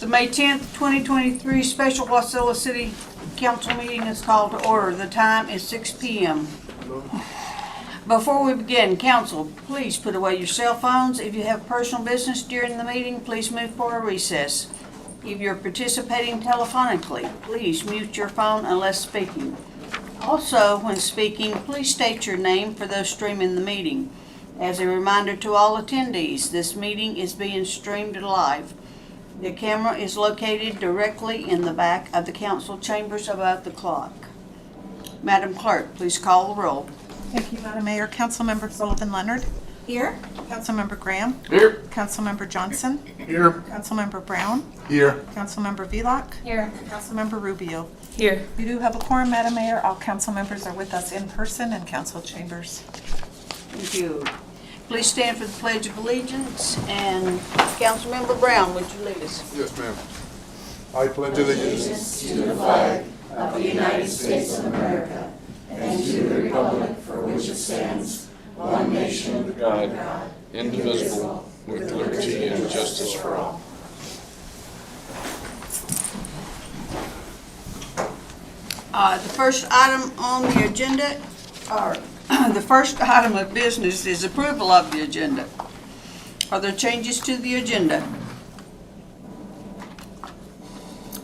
May 10th, 2023 special Wasilla City Council meeting is called to order. The time is 6 p.m. Before we begin, council, please put away your cell phones. If you have personal business during the meeting, please move for a recess. If you're participating telephonically, please mute your phone unless speaking. Also, when speaking, please state your name for those streaming the meeting. As a reminder to all attendees, this meeting is being streamed live. The camera is located directly in the back of the council chambers above the clock. Madam Clerk, please call the roll. Thank you, Madam Mayor. Councilmember Sullivan Leonard. Here. Councilmember Graham. Here. Councilmember Johnson. Here. Councilmember Brown. Here. Councilmember Vlock. Here. Councilmember Rubio. Here. We do have a quorum, Madam Mayor. All council members are with us in person in council chambers. Thank you. Please stand for the Pledge of Allegiance, and Councilmember Brown, would you lead us? Yes, ma'am. I pledge allegiance to the flag of the United States of America and to the republic for which it stands, one nation, under God, indivisible, with liberty and justice for all. The first item on the agenda, or the first item of business is approval of the agenda. Are there changes to the agenda?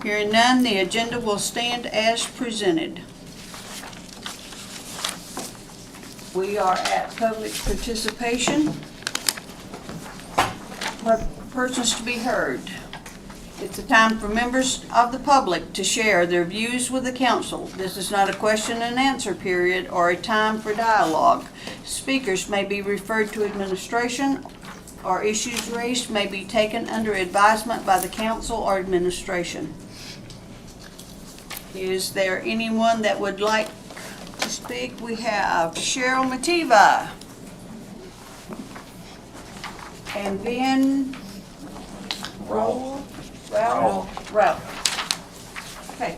Hearing none, the agenda will stand as presented. We are at public participation. Persons to be heard. It's a time for members of the public to share their views with the council. This is not a question and answer period or a time for dialogue. Speakers may be referred to administration, or issues raised may be taken under advisement by the council or administration. Is there anyone that would like to speak? We have Cheryl Mativa. And then Ralph. Okay.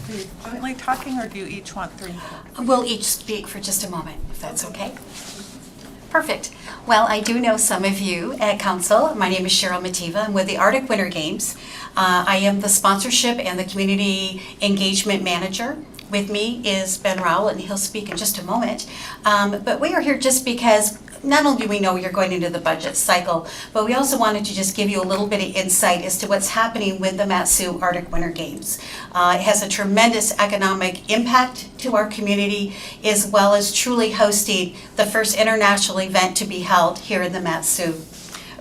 Are you jointly talking, or do you each want 3 minutes? We'll each speak for just a moment, if that's okay. Perfect. Well, I do know some of you at council. My name is Cheryl Mativa. I'm with the Arctic Winter Games. I am the sponsorship and the community engagement manager. With me is Ben Rowell, and he'll speak in just a moment. But we are here just because not only do we know you're going into the budget cycle, but we also wanted to just give you a little bit of insight as to what's happening with the Mat-Su Arctic Winter Games. It has a tremendous economic impact to our community, as well as truly hosting the first international event to be held here in the Mat-Su.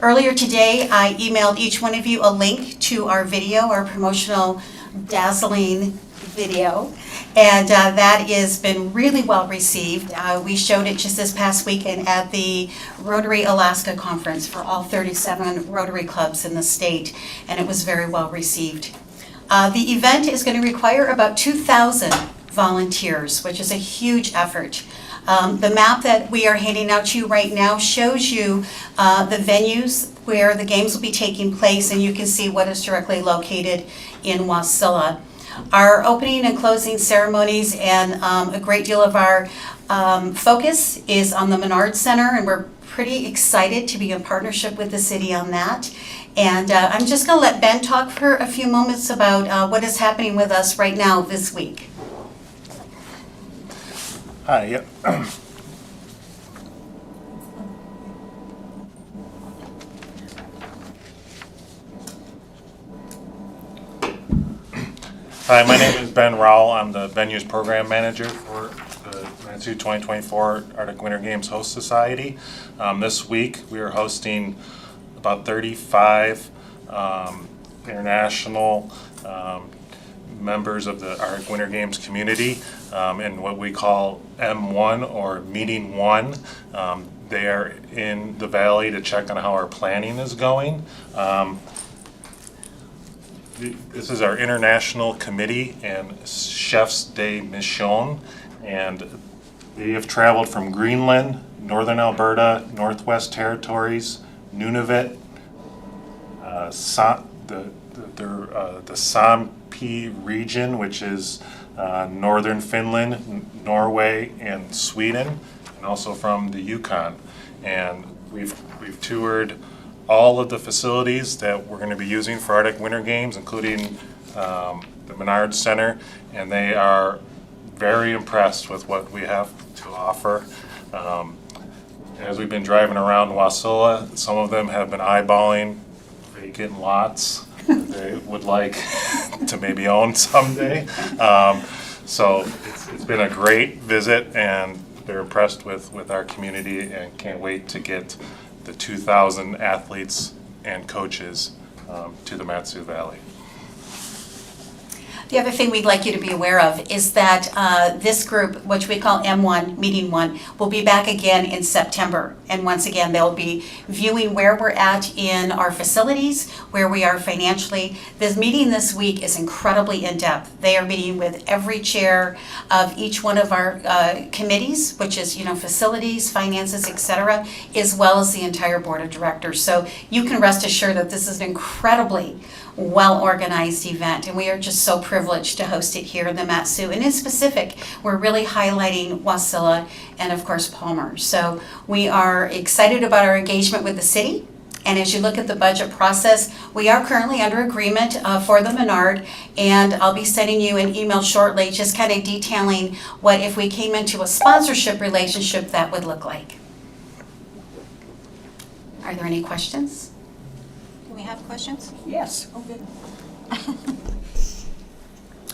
Earlier today, I emailed each one of you a link to our video, our promotional dazzling video, and that has been really well received. We showed it just this past weekend at the Rotary Alaska Conference for all 37 Rotary clubs in the state, and it was very well received. The event is going to require about 2,000 volunteers, which is a huge effort. The map that we are handing out to you right now shows you the venues where the games will be taking place, and you can see what is directly located in Wasilla. Our opening and closing ceremonies and a great deal of our focus is on the Menard Center, and we're pretty excited to be in partnership with the city on that. And I'm just going to let Ben talk for a few moments about what is happening with us right now this week. Hi, yep. Hi, my name is Ben Rowell. I'm the Venues Program Manager for the Mat-Su 2024 Arctic Winter Games Host Society. This week we are hosting about 35 international members of the Arctic Winter Games community in what we call M1 or Meeting 1. They are in the valley to check on how our planning is going. This is our international committee and chefs de mission, and they have traveled from Greenland, Northern Alberta, Northwest Territories, Nunavut, the Sampi region, which is northern Finland, Norway, and Sweden, and also from the Yukon. And we've toured all of the facilities that we're going to be using for Arctic Winter Games, including the Menard Center, and they are very impressed with what we have to offer. As we've been driving around Wasilla, some of them have been eyeballing vacant lots that they would like to maybe own someday. So it's been a great visit, and they're impressed with our community and can't wait to get the 2,000 athletes and coaches to the Mat-Su Valley. The other thing we'd like you to be aware of is that this group, which we call M1, Meeting 1, will be back again in September. And once again, they'll be viewing where we're at in our facilities, where we are financially. This meeting this week is incredibly in-depth. They are meeting with every chair of each one of our committees, which is, facilities, finances, etc., as well as the entire board of directors. So you can rest assured that this is an incredibly well-organized event, and we are just so privileged to host it here in the Mat-Su. And in specific, we're really highlighting Wasilla and of course Palmer. So we are excited about our engagement with the city. And as you look at the budget process, we are currently under agreement for the Menard, and I'll be sending you an email shortly just kind of detailing what, if we came into a sponsorship relationship, that would look like. Are there any questions? Do we have questions? Yes.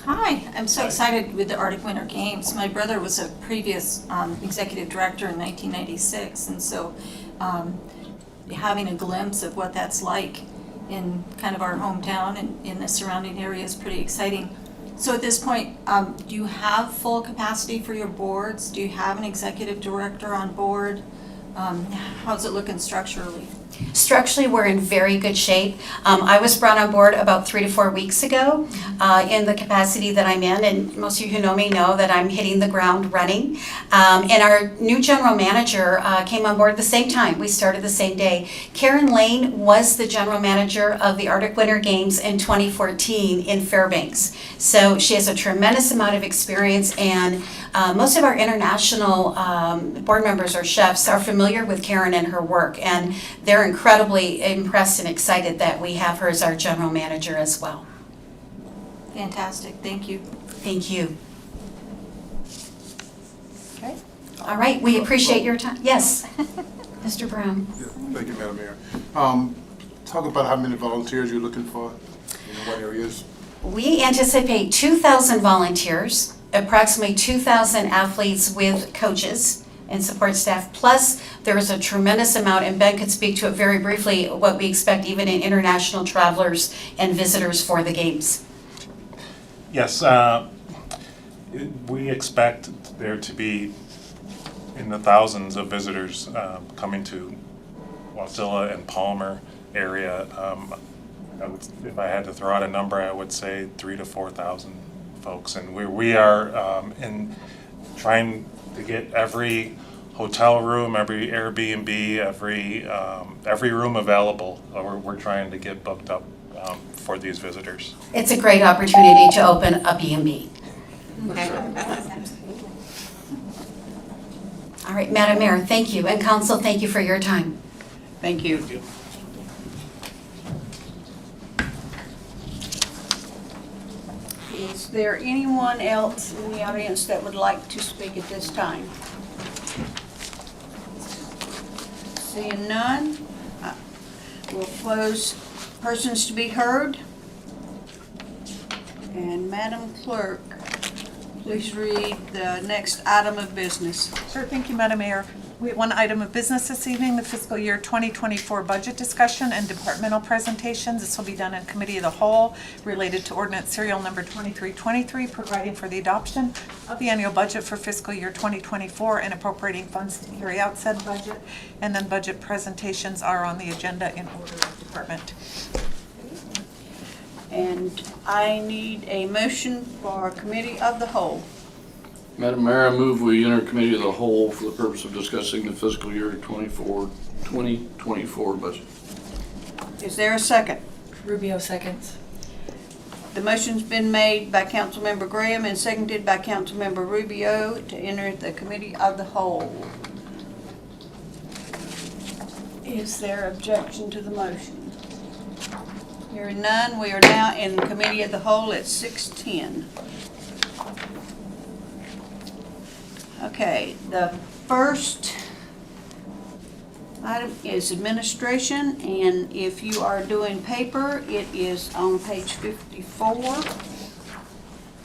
Hi, I'm so excited with the Arctic Winter Games. My brother was a previous executive director in 1996, and so having a glimpse of what that's like in kind of our hometown and in the surrounding area is pretty exciting. So at this point, do you have full capacity for your boards? Do you have an executive director on board? How's it looking structurally? Structurally, we're in very good shape. I was brought on board about 3 to 4 weeks ago in the capacity that I'm in, and most of you who know me know that I'm hitting the ground running. And our new general manager came on board at the same time. We started the same day. Karen Lane was the general manager of the Arctic Winter Games in 2014 in Fairbanks. So she has a tremendous amount of experience, and most of our international board members or chefs are familiar with Karen and her work, and they're incredibly impressed and excited that we have her as our general manager as well. Fantastic, thank you. Thank you. Okay. All right, we appreciate your time. Yes, Mr. Brown. Yeah, thank you, Madam Mayor. Talk about how many volunteers you're looking for, in what areas? We anticipate 2,000 volunteers, approximately 2,000 athletes with coaches and support staff. Plus, there is a tremendous amount, and Ben could speak to it very briefly, what we expect even in international travelers and visitors for the games. Yes, we expect there to be in the thousands of visitors coming to Wasilla and Palmer area. If I had to throw out a number, I would say 3,000 to 4,000 folks, and we are in trying to get every hotel room, every Airbnb, every room available. We're trying to get booked up for these visitors. It's a great opportunity to open a B&B. All right, Madam Mayor, thank you, and Council, thank you for your time. Thank you. Is there anyone else in the audience that would like to speak at this time? Seeing none, we'll close persons to be heard. And Madam Clerk, please read the next item of business. Sure, thank you, Madam Mayor. We have one item of business this evening, the fiscal year 2024 budget discussion and departmental presentations. This will be done in committee of the whole related to ordinance serial number 2323, providing for the adoption of the annual budget for fiscal year 2024 and appropriating funds to carry out said budget. And then budget presentations are on the agenda in order of department. And I need a motion for committee of the whole. Madam Mayor, I move we enter committee of the whole for the purpose of discussing the fiscal year 2024 budget. Is there a second? Rubio seconds. The motion's been made by Councilmember Graham and seconded by Councilmember Rubio to enter the committee of the whole. Is there objection to the motion? Hearing none, we are now in committee of the whole at 6:10. Okay, the first item is administration, and if you are doing paper, it is on page 54.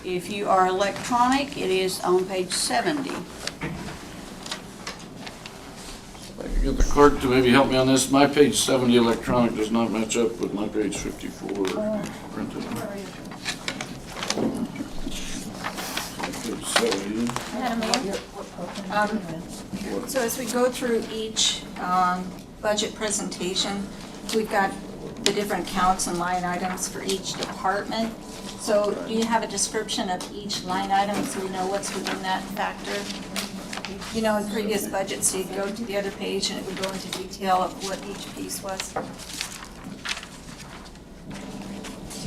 If you are electronic, it is on page 70. I could get the clerk to maybe help me on this. My page 70 electronic does not match up with my page 54 printed. Page 70. Madam Mayor? So as we go through each budget presentation, we've got the different counts and line items for each department. So do you have a description of each line item so we know what's within that factor? You know, in previous budgets, you'd go to the other page and it would go into detail of what each piece was.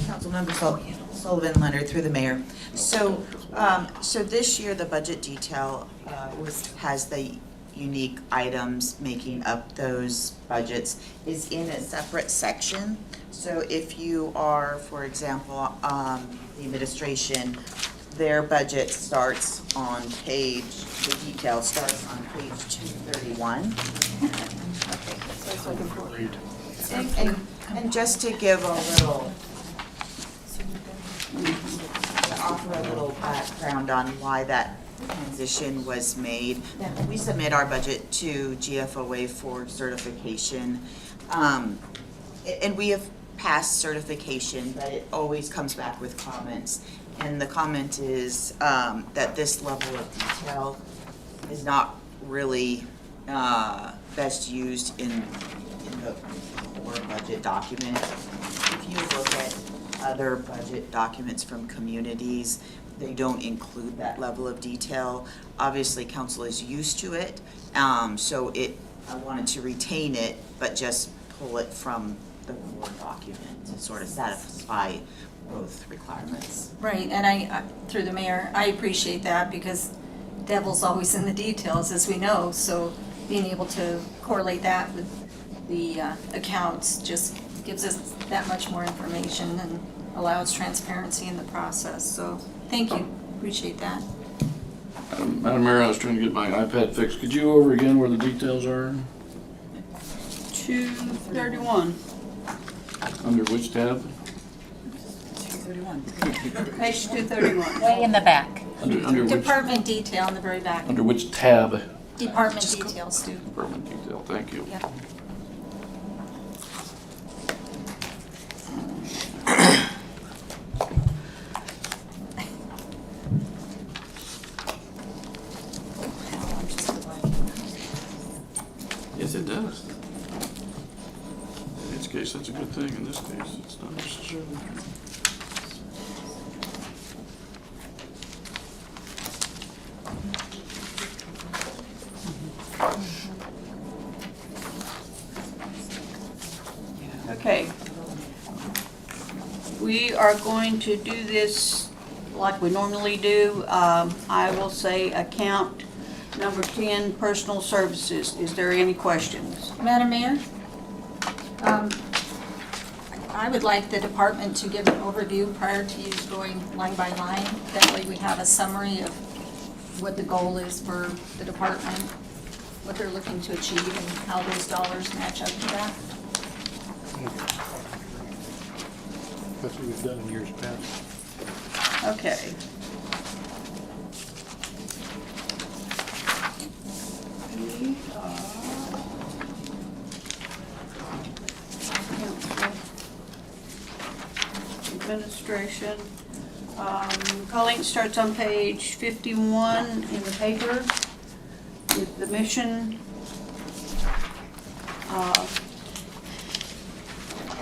Councilmember Sullivan Leonard through the mayor. So this year, the budget detail has the unique items making up those budgets is in a separate section. So if you are, for example, the administration, their budget starts on page, the detail starts on page 231. And just to give a little, to offer a little background on why that transition was made. We submit our budget to GFOA for certification. And we have passed certification, but it always comes back with comments. And the comment is that this level of detail is not really best used in the core budget document. If you look at other budget documents from communities, they don't include that level of detail. Obviously, council is used to it, so I wanted to retain it, but just pull it from the core document to sort of satisfy both requirements. Right, and I, through the mayor, I appreciate that because devil's always in the details, as we know. So being able to correlate that with the accounts just gives us that much more information and allows transparency in the process. So thank you, appreciate that. Madam Mayor, I was trying to get my iPad fixed. Could you go over again where the details are? 231. Under which tab? 231. Page 231. Way in the back. Under which, Department detail in the very back. under which tab? Department details, Stu. Department detail, thank you. Yep. Yes, it does. In this case, that's a good thing. In this case, it's not necessarily true. Okay. We are going to do this like we normally do. I will say account number 10, personal services. Is there any questions? Madam Mayor, I would like the department to give an overview prior to you going line by line. That way we have a summary of what the goal is for the department, what they're looking to achieve, and how those dollars match up to that. That's what we've done in years past. Okay. We are administration. Colleen starts on page 51 in the paper with the mission.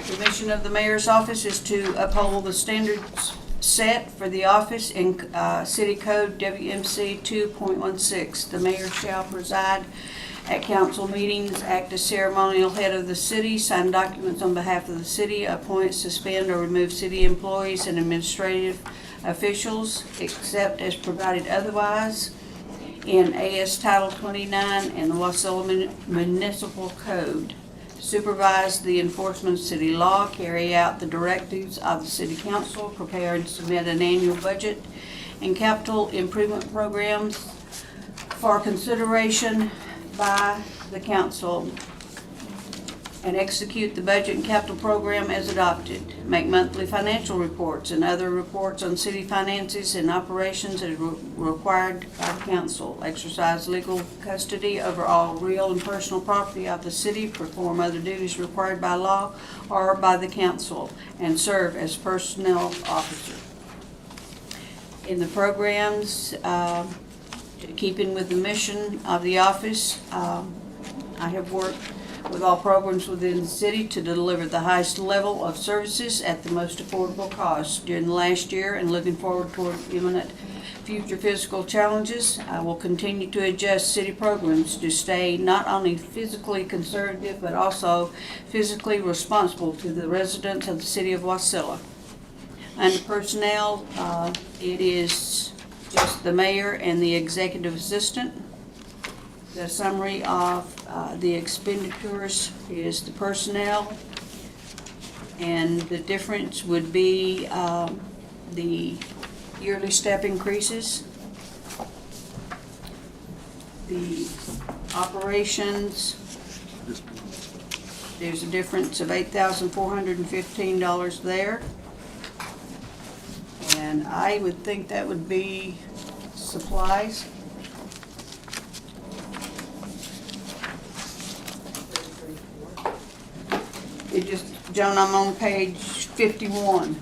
The mission of the mayor's office is to uphold the standards set for the office in City Code WMC 2.16. The mayor shall preside at council meetings, act as ceremonial head of the city, sign documents on behalf of the city, appoint, suspend, or remove city employees and administrative officials, except as provided otherwise in AS Title 29 and the Wasilla Municipal Code. supervise the enforcement of city law, carry out the directives of the city council, prepare and submit an annual budget and capital improvement programs for consideration by the council, and execute the budget and capital program as adopted. Make monthly financial reports and other reports on city finances and operations as required by the council. Exercise legal custody over all real and personal property of the city. Perform other duties required by law or by the council. And serve as personnel officer. In the programs, keeping with the mission of the office, I have worked with all programs within the city to deliver the highest level of services at the most affordable cost. During the last year and looking forward toward imminent future fiscal challenges, I will continue to adjust city programs to stay not only physically conservative but also physically responsible to the residents of the city of Wasilla. Under personnel, it is just the mayor and the executive assistant. The summary of the expenditures is the personnel, and the difference would be the yearly step increases. The operations, there's a difference of $8,415 there. And I would think that would be supplies. It just, Joan, I'm on page 51.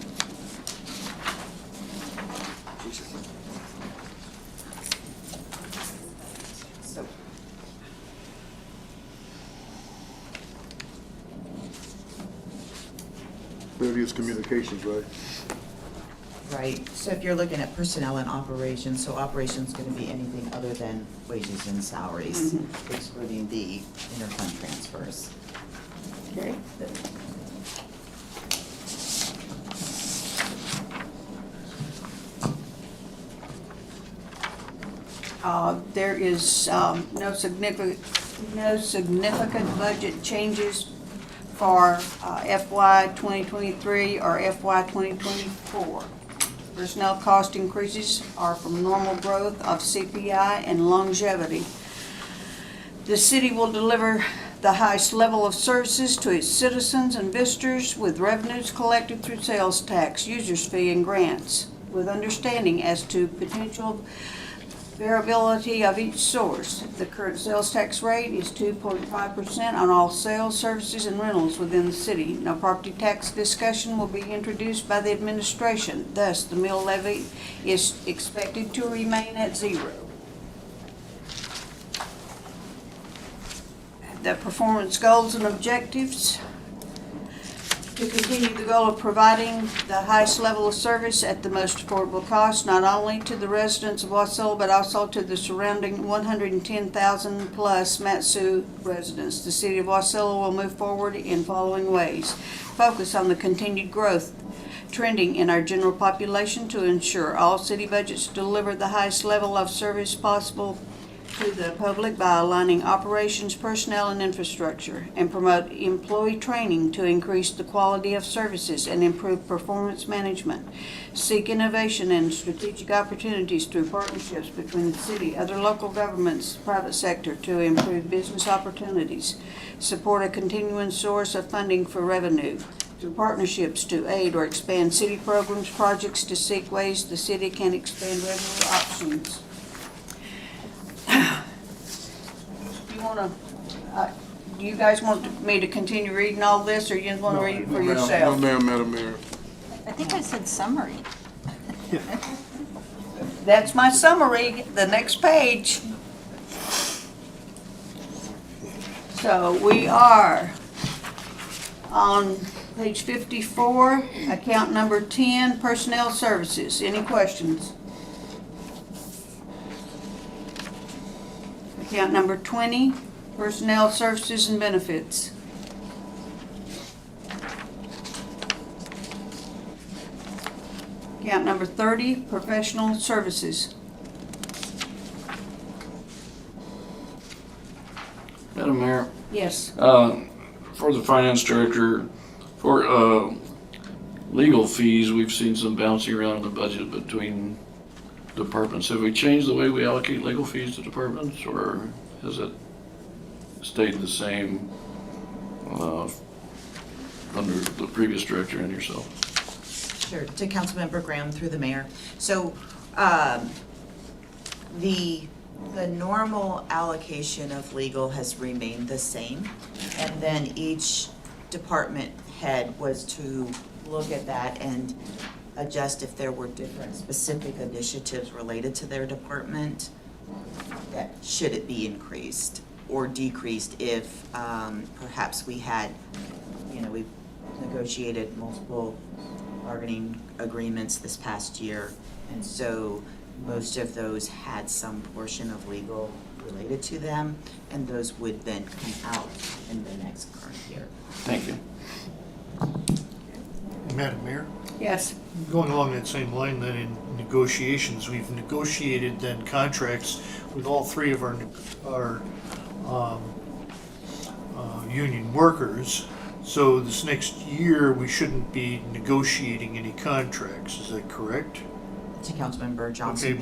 Various communications, right? Right, so if you're looking at personnel and operations, so operations gonna be anything other than wages and salaries, excluding the interfund transfers. Okay. There is no significant budget changes for FY 2023 or FY 2024. Personnel cost increases are from normal growth of CPI and longevity. The city will deliver the highest level of services to its citizens and visitors with revenues collected through sales tax, user's fee, and grants, with understanding as to potential variability of each source. The current sales tax rate is 2.5% on all sales, services, and rentals within the city. No property tax discussion will be introduced by the administration. Thus, the mill levy is expected to remain at zero. The performance goals and objectives. To continue the goal of providing the highest level of service at the most affordable cost, not only to the residents of Wasilla, but also to the surrounding 110,000 plus Matsu residents. The city of Wasilla will move forward in following ways. Focus on the continued growth trending in our general population to ensure all city budgets deliver the highest level of service possible to the public by aligning operations, personnel, and infrastructure, and promote employee training to increase the quality of services and improve performance management. Seek innovation and strategic opportunities through partnerships between the city, other local governments, private sector to improve business opportunities. Support a continuing source of funding for revenue through partnerships to aid or expand city programs, projects to seek ways the city can expand revenue options. Do you guys want me to continue reading all this, or you just want to read it for yourself? No, ma'am, Madam Mayor. I think I said summary. That's my summary, the next page. So we are on page 54, account number 10, personnel services. Any questions? Account number 20, personnel services and benefits. Account number 30, professional services. Madam Mayor, Yes. for the finance director, for legal fees, we've seen some bouncing around in the budget between departments. Have we changed the way we allocate legal fees to departments, or has it stayed the same under the previous director and yourself? Sure, to Councilmember Graham through the mayor. So, the normal allocation of legal has remained the same, and then each department head was to look at that and adjust if there were different specific initiatives related to their department, that should it be increased or decreased if perhaps we had, we've negotiated multiple bargaining agreements this past year, and so most of those had some portion of legal related to them, and those would then come out in the next current year. Thank you. Madam Mayor, Yes. going along that same line then in negotiations, we've negotiated then contracts with all three of our union workers. So this next year, we shouldn't be negotiating any contracts, is that correct? To Councilmember Johnson. Okay,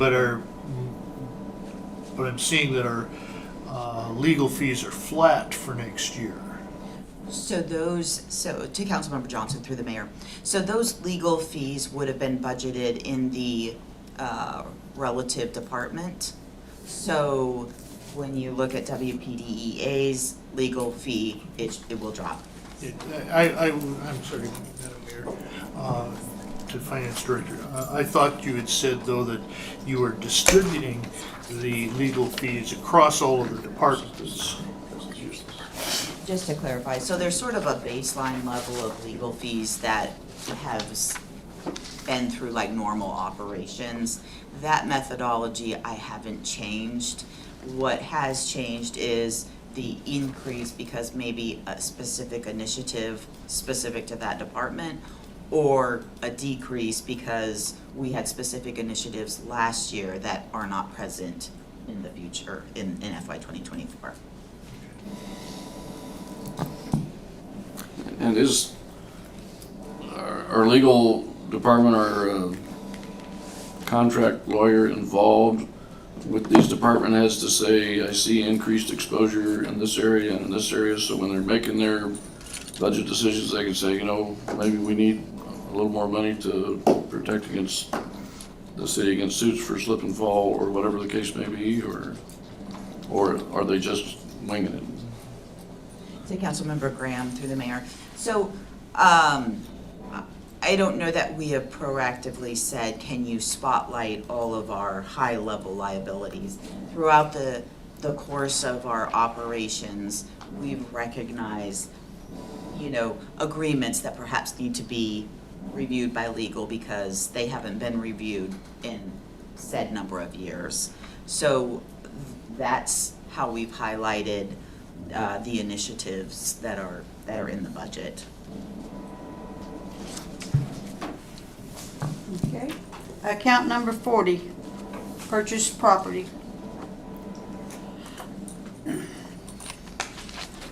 but I'm seeing that our legal fees are flat for next year. So to Councilmember Johnson through the mayor. So those legal fees would have been budgeted in the relative department. So when you look at WPDEA's legal fee, it will drop. I'm sorry, Madam Mayor, to Finance Director. I thought you had said, though, that you were distributing the legal fees across all of the departments. Just to clarify, so there's sort of a baseline level of legal fees that have been through like normal operations. That methodology I haven't changed. What has changed is the increase because maybe a specific initiative specific to that department, or a decrease because we had specific initiatives last year that are not present in the future in FY 2024. And is our legal department, our contract lawyer involved with these department heads to say, I see increased exposure in this area and in this area, so when they're making their budget decisions, they can say, maybe we need a little more money to protect against the city against suits for slip and fall, or whatever the case may be, or are they just winging it? To Councilmember Graham through the mayor. So, I don't know that we have proactively said, can you spotlight all of our high-level liabilities? Throughout the course of our operations, we've recognized, agreements that perhaps need to be reviewed by legal because they haven't been reviewed in said number of years. So that's how we've highlighted the initiatives that are in the budget. Okay. Account number 40, purchase property.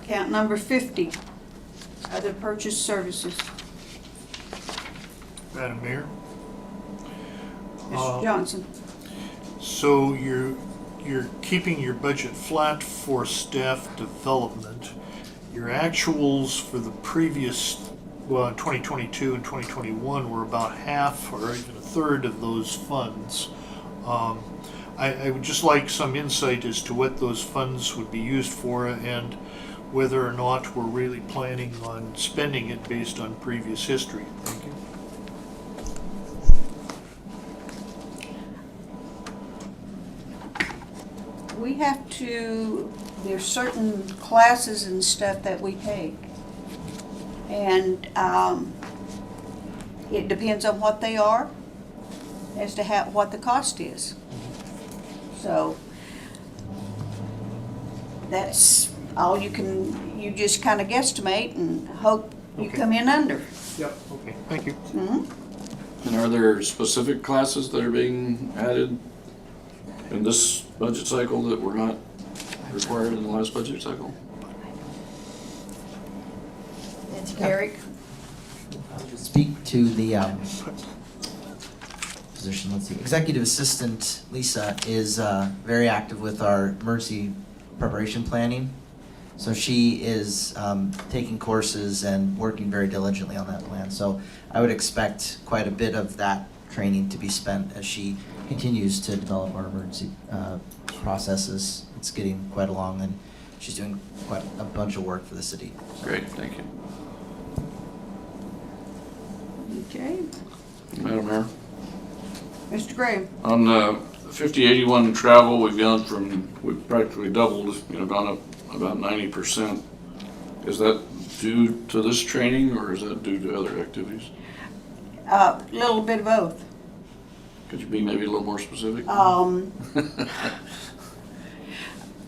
Account number 50, other purchase services. Madam Mayor? Mr. Johnson. So you're keeping your budget flat for staff development. Your actuals for the previous, 2022 and 2021 were about half or even a third of those funds. I would just like some insight as to what those funds would be used for and whether or not we're really planning on spending it based on previous history. Thank you. We have there's certain classes and stuff that we take. And it depends on what they are as to what the cost is. So that's all you just kind of guesstimate and hope you Okay. come in under. Yep. Okay, thank you. And are there specific classes that are being added in this budget cycle that were not required in the last budget cycle? Eric? I'll just speak to the position. Let's see. Executive Assistant Lisa is very active with our emergency preparation planning. So she is taking courses and working very diligently on that plan. So I would expect quite a bit of that training to be spent as she continues to develop our emergency processes. It's getting quite along, and she's doing quite a bunch of work for the city. Great, thank you. Okay. Madam Mayor? Mr. Gray? On 5081 travel, we've practically doubled, gone up about 90%. Is that due to this training, or is that due to other activities? A little bit of both. Could you be maybe a little more specific?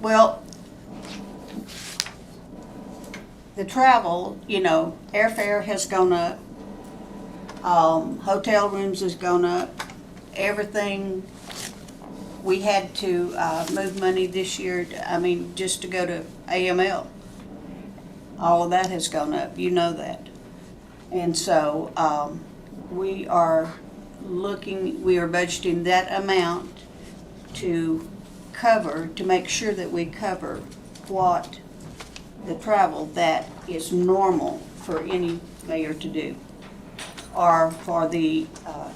Well, the travel, airfare has gone up, hotel rooms has gone up, everything. We had to move money this year, just to go to AML. All of that has gone up, you know that. And so we are budgeting that amount to make sure that we cover what the travel that is normal for any mayor to do, or for the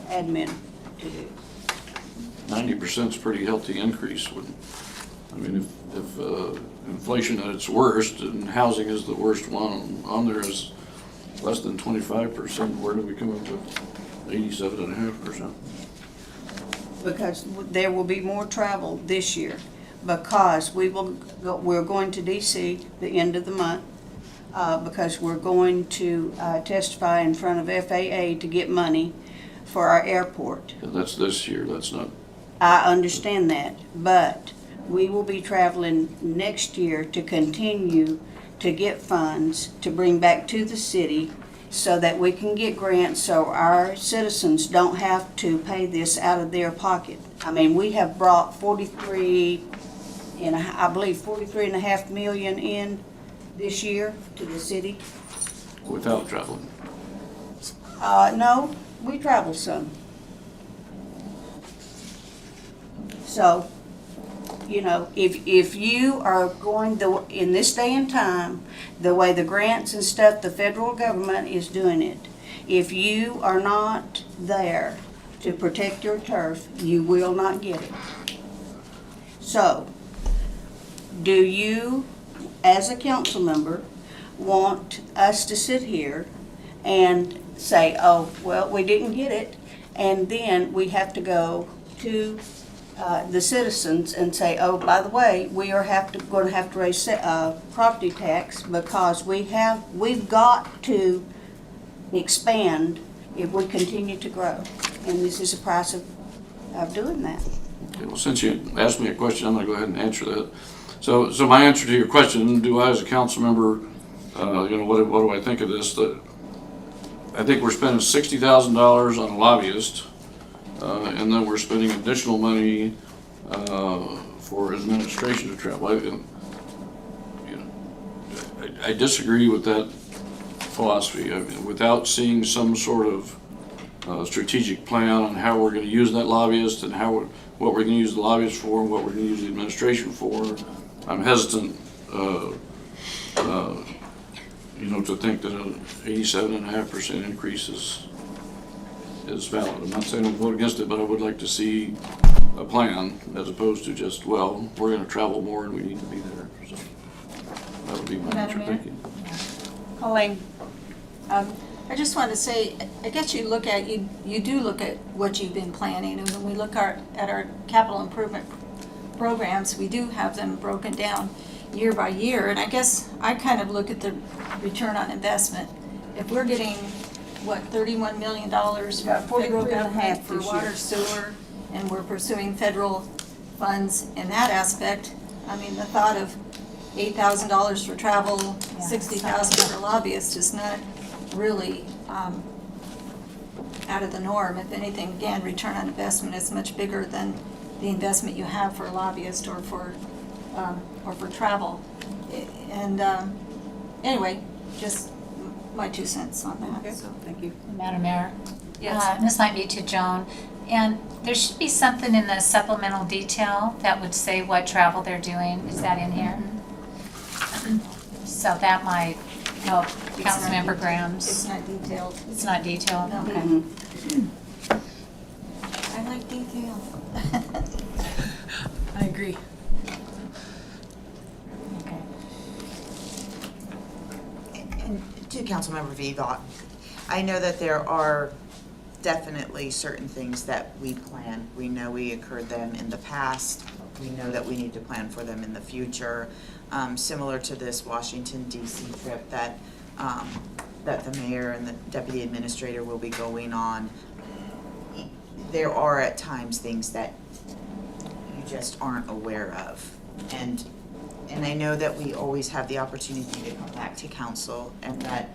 admin to do. 90% is a pretty healthy increase. If inflation at its worst and housing is the worst one on there is less than 25%, where do we come up with 87.5%? Because there will be more travel this year, because we're going to DC the end of the month, because we're going to testify in front of FAA to get money for our airport. That's this year, that's not. I understand that, but we will be traveling next year to continue to get funds to bring back to the city so that we can get grants so our citizens don't have to pay this out of their pocket. We have brought 43.5 million in this year to the city. Without traveling. No, we travel some. So, if you are going in this day and time, the way the grants and stuff, the federal government is doing it, if you are not there to protect your turf, you will not get it. So, do you, as a council member, want us to sit here and say, oh, well, we didn't get it, and then we have to go to the citizens and say, oh, by the way, we are going to have to raise property tax because we've got to expand if we continue to grow, and this is the price of doing that. Okay, well, since you asked me a question, I'm going to go ahead and answer that. So my answer to your question, do I as a council member, what do I think of this? I think we're spending $60,000 on a lobbyist. And then we're spending additional money for administration to travel. I disagree with that philosophy. Without seeing some sort of strategic plan on how we're going to use that lobbyist and what we're going to use the lobbyist for and what we're going to use the administration for, I'm hesitant, to think that an 87.5% increase is valid. I'm not saying I'll vote against it, but I would like to see a plan as opposed to just, well, we're going to travel more and we need to be there. So that would be my answer. Thank you. Colleen? I just wanted to say, I guess you do look at what you've been planning, and when we look at our capital improvement programs, we do have them broken down year by year, and I guess I kind of look at the return on investment. If we're getting, $31 million from federal government for water, sewer, and we're pursuing federal funds in that aspect, the thought of $8,000 for travel, $60,000 for lobbyists is not really out of the norm. If anything, again, return on investment is much bigger than the investment you have for a lobbyist or for travel. And anyway, just my 2 cents on Okay, that, so. thank you. Madam Mayor? Yes. This might be to Joan. And there should be something in the supplemental detail that would say what travel they're doing. Is that in here? So that might help Councilmember It's Graham's. not detailed. It's not detailed? No. Okay. Mhm. I like detail. I agree. Okay. And to Councilmember Viva, I know that there are definitely certain things that we plan. We know we occurred them in the past. We know that we need to plan for them in the future. Similar to this Washington DC trip that the mayor and the deputy administrator will be going on. There are at times things that you just aren't aware of. And I know that we always have the opportunity to come back to council, and that,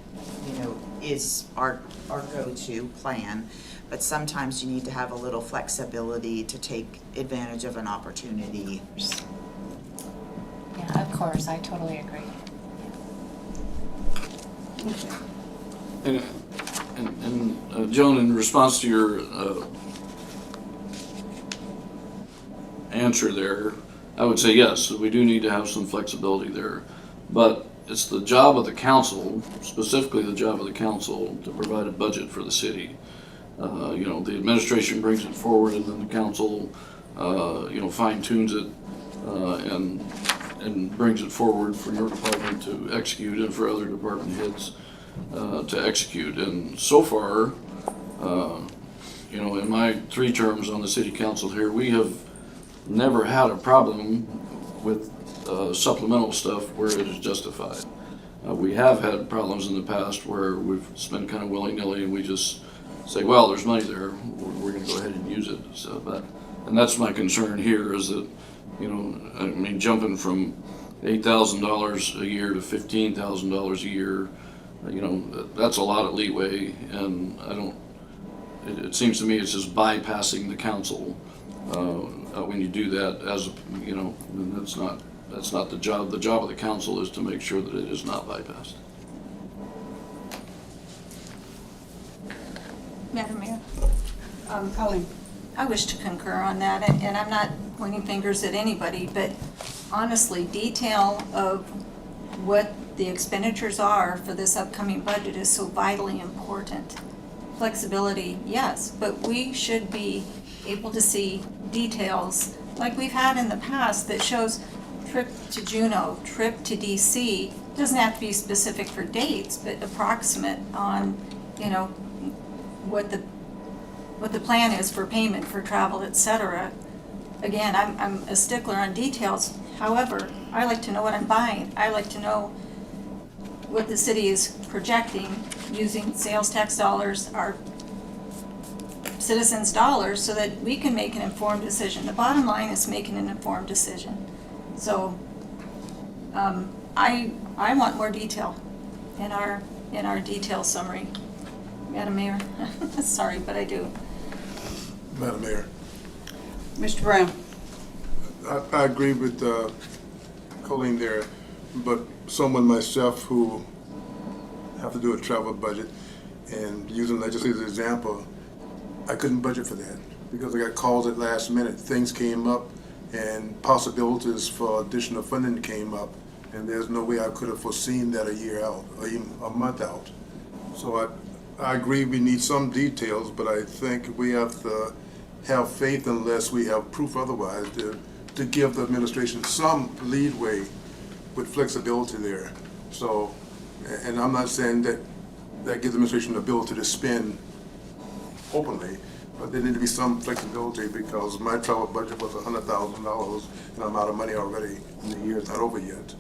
is our go-to plan. But sometimes you need to have a little flexibility to take advantage of an opportunity. Yeah, of course, I totally agree. And Joan, in response to your answer there, I would say yes, we do need to have some flexibility there. But it's the job of the council, specifically the job of the council, to provide a budget for the city. The administration brings it forward, and then the council, fine tunes it and brings it forward for your department to execute and for other department heads to execute. And so far, in my 3 terms on the city council here, we have never had a problem with supplemental stuff where it is justified. We have had problems in the past where we've spent kind of willy-nilly and we just say, well, there's money there, we're going to go ahead and use it. And that's my concern here is that, jumping from $8,000 a year to $15,000 a year, that's a lot of leeway, and it seems to me it's just bypassing the council when you do that, and that's not the job. The job of the council is to make sure that it is not bypassed. Madam Mayor, Colleen? I wish to concur on that, and I'm not pointing fingers at anybody, but honestly, detail of what the expenditures are for this upcoming budget is so vitally important. Flexibility, yes, but we should be able to see details like we've had in the past that shows trip to Juneau, trip to DC. Doesn't have to be specific for dates, but approximate on, what the plan is for payment for travel, etc. Again, I'm a stickler on details. However, I like to know what I'm buying. I like to know what the city is projecting using sales tax dollars, our citizens' dollars, so that we can make an informed decision. The bottom line is making an informed decision. So I want more detail in our detail summary. Madam Mayor, sorry, but I do. Madam Mayor, Mr. Brown? I agree with Colleen there, but someone myself who have to do a travel budget, and using legislative example, I couldn't budget for that because I got calls at last minute. Things came up and possibilities for additional funding came up, and there's no way I could have foreseen that a year out or even a month out. So I agree we need some details, but I think we have to have faith unless we have proof otherwise to give the administration some leeway with flexibility there. So, and I'm not saying that gives the administration the ability to spend openly, but there need to be some flexibility because my travel budget was $100,000 and I'm out of money already and the year's not over yet.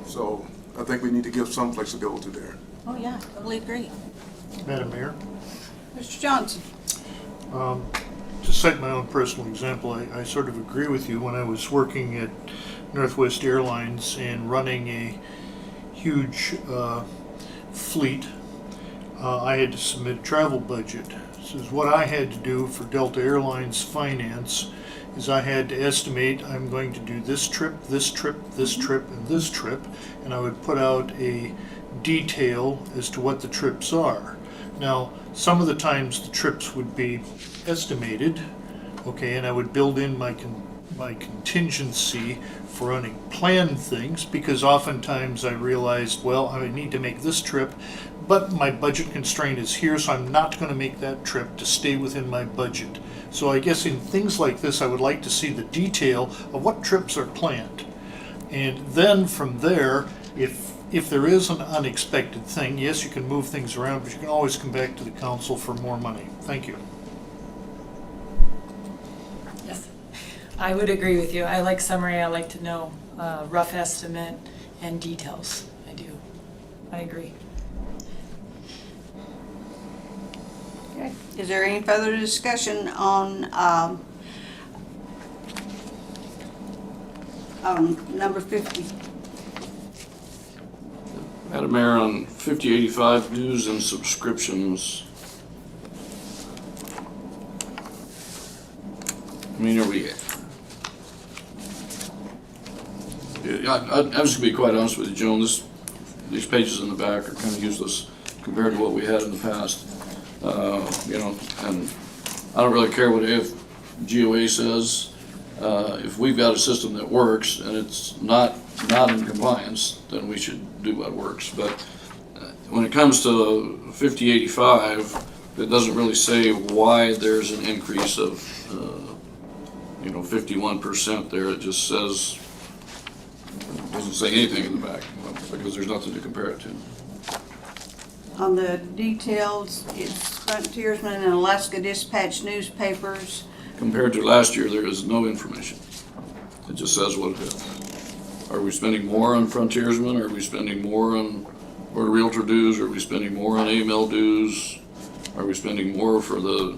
So I think we need to give some flexibility there. Oh, yeah, totally agree. Madam Mayor, Mr. Johnson? to cite my own personal example, I sort of agree with you. When I was working at Northwest Airlines and running a huge fleet, I had to submit a travel budget. So what I had to do for Delta Airlines Finance is I had to estimate I'm going to do this trip, this trip, this trip, and this trip, and I would put out a detail as to what the trips are. Now, some of the times the trips would be estimated, okay, and I would build in my contingency for unplanned things, because oftentimes I realized, well, I need to make this trip, but my budget constraint is here, so I'm not going to make that trip to stay within my budget. So I guess in things like this, I would like to see the detail of what trips are planned. And then from there, if there is an unexpected thing, yes, you can move things around, but you can always come back to the council for more money. Thank you. Yes, I would agree with you. I like summary. I like to know rough estimate and details. I do. I agree. Okay. Is there any further discussion on number 50? Madam Mayor, on 5085 dues and subscriptions, I mean, are we, I'm just gonna be quite honest with you, Joan, these pages in the back are kind of useless compared to what we had in the past. You know, and I don't really care what GOA says. If we've got a system that works and it's not in compliance, then we should do what works. But when it comes to 5085, it doesn't really say why there's an increase of 51% there. It just says, it doesn't say anything in the back because there's nothing to compare it to. On the details, it's Frontiersman and Alaska Dispatch newspapers. Compared to last year, there is no information. It just says what it is. Are we spending more on Frontiersman? Are we spending more on Realtor dues? Are we spending more on AML dues? Are we spending more for the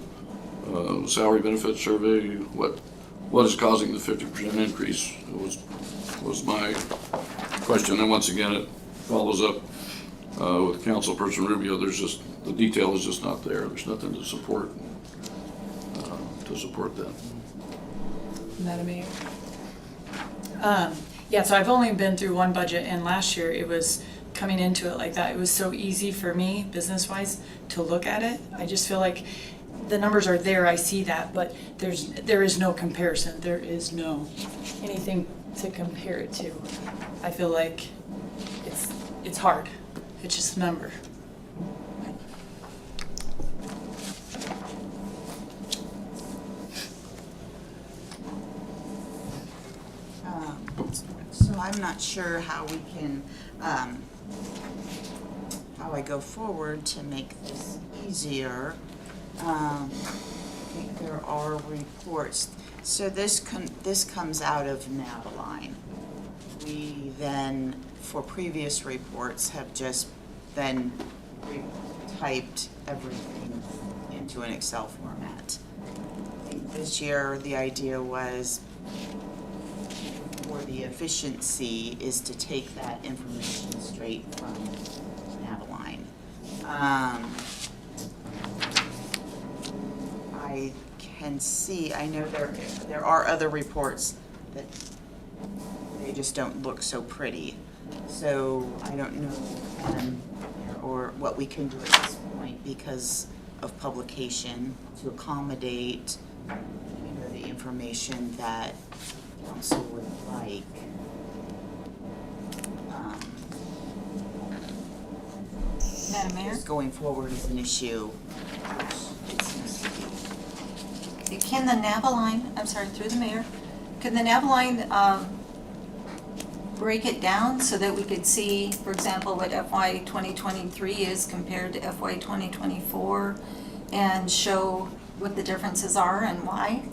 salary benefit survey? What is causing the 50% increase was my question. And once again, it follows up with Councilperson Rubio. The detail is just not there. There's nothing to support that. Madam Mayor. Yeah, so I've only been through one budget, and last year it was coming into it like that. It was so easy for me, business-wise, to look at it. I just feel like the numbers are there, I see that, but there is no comparison. There is no anything to compare it to. I feel like it's hard. It's just a number. So I'm not sure how we can, how I go forward to make this easier. I think there are reports. So this comes out of Naviline. We then, for previous reports, have just then typed everything into an Excel format. I think this year the idea was, for the efficiency, is to take that information straight from Naviline. I can see, I know there are other reports that they just don't look so pretty. So I don't know or what we can do at this point because of publication to accommodate the information that council would like. Madam Mayor? Just going forward is an issue. Can the Naviline, I'm sorry, through the mayor, can the Naviline break it down so that we could see, for example, what FY 2023 is compared to FY 2024 and show what the differences are and why?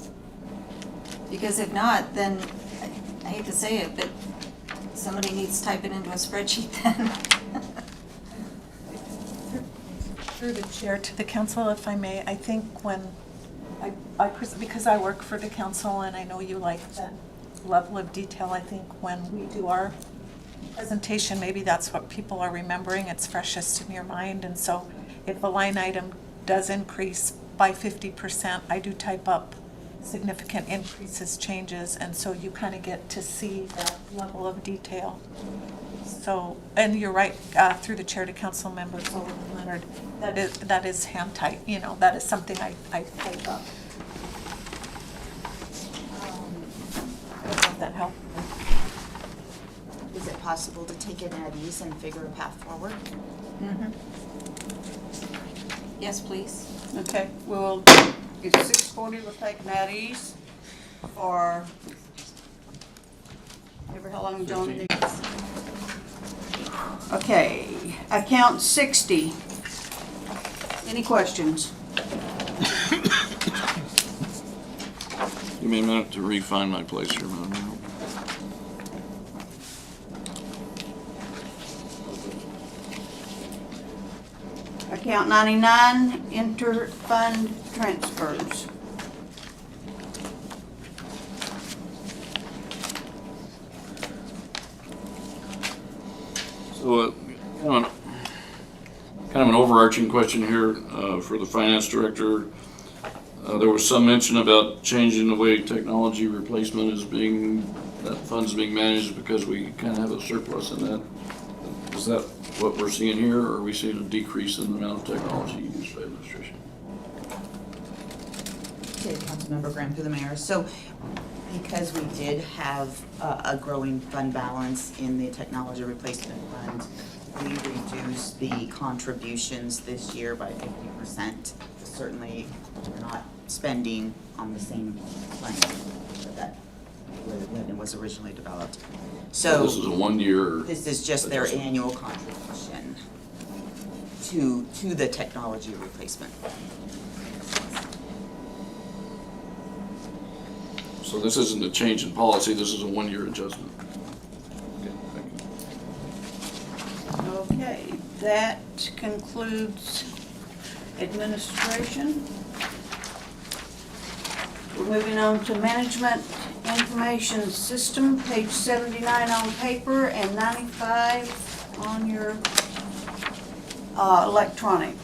Because if not, then, I hate to say it, but somebody needs to type it into a spreadsheet then. Through the chair to the council, if I may, I think when because I work for the council and I know you like that level of detail, I think when we do our presentation, maybe that's what people are remembering. It's freshest in your mind. And so if a line item does increase by 50%, I do type up significant increases, changes, and so you kind of get to see that level of detail. So, and you're right, through the chair to Councilmember Sullivan Leonard, that is hand tight, you know, that is something I pulled up. I don't know if that helped. Is it possible to take it at ease and figure a path forward? Yes, please. Okay, it's 6:40, we'll take an at ease for, ever how long John needs. Okay, account 60. Any questions? Give me a minute to re-find my place here, Madam Mayor. Account 99, inter-fund transfers. So, kind of an overarching question here for the finance director. There was some mention about changing the way technology replacement that fund's being managed because we kind of have a surplus in that. Is that what we're seeing here, or are we seeing a decrease in the amount of technology used by administration? Okay, Councilmember Graham through the mayor. So because we did have a growing fund balance in the technology replacement fund, we reduced the contributions this year by 50%. Certainly, we're not spending on the same plan that when it was originally developed. So this is a 1 year. This is just their annual contribution to the technology replacement. So this isn't a change in policy, this is a 1 year adjustment. Okay, thank you. Okay, that concludes administration. We're moving on to management information system, page 79 on paper and 95 on your electronic.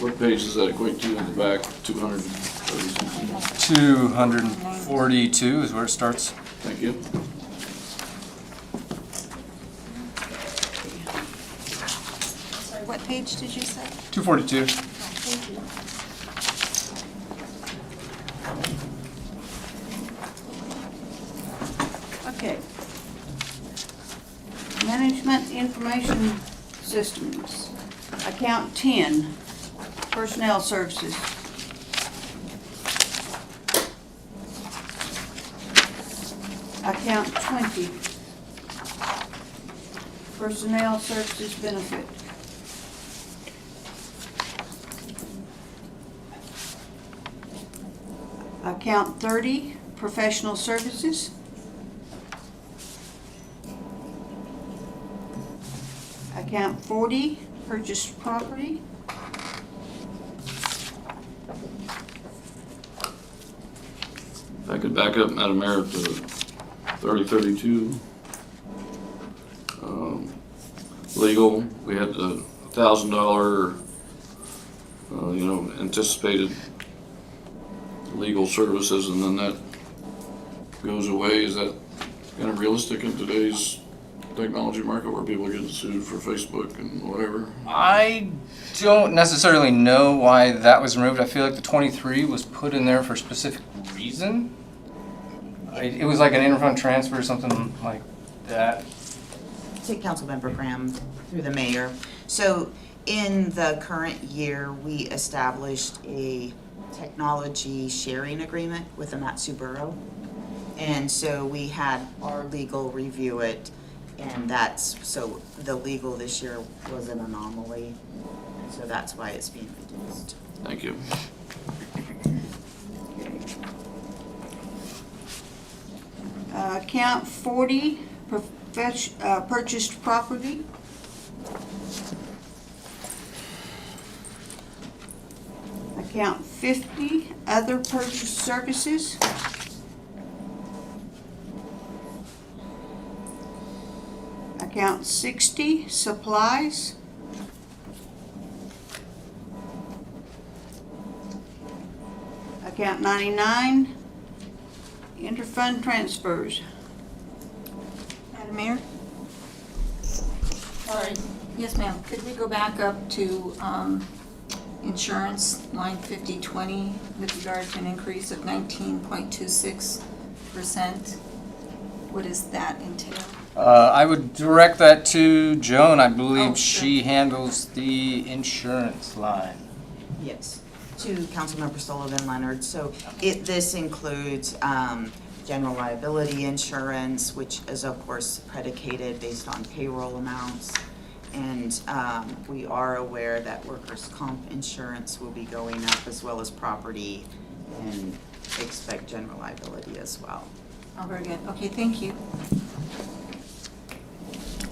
What page does that equate to in the back? 230 something? 242 is where it starts. Thank you. Sorry, what page did you say? 242. Thank you. Okay. Management information systems. Account 10, personnel services. Account 20, personnel services benefit. Account 30, professional services. Account 40, purchased property. If I could back up, Madam Mayor, to 3032. Legal, we had the $1,000, anticipated legal services, and then that goes away. Is that kind of realistic in today's technology market where people are getting sued for Facebook and whatever? I don't necessarily know why that was removed. I feel like the 23 was put in there for a specific reason. It was like an interfund transfer or something like that. To Councilmember Graham through the mayor. So in the current year, we established a technology sharing agreement with the Matsuboro. And so we had our legal review it, and so the legal this year was an anomaly. And so that's why it's being reduced. Thank you. Account 40, purchased property. Account 50, other purchased services. Account 60, supplies. Account 99, Interfund transfers. Madam Mayor? Sorry. Yes, ma'am. Could we go back up to insurance, line 5020, with regard to an increase of 19.26%? What does that entail? I would direct that to Joan. I believe Oh, sure. she handles the insurance line. Yes, to Councilmember Sullivan Leonard. So this includes general liability insurance, which is of course predicated based on payroll amounts. And we are aware that workers' comp insurance will be going up, as well as property, and expect general liability as well. Oh, very good. Okay, thank you.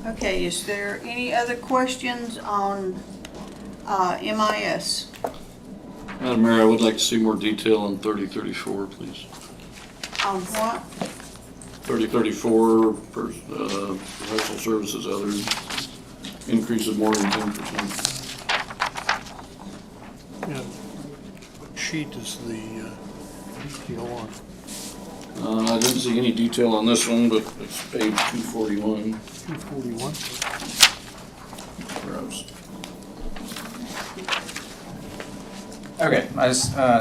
Okay, is there any other questions on MIS? Madam Mayor, I would like to see more detail on 3034, please. On what? 3034, professional services, other increase of more than 10%. Yeah. What sheet is the detail on? I didn't see any detail on this one, but it's page 241. 241? Gross. Okay, I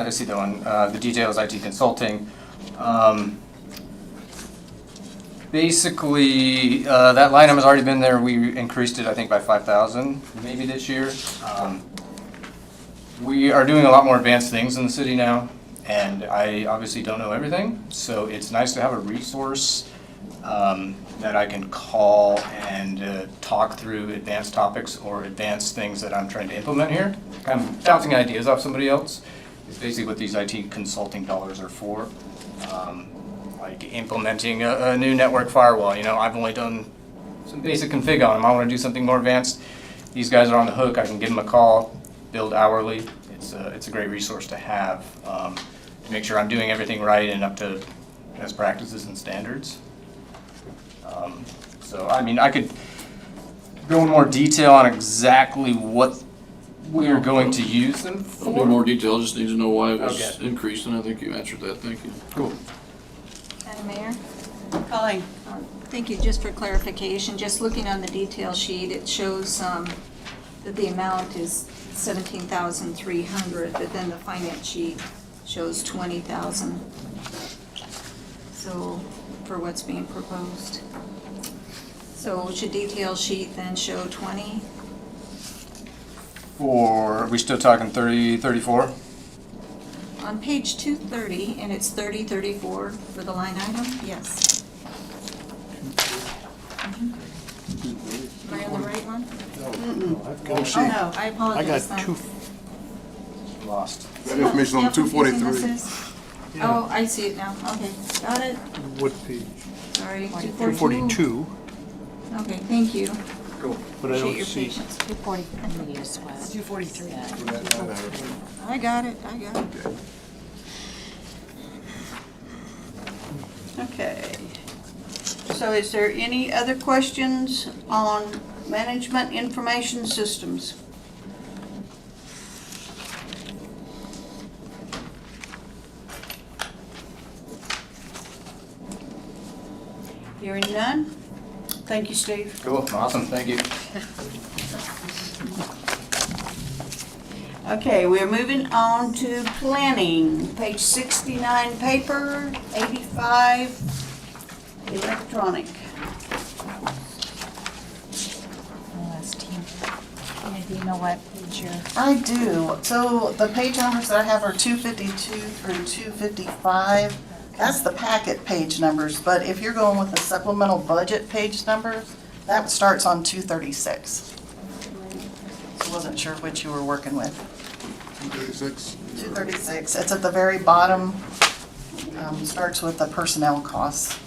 see that one. The details, IT consulting. Basically, that line item has already been there. We increased it, I think, by 5,000 maybe this year. We are doing a lot more advanced things in the city now, and I obviously don't know everything, so it's nice to have a resource that I can call and talk through advanced topics or advanced things that I'm trying to implement here. I'm bouncing ideas off somebody else. It's basically what these IT consulting dollars are for. Like implementing a new network firewall. You know, I've only done some basic config on them. I want to do something more advanced. These guys are on the hook. I can give them a call, billed hourly. It's a great resource to have to make sure I'm doing everything right and up to best practices and standards. So, I mean, I could go in more detail on exactly what we're going to use them I'll for. do more detail, just need to know why it was Okay. increased, and I think you answered that, thank you. Cool. Madam Mayor? Colleen? Thank you. Just for clarification, just looking on the detail sheet, it shows that the amount is 17,300, but then the finance sheet shows 20,000. So, for what's being proposed. So should detail sheet then show 20? Are we still talking 30, 34? On page 230, and it's 3034 for the line item? Yes. Am I on the right one? I've got, Oh, no. I I apologize got then. two, Lost. That information on Yep, I'm confusing 243. this. Oh, I see it now. Okay, got it. what page? Sorry, 242, Okay, thank you. but I Appreciate don't your see. patience. 243. I got it. Okay. So is there any other questions on management information systems? Hearing none? Thank you, Steve. Cool, awesome, thank you. Okay, we're moving on to planning. Page 69 paper, 85 electronic. Do you know what page you're? I do. So the page numbers that I have are 252 through 255. That's the packet page numbers, but if you're going with the supplemental budget page number, that starts on 236. So I wasn't sure which you were working with. 236. 236. It's at the very bottom. Starts with the personnel costs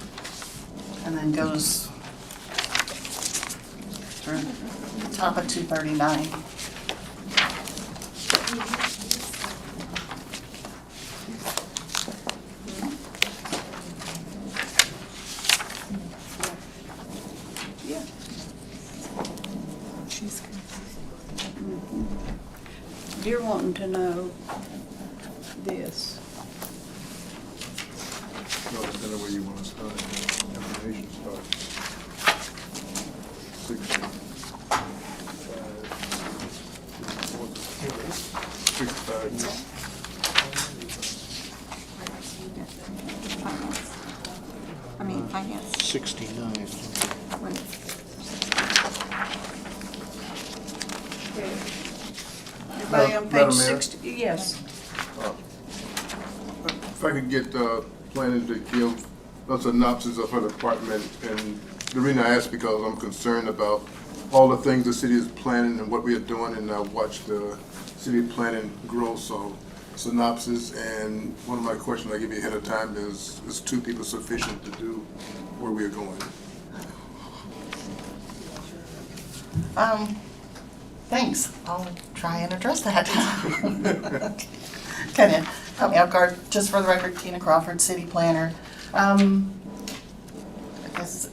and then goes through the top of 239. You're wanting to know this. No, it's gonna Finance. 69. Everybody on page Madam Mayor? 60, yes. If I could get planning to give a synopsis of her department, and the reason I ask because I'm concerned about all the things the city is planning and what we are doing, and I watch the city planning grow, so synopsis, and one of my questions I give you ahead of time is 2 people sufficient to do where we are going? Thanks. I'll try and address that. Kind of caught me off guard. Just for the record, Tina Crawford, city planner. I guess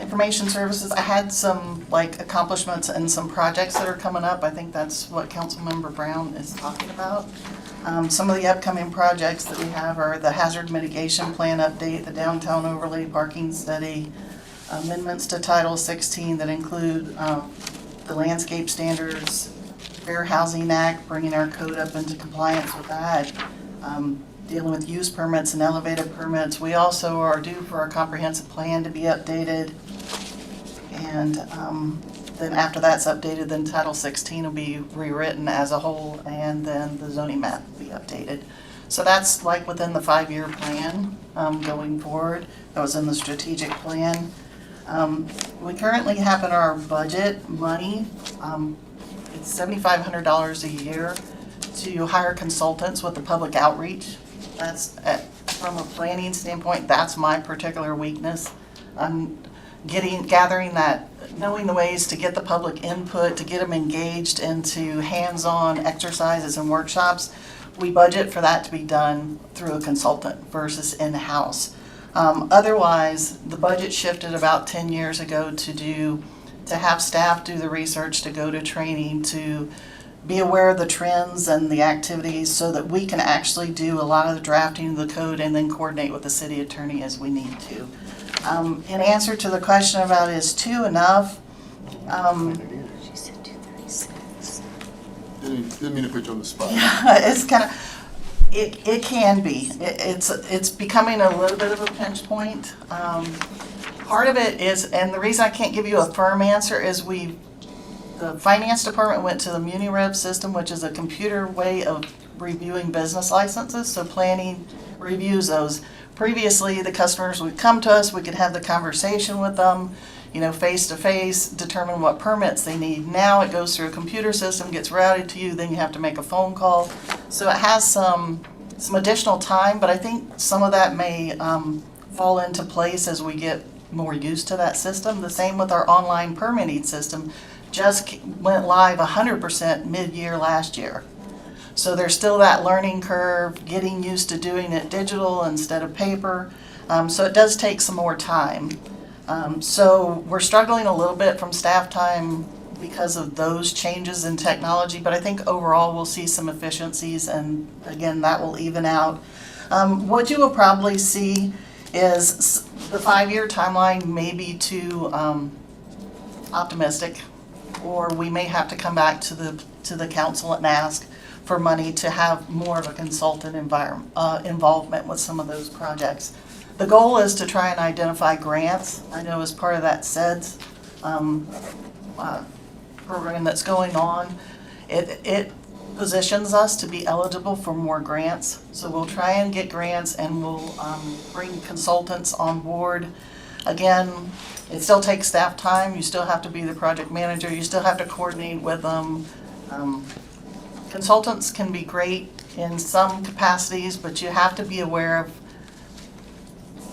information services, I had some accomplishments and some projects that are coming up. I think that's what Councilmember Brown is talking about. Some of the upcoming projects that we have are the hazard mitigation plan update, the downtown overlay parking study, amendments to Title 16 that include the landscape standards, Fair Housing Act, bringing our code up into compliance with that, dealing with use permits and elevated permits. We also are due for our comprehensive plan to be updated. And then after that's updated, then Title 16 will be rewritten as a whole, and then the zoning map will be updated. So that's within the 5-year plan going forward. That was in the strategic plan. We currently have in our budget money, it's $7,500 a year to hire consultants with the public outreach. That's from a planning standpoint, that's my particular weakness. Gathering that, knowing the ways to get the public input, to get them engaged into hands-on exercises and workshops. We budget for that to be done through a consultant versus in-house. Otherwise, the budget shifted about 10 years ago to have staff do the research, to go to training, to be aware of the trends and the activities so that we can actually do a lot of the drafting of the code and then coordinate with the city attorney as we need to. In answer to the question about is 2 enough, She said 236. Didn't mean to put you on the spot. it's kind of, it can be. It's becoming a little bit of a pinch point. Part of it is, and the reason I can't give you a firm answer is the finance department went to the MuniRev system, which is a computer way of reviewing business licenses, so planning reviews those. Previously, the customers would come to us, we could have the conversation with them, face to face, determine what permits they need. Now it goes through a computer system, gets routed to you, then you have to make a phone call. So it has some additional time, but I think some of that may fall into place as we get more used to that system. The same with our online permitting system, just went live 100% mid-year last year. So there's still that learning curve, getting used to doing it digital instead of paper. So it does take some more time. So we're struggling a little bit from staff time because of those changes in technology, but I think overall we'll see some efficiencies, and again, that will even out. What you will probably see is the 5-year timeline may be too optimistic, or we may have to come back to the council and ask for money to have more of a consultant involvement with some of those projects. The goal is to try and identify grants. I know as part of that SEDS program that's going on, it positions us to be eligible for more grants. So we'll try and get grants, and we'll bring consultants on board. Again, it still takes staff time. You still have to be the project manager. You still have to coordinate with them. Consultants can be great in some capacities, but you have to be aware of,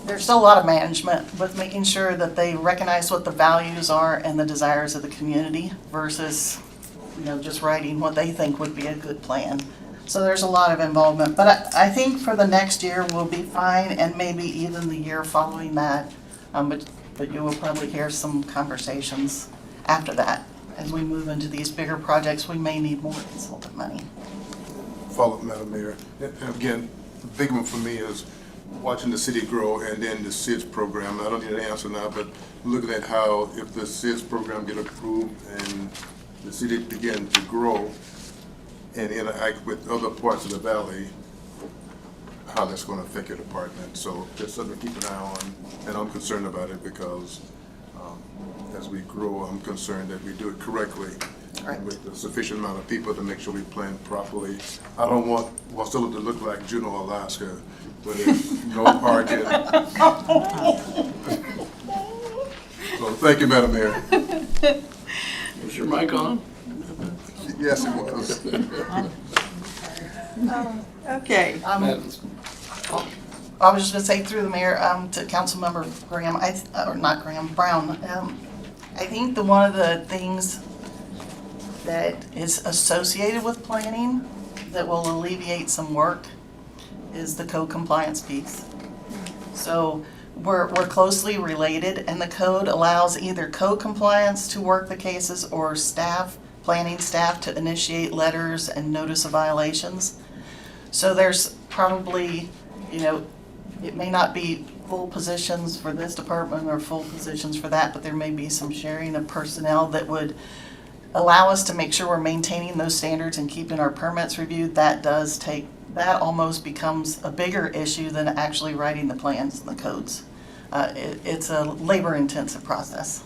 there's still a lot of management with making sure that they recognize what the values are and the desires of the community versus, just writing what they think would be a good plan. So there's a lot of involvement, but I think for the next year we'll be fine, and maybe even the year following that. But you will probably hear some conversations after that. As we move into these bigger projects, we may need more consultant money. Follow up, Madam Mayor. And again, the big one for me is watching the city grow, and then the SIDS program. I don't need an answer now, but looking at how if the SIDS program get approved and the city begin to grow, and interact with other parts of the valley, how that's going to affect your department. So that's something to keep an eye on, and I'm concerned about it because as we grow, I'm concerned that we do it correctly with a sufficient amount of people to make sure we plan properly. I don't want Wasilla to look like Juneau, Alaska, where there's no parking. So thank you, Madam Mayor. Was your mic on? Yes, it was. Okay. I was just gonna say through the mayor, to Councilmember Graham, Brown, I think one of the things that is associated with planning that will alleviate some work is the code compliance piece. So we're closely related, and the code allows either code compliance to work the cases or planning staff to initiate letters and notice of violations. So there's probably, it may not be full positions for this department or full positions for that, but there may be some sharing of personnel that would allow us to make sure we're maintaining those standards and keeping our permits reviewed. That almost becomes a bigger issue than actually writing the plans and the codes. It's a labor-intensive process.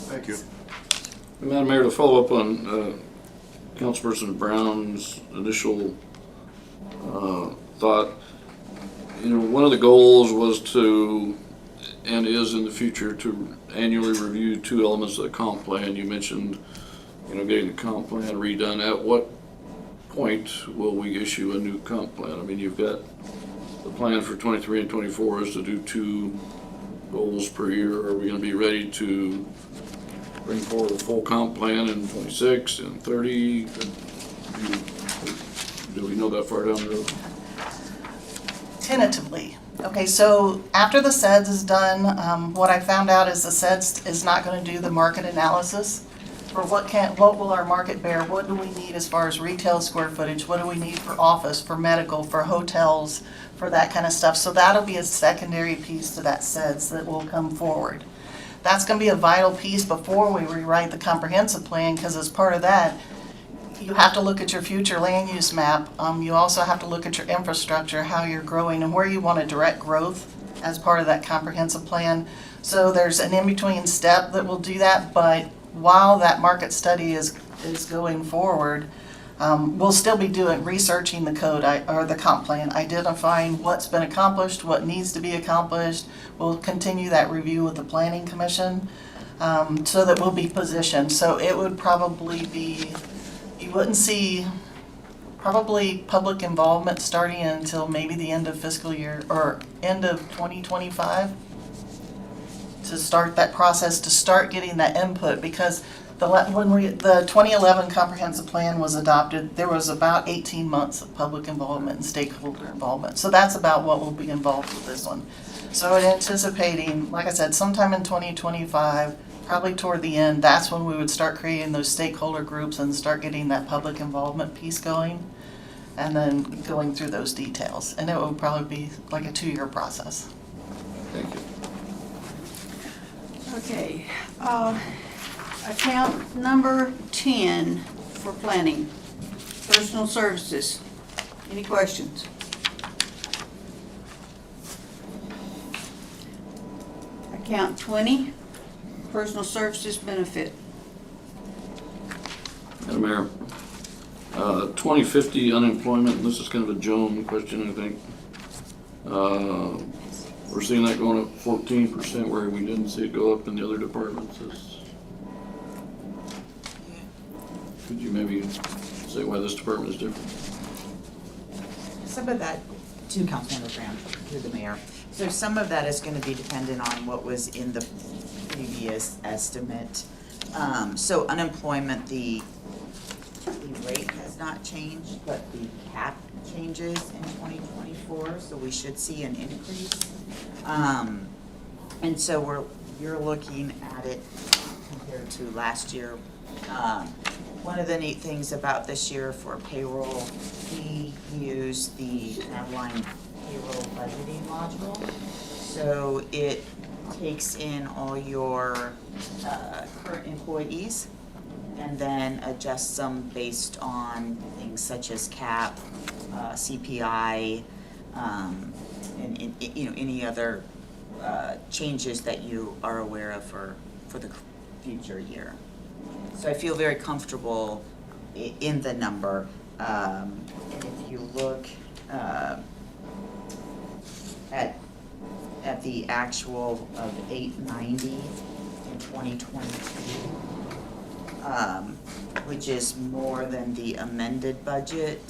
Thank you. Madam Mayor, to follow up on Councilperson Brown's initial thought, one of the goals was to, and is in the future, to annually review 2 elements of the comp plan. You mentioned, getting the comp plan redone. At what point will we issue a new comp plan? I mean, you've got the plan for 23 and 24 is to do 2 goals per year. Are we going to be ready to bring forward a full comp plan in 26 and 30? Do we know that far down the road? Tentatively. Okay, so after the SEDS is done, what I found out is the SEDS is not going to do the market analysis for what will our market bear, what do we need as far as retail square footage, what do we need for office, for medical, for hotels, for that kind of stuff. So that'll be a secondary piece to that SEDS that will come forward. That's going to be a vital piece before we rewrite the comprehensive plan, because as part of that, you have to look at your future land use map. You also have to look at your infrastructure, how you're growing, and where you want to direct growth as part of that comprehensive plan. So there's an in-between step that will do that, but while that market study is going forward, we'll still be researching the code or the comp plan, identifying what's been accomplished, what needs to be accomplished. We'll continue that review with the Planning Commission so that we'll be positioned. So it would probably be, you wouldn't see probably public involvement starting until maybe the end of fiscal year or end of 2025 to start that process, to start getting that input, because when the 2011 comprehensive plan was adopted, there was about 18 months of public involvement and stakeholder involvement. So that's about what will be involved with this one. So I'm anticipating, like I said, sometime in 2025, probably toward the end, that's when we would start creating those stakeholder groups and start getting that public involvement piece going, and then going through those details. And it will probably be like a 2-year process. Thank you. Okay. Account number 10 for planning, personal services. Any questions? Account 20, personal services benefit. Madam Mayor, 2050 unemployment, and this is kind of a Joan question, I think. We're seeing that going up 14%, where we didn't see it go up in the other departments. Could you maybe say why this department is different? Some of that, to Councilmember Brown, through the mayor. So some of that is going to be dependent on what was in the previous estimate. So unemployment, the rate has not changed, but the cap changes in 2024, so we should see an increase. And so you're looking at it compared to last year. One of the neat things about this year for payroll, we use the Adeline payroll budgeting module. So it takes in all your current employees and then adjust some based on things such as CAP, CPI, and you know, any other changes that you are aware of for the future year. So I feel very comfortable in the number. And if you look at the actual of 890 in 2022, which is more than the amended budget,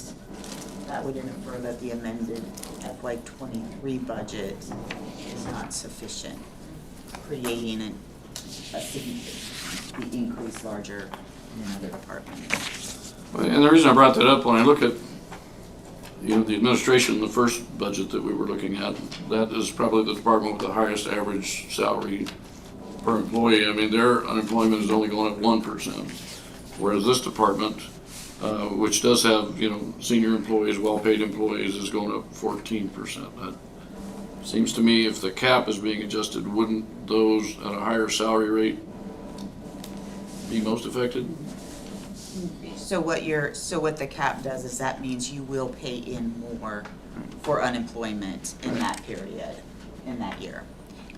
that would infer that the amended FY23 budget is not sufficient, creating a significant increase larger than other departments. And the reason I brought that up, when I look at, you know, the administration, the first budget that we were looking at, that is probably the department with the highest average salary per employee. I mean, their unemployment is only going up 1%, whereas this department, which does have, you know, senior employees, well-paid employees, is going up 14%. That seems to me, if the cap is being adjusted, wouldn't those at a higher salary rate be most affected? So what the cap does is that means you will pay in more for unemployment in that period, in that year.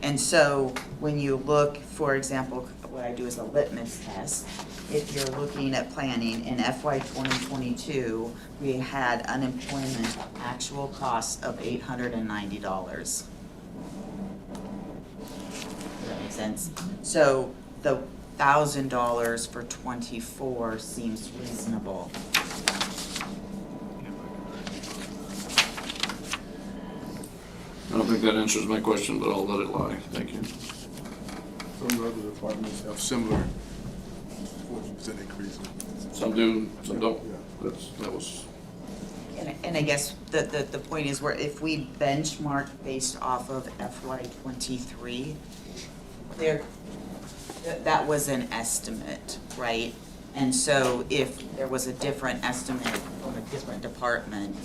And so when you look, for example, what I do is a litmus test. If you're looking at planning in FY 2022, we had unemployment actual costs of $890. Does that make sense? So the $1,000 for 24 seems reasonable. I don't think that answers my question, but I'll let it lie. Thank you. Some other departments have similar 14% increase. Some do, some don't. Yeah. That was. And I guess the point is, where if we benchmark based off of FY23, that was an estimate, right? And so if there was a different estimate from a different department,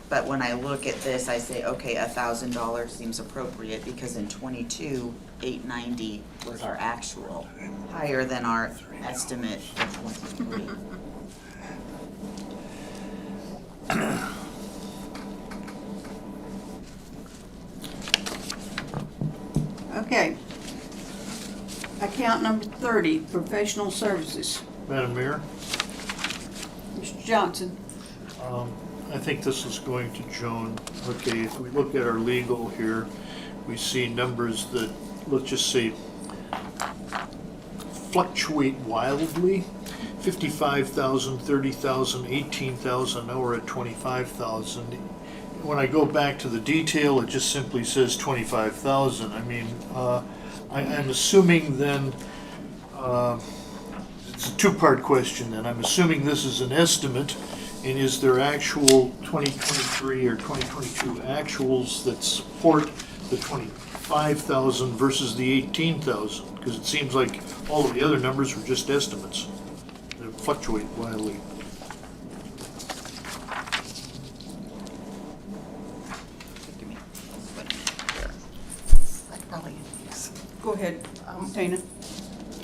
but when I look at this, I say, okay, $1,000 seems appropriate, because in 22, 890 was our actual, higher than our estimate for 23. Okay. Account number 30, professional services. Madam Mayor, Mr. Johnson. I think this is going to Joan. Okay, if we look at our legal here, we see numbers that, let's just say, fluctuate wildly. 55,000, 30,000, 18,000, now we're at 25,000. When I go back to the detail, it just simply says 25,000. I mean, I'm assuming then, it's a two-part question then. I'm assuming this is an estimate, and is there actual 2023 or 2022 actuals that support the 25,000 versus the 18,000? Because it seems like all of the other numbers were just estimates. They fluctuate wildly. Go ahead, Tina.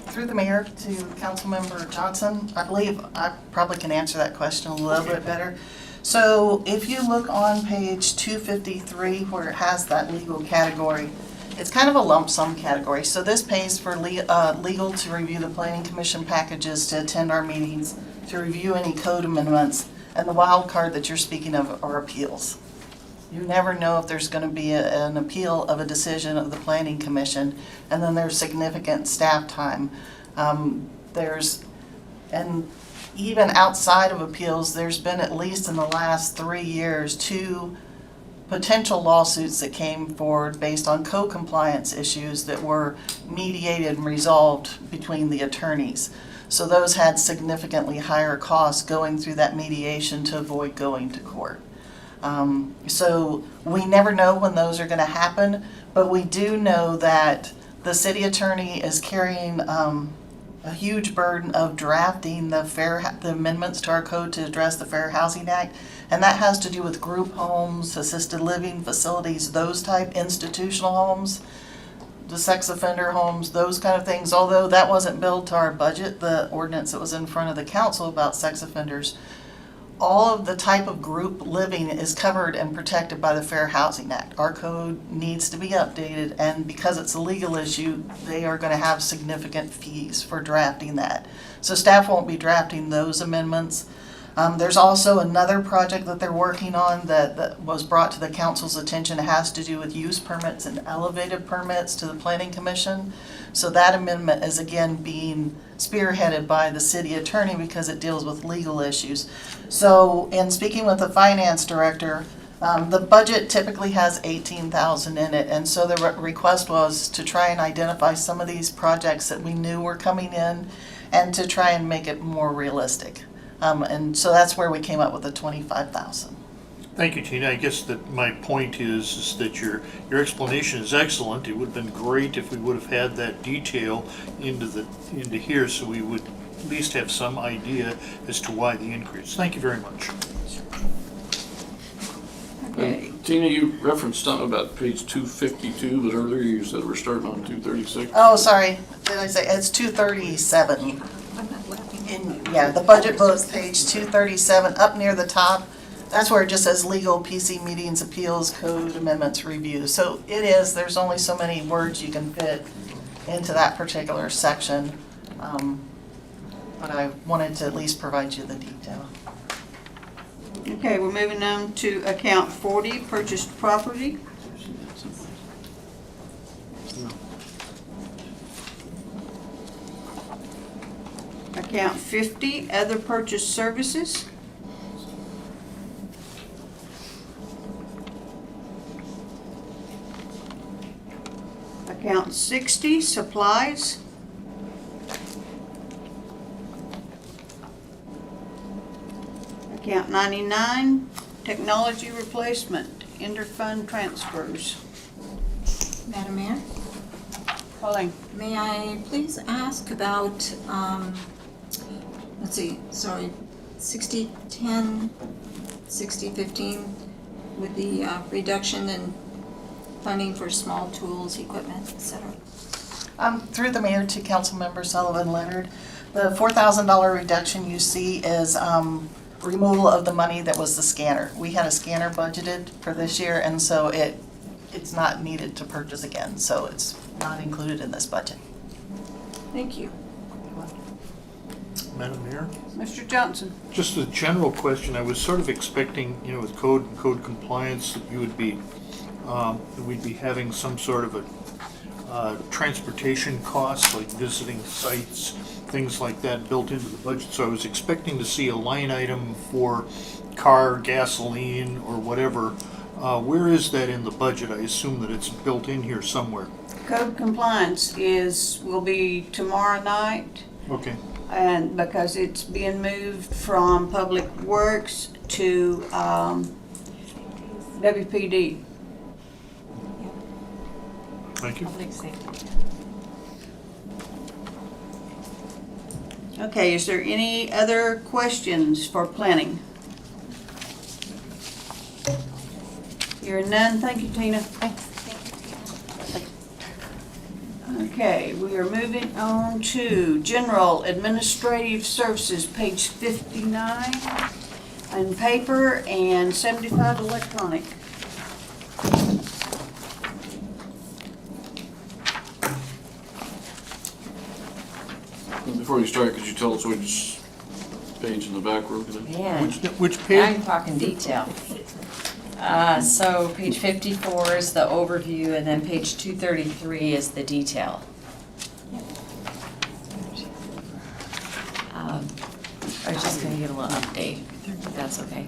Through the mayor to Councilmember Johnson, I believe I probably can answer that question a little bit better. So if you look on page 253 where it has that legal category, it's kind of a lump sum category. So this pays for legal to review the planning commission packages, to attend our meetings, to review any code amendments, and the wild card that you're speaking of are appeals. You never know if there's going to be an appeal of a decision of the planning commission, and then there's significant staff time. And even outside of appeals, there's been, at least in the last 3 years, 2 potential lawsuits that came forward based on co-compliance issues that were mediated and resolved between the attorneys. So those had significantly higher costs going through that mediation to avoid going to court. So we never know when those are going to happen, but we do know that the city attorney is carrying a huge burden of drafting the amendments to our code to address the Fair Housing Act, and that has to do with group homes, assisted living facilities, those type institutional homes. the sex offender homes, those kind of things, although that wasn't billed to our budget, the ordinance that was in front of the council about sex offenders, all of the type of group living is covered and protected by the Fair Housing Act. Our code needs to be updated, and because it's a legal issue, they are going to have significant fees for drafting that. So staff won't be drafting those amendments. There's also another project that they're working on that was brought to the council's attention. It has to do with use permits and elevated permits to the planning commission. So that amendment is again being spearheaded by the city attorney because it deals with legal issues. So in speaking with the finance director, the budget typically has $18,000 in it, and so the request was to try and identify some of these projects that we knew were coming in and to try and make it more realistic. And so that's where we came up with the $25,000. Thank you, Tina. I guess that my point is that your explanation is excellent. It would have been great if we would have had that detail into here, so we would at least have some idea as to why the increase. Thank you very much. Okay. Tina, you referenced something about page 252, but earlier you said we're starting on 236. Oh, sorry, did I say, it's 237. Yeah, the budget book, page 237, up near the top, that's where it just says legal, PC meetings, appeals, code amendments, review. So it is, there's only so many words you can fit into that particular section. But I wanted to at least provide you the detail. Okay, we're moving on to account 40, purchased property. Account 50, other purchased services. Account 60, supplies. Account 99, technology replacement, interfund transfers. Madam Mayor, Colleen. may I please ask about, let's see, sorry, 6010, 6015 with the reduction in funding for small tools, equipment, etc. Through the mayor to Councilmember Sullivan Leonard, the $4,000 reduction you see is removal of the money that was the scanner. We had a scanner budgeted for this year, and so it's not needed to purchase again, so it's not included in this budget. Thank you. Madam Mayor? Mr. Johnson. Just a general question. I was sort of expecting, with code and code compliance, that you would be, that we'd be having some sort of a transportation costs, like visiting sites, things like that built into the budget. So I was expecting to see a line item for car, gasoline, or whatever. Where is that in the budget? I assume that it's built in here somewhere. Code compliance will be tomorrow night. Okay. And because it's being moved from Public Works to WPD. Thank you. Okay, is there any other questions for planning? Hearing none, thank you, Tina. Okay, we are moving on to General Administrative Services, page 59 on paper and 75 electronic. Before you start, could you tell us which page in the back we're looking at? Yeah, Which page? I'm talking detail. So page 54 is the overview, and then page 233 is the detail. I was just gonna give a little update, if that's okay.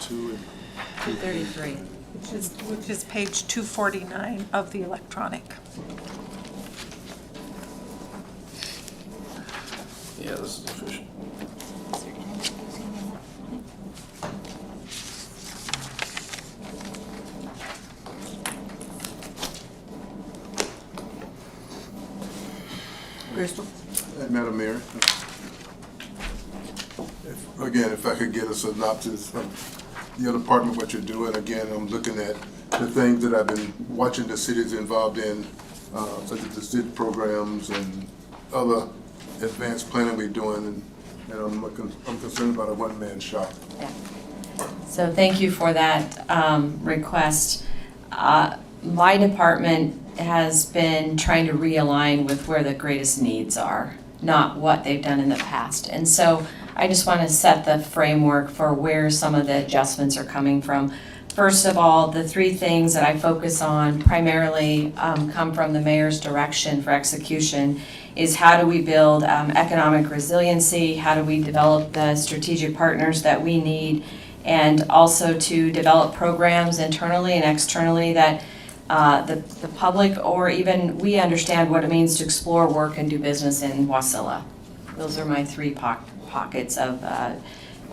233. Which is page 249 of the electronic. Yeah, this is official. Crystal? Madam Mayor, if I could get a synopsis of your department, what you're doing. Again, I'm looking at the things that I've been watching the cities involved in, such as the SID programs and other advanced planning we're doing, and I'm concerned about a one-man shop. So thank you for that request. My department has been trying to realign with where the greatest needs are, not what they've done in the past. And so I just want to set the framework for where some of the adjustments are coming from. First of all, the three things that I focus on primarily come from the mayor's direction for execution is how do we build economic resiliency, how do we develop the strategic partners that we need, and also to develop programs internally and externally that the public or even we understand what it means to explore, work, and do business in Wasilla. Those are my three pockets of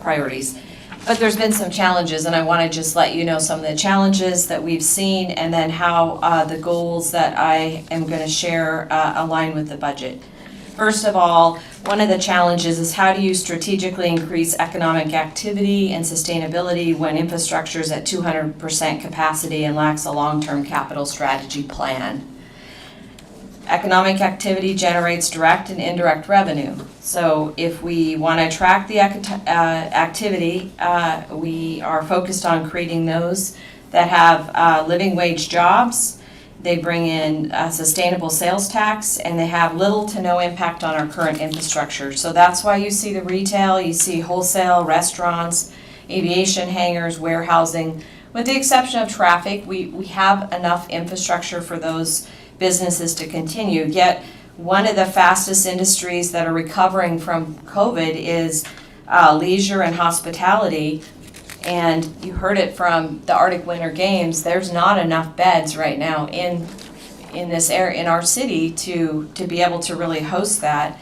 priorities. But there's been some challenges, and I want to just let you know some of the challenges that we've seen and then how the goals that I am going to share align with the budget. First of all, one of the challenges is how do you strategically increase economic activity and sustainability when infrastructure is at 200% capacity and lacks a long-term capital strategy plan? Economic activity generates direct and indirect revenue. So if we want to attract the activity, we are focused on creating those that have living wage jobs. They bring in sustainable sales tax, and they have little to no impact on our current infrastructure. So that's why you see the retail, you see wholesale, restaurants, aviation hangars, warehousing. With the exception of traffic, we have enough infrastructure for those businesses to continue. Yet one of the fastest industries that are recovering from COVID is leisure and hospitality. And you heard it from the Arctic Winter Games, there's not enough beds right now in this area, in our city to be able to really host that.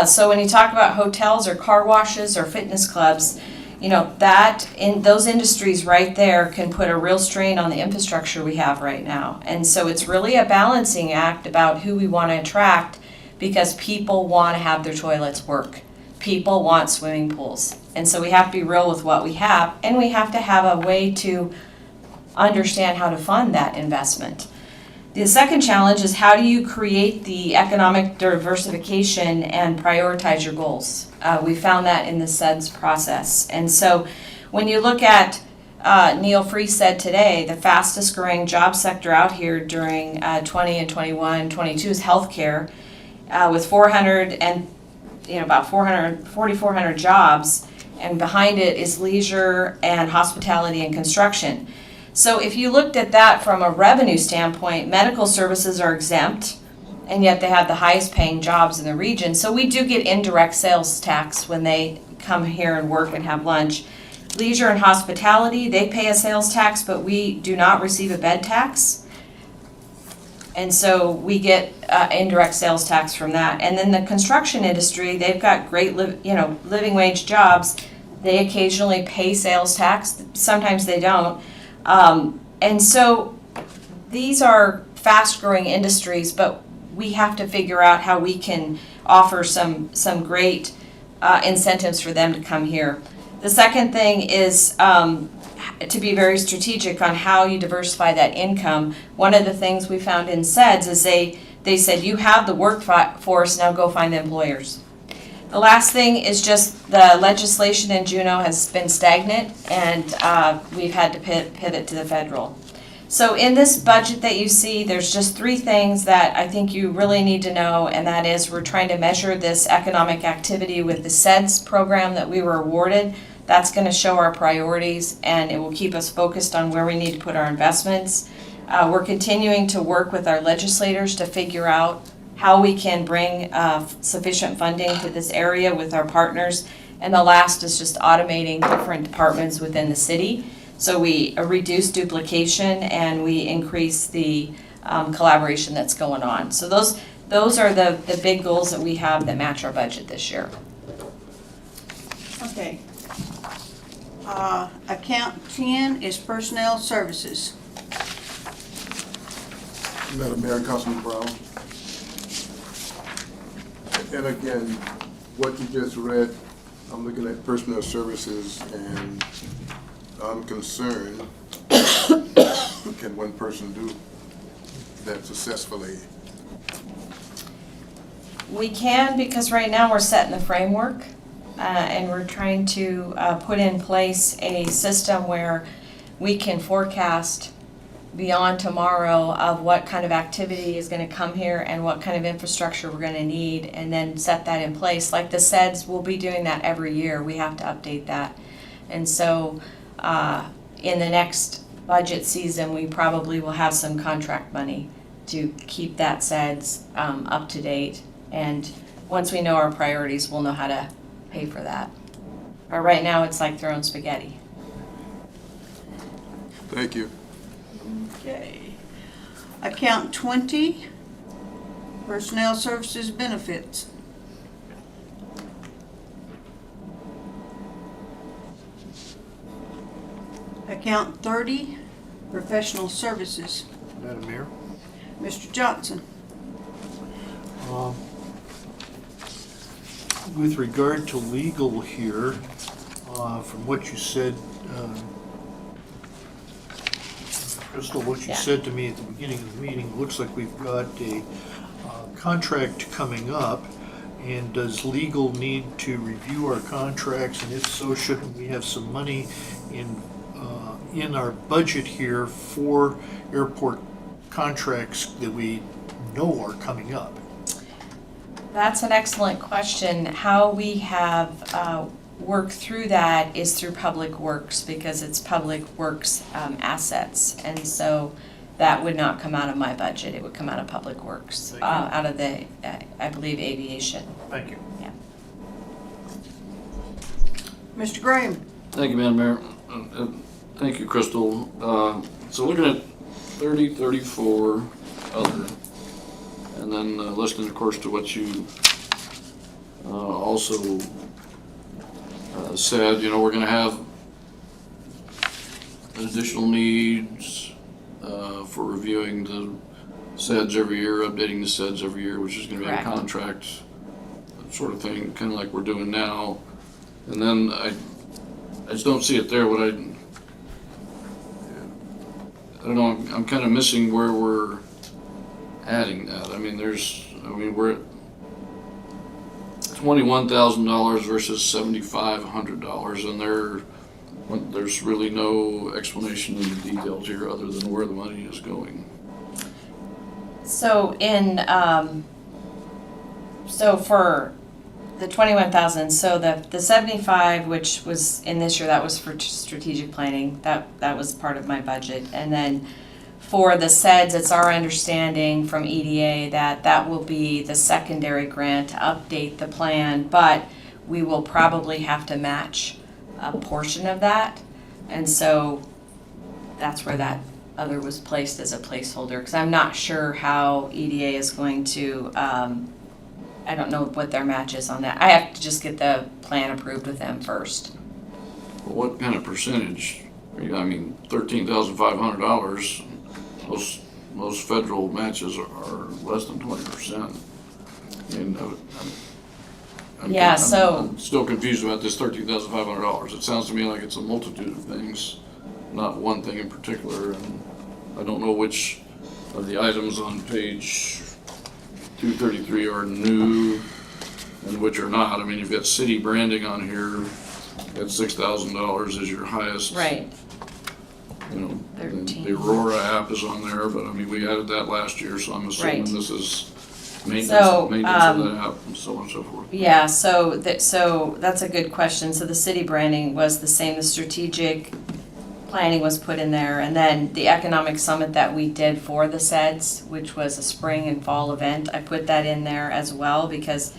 So when you talk about hotels or car washes or fitness clubs, you know, that in those industries right there can put a real strain on the infrastructure we have right now. And so it's really a balancing act about who we want to attract, because people want to have their toilets work. People want swimming pools. And so we have to be real with what we have, and we have to have a way to understand how to fund that investment. The second challenge is how do you create the economic diversification and prioritize your goals? We found that in the SEDS process. And so when you look at, Neil Free said today, the fastest growing job sector out here during 20 and 21, 22 is healthcare, with 4,400 jobs, and behind it is leisure and hospitality and construction. So if you looked at that from a revenue standpoint, medical services are exempt, and yet they have the highest paying jobs in the region. So we do get indirect sales tax when they come here and work and have lunch. Leisure and hospitality, they pay a sales tax, but we do not receive a bed tax. And so we get indirect sales tax from that. And then the construction industry, they've got great living wage jobs. They occasionally pay sales tax. Sometimes they don't. And so these are fast-growing industries, but we have to figure out how we can offer some great incentives for them to come here. The second thing is to be very strategic on how you diversify that income. One of the things we found in SEDS is they said, you have the workforce, now go find the employers. The last thing is just the legislation in Juneau has been stagnant, and we've had to pivot to the federal. So in this budget that you see, there's just three things that I think you really need to know, and that is we're trying to measure this economic activity with the SEDS program that we were awarded. That's going to show our priorities, and it will keep us focused on where we need to put our investments. We're continuing to work with our legislators to figure out how we can bring sufficient funding to this area with our partners. And the last is just automating different departments within the city. So we reduce duplication and we increase the collaboration that's going on. So those are the big goals that we have that match our budget this year. Okay. Account 10 is personnel services. Madam Mayor, Councilman Brown. And again, what you just read, I'm looking at personnel services, and I'm concerned can one person do that successfully? We can, because right now we're setting the framework, and we're trying to put in place a system where we can forecast beyond tomorrow of what kind of activity is gonna come here and what kind of infrastructure we're gonna need, and then set that in place. Like the SEDS, we'll be doing that every year. We have to update that. And so, in the next budget season, we probably will have some contract money to keep that SEDS up to date. And once we know our priorities, we'll know how to pay for that. But right now, it's like throwing spaghetti. Thank you. Okay. Account 20, Personnel Services Benefits. Account 30, Professional Services. Madam Mayor? Mr. Johnson. With regard to legal here, from what you said, Crystal, what you Yeah. said to me at the beginning of the meeting, looks like we've got a contract coming up. And does legal need to review our contracts? And if so, shouldn't we have some money in our budget here for airport contracts that we know are coming up? That's an excellent question. How we have worked through that is through Public Works, because it's Public Works assets. And so that would not come out of my budget. It would come out of Public Works, Thank you. out of the, I believe, aviation. Thank you. Yeah. Mr. Graham. Thank you, Madam Mayor. Thank you, Crystal. So looking at 30, 34, other, and then listening, of course, to what you also said, you know, we're gonna have additional needs for reviewing the SEDS every year, updating the SEDS every year, which is gonna be a Correct. contract sort of thing, kind of like we're doing now. And then I just don't see it there. What I don't know, I'm kind of missing where we're adding that. I mean, we're at $21,000 versus $7,500, and there's really no explanation in the details here other than where the money is going. So so for the 21,000, so the 75, which was in this year, that was for strategic planning, that was part of my budget. And then for the SEDS, it's our understanding from EDA that will be the secondary grant to update the plan, but we will probably have to match a portion of that. And so that's where that other was placed as a placeholder, because I'm not sure how EDA is going to, I don't know what their match is on that. I have to just get the plan approved with them first. Well, what kind of percentage? I mean, $13,500, most federal matches are less than 20%. And I'm still confused about this $13,500. It sounds to me like it's a multitude of things, not one thing in particular. And I don't know which of the items on page 233 are new and which are not. I mean, you've got city branding on here at $6,000 is your highest. Right. You know, 13. the Aurora app is on there, but I mean, we added that last year, so I'm assuming Right. this is maintenance So, of that app and so on and so forth. Yeah, so that's a good question. So the city branding was the same, the strategic planning was put in there, and then the economic summit that we did for the SEDS, which was a spring and fall event, I put that in there as well, because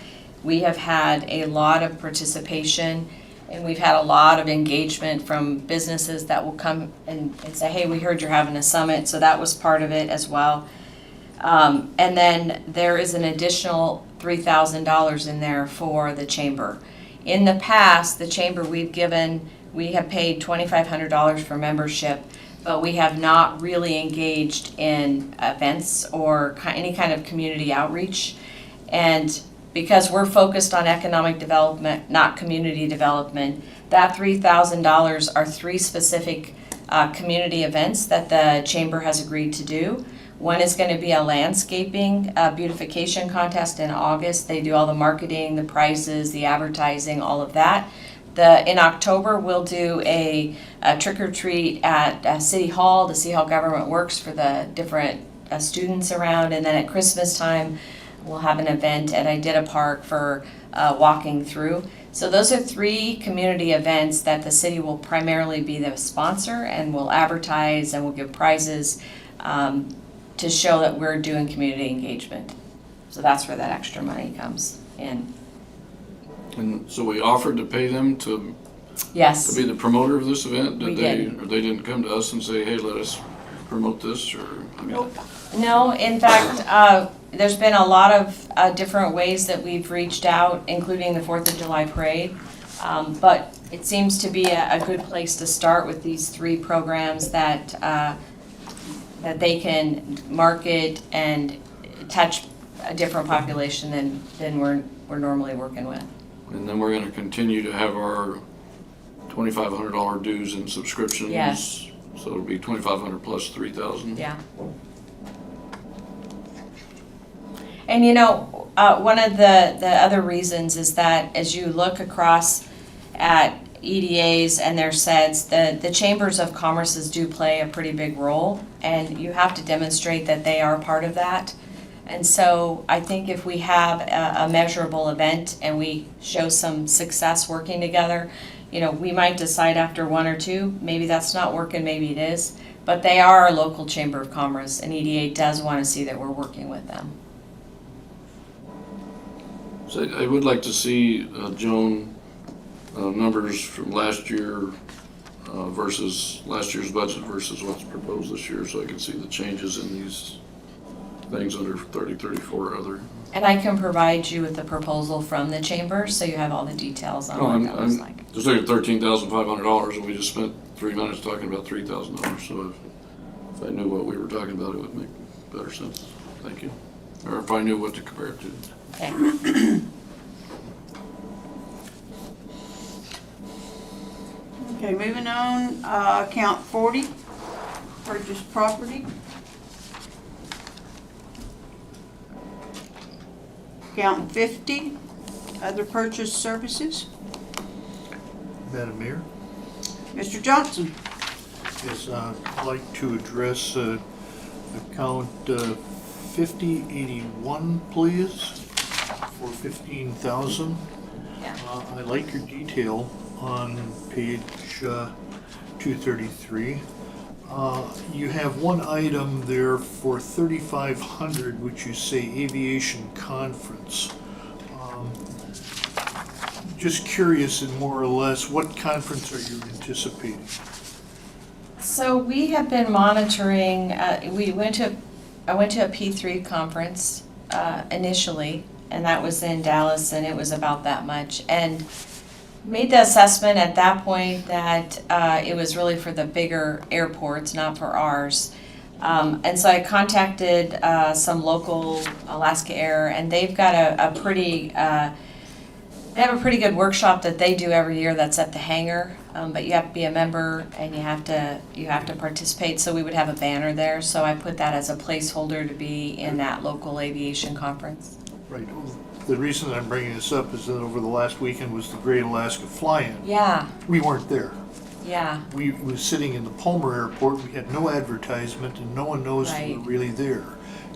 we have had a lot of participation and we've had a lot of engagement from businesses that will come and say, hey, we heard you're having a summit, so that was part of it as well. And then there is an additional $3,000 in there for the chamber. In the past, the chamber we have paid $2,500 for membership, but we have not really engaged in events or any kind of community outreach. And because we're focused on economic development, not community development, that $3,000 are three specific community events that the chamber has agreed to do. One is going to be a landscaping beautification contest in August. They do all the marketing, the prizes, the advertising, all of that. In October, we'll do a trick or treat at City Hall. The City Hall Government Works for the different students around. And then at Christmas time, we'll have an event at Idita Park for walking through. So those are 3 community events that the city will primarily be the sponsor, and will advertise and will give prizes to show that we're doing community engagement. So that's where that extra money comes in. And so we offered to pay them to Yes. be the promoter of this event? We did. Or they didn't come to us and say, hey, let us promote this, or, I mean? No, in fact, there's been a lot of different ways that we've reached out, including the 4th of July parade. But it seems to be a good place to start with these 3 programs that they can market and touch a different population than we're normally working with. And then we're gonna continue to have our $2,500 dues and subscriptions. Yes. So it'll be 2,500 plus 3,000. Yeah. And one of the other reasons is that as you look across at EDAs and their SEDS, the chambers of commerces do play a pretty big role, and you have to demonstrate that they are part of that. And so I think if we have a measurable event and we show some success working together, we might decide after 1 or 2, maybe that's not working, maybe it is. But they are a local chamber of commerce, and EDA does want to see that we're working with them. So I would like to see, Joan, numbers from last year versus last year's budget versus what's proposed this year, so I can see the changes in these things under 30, 34 or other. And I can provide you with the proposal from the chamber, so you have all the details on what that looks like. Just like $13,500, and we just spent 3 minutes talking about $3,000, so if I knew what we were talking about, it would make better sense. Thank you. Or if I knew what to compare it to. Okay. Okay, moving on, account 40, purchase property. Account 50, other purchase services. Madam Mayor? Mr. Johnson. Yes, I'd like to address account 5081, please, for $15,000. Yeah. I like your detail on page 233. You have one item there for 3,500, which you say aviation conference. Just curious, and more or less, what conference are you anticipating? So we have been monitoring, I went to a P3 conference initially, and that was in Dallas, and it was about that much. And made the assessment at that point that it was really for the bigger airports, not for ours. And so I contacted some local Alaska Air, and they've got a pretty, they have a pretty good workshop that they do every year that's at the hangar. But you have to be a member and you have to participate. So we would have a banner there. So I put that as a placeholder to be in that local aviation conference. Right. The reason that I'm bringing this up is that over the last weekend was the Great Alaska Fly-In. Yeah. We weren't there. Yeah. We was sitting in the Palmer Airport. We had no advertisement, and no one knows Right. we were really there.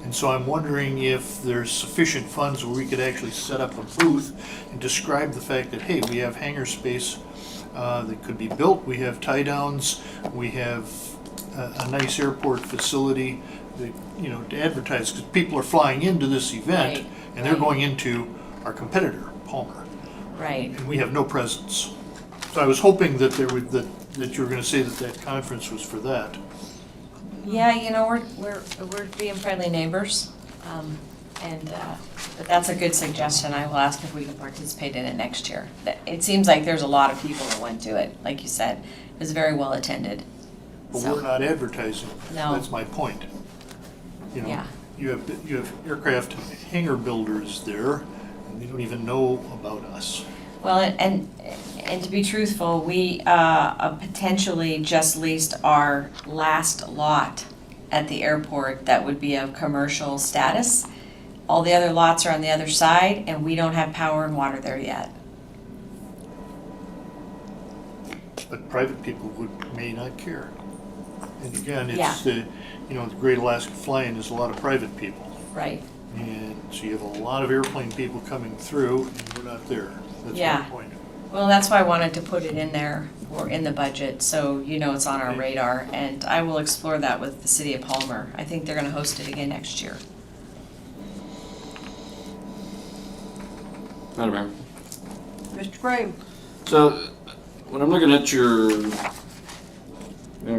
And so I'm wondering if there's sufficient funds where we could actually set up a booth and describe the fact that, hey, we have hangar space that could be built. We have tie downs. We have a nice airport facility that, to advertise, because people are flying into this event. Right. And they're going into our competitor, Palmer. Right. And we have no presence. So I was hoping that that you were going to say that conference was for that. Yeah, we're being friendly neighbors, but that's a good suggestion. I will ask if we can participate in it next year. It seems like there's a lot of people that went to it, like you said. It was very well attended. But So- we're not advertising. No. That's my point. Yeah. You have aircraft hangar builders there, and they don't even know about us. Well, and to be truthful, we potentially just leased our last lot at the airport that would be of commercial status. All the other lots are on the other side, and we don't have power and water there yet. But private people may not care. And again, Yeah. it's the Great Alaska Fly-In is a lot of private people. Right. And so you have a lot of airplane people coming through, and we're not there. That's Yeah. my point. Well, that's why I wanted to put it in there, or in the budget, so it's on our radar. And I will explore that with the city of Palmer. I think they're gonna host it again next year. Madam Mayor. Mr. Graham? So, when I'm looking at your,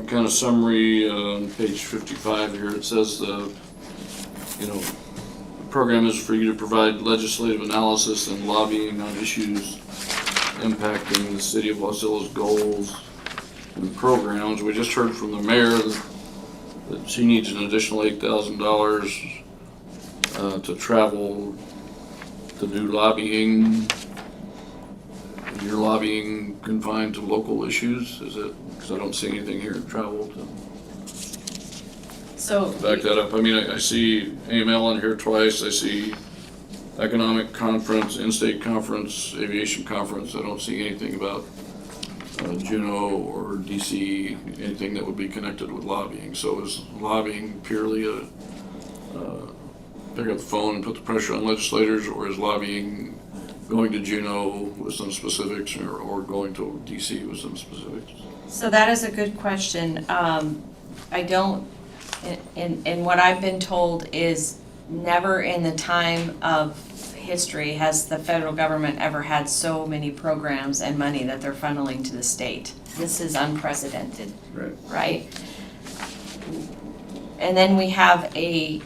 kind of summary on page 55 here, it says the program is for you to provide legislative analysis and lobbying on issues impacting the city of Wacilla's goals and programs. We just heard from the mayor that she needs an additional $8,000 to travel to do lobbying. Is your lobbying confined to local issues? Is it? Because I don't see anything here, travel to So. back that up. I mean, I see AML in here twice. I see economic conference, in-state conference, aviation conference. I don't see anything about Juneau or DC, anything that would be connected with lobbying. So is lobbying purely pick up the phone and put the pressure on legislators, or is lobbying going to Juneau with some specifics, or going to DC with some specifics? So that is a good question. I don't, and what I've been told is never in the time of history has the federal government ever had so many programs and money that they're funneling to the state. This is unprecedented, right? And then we have the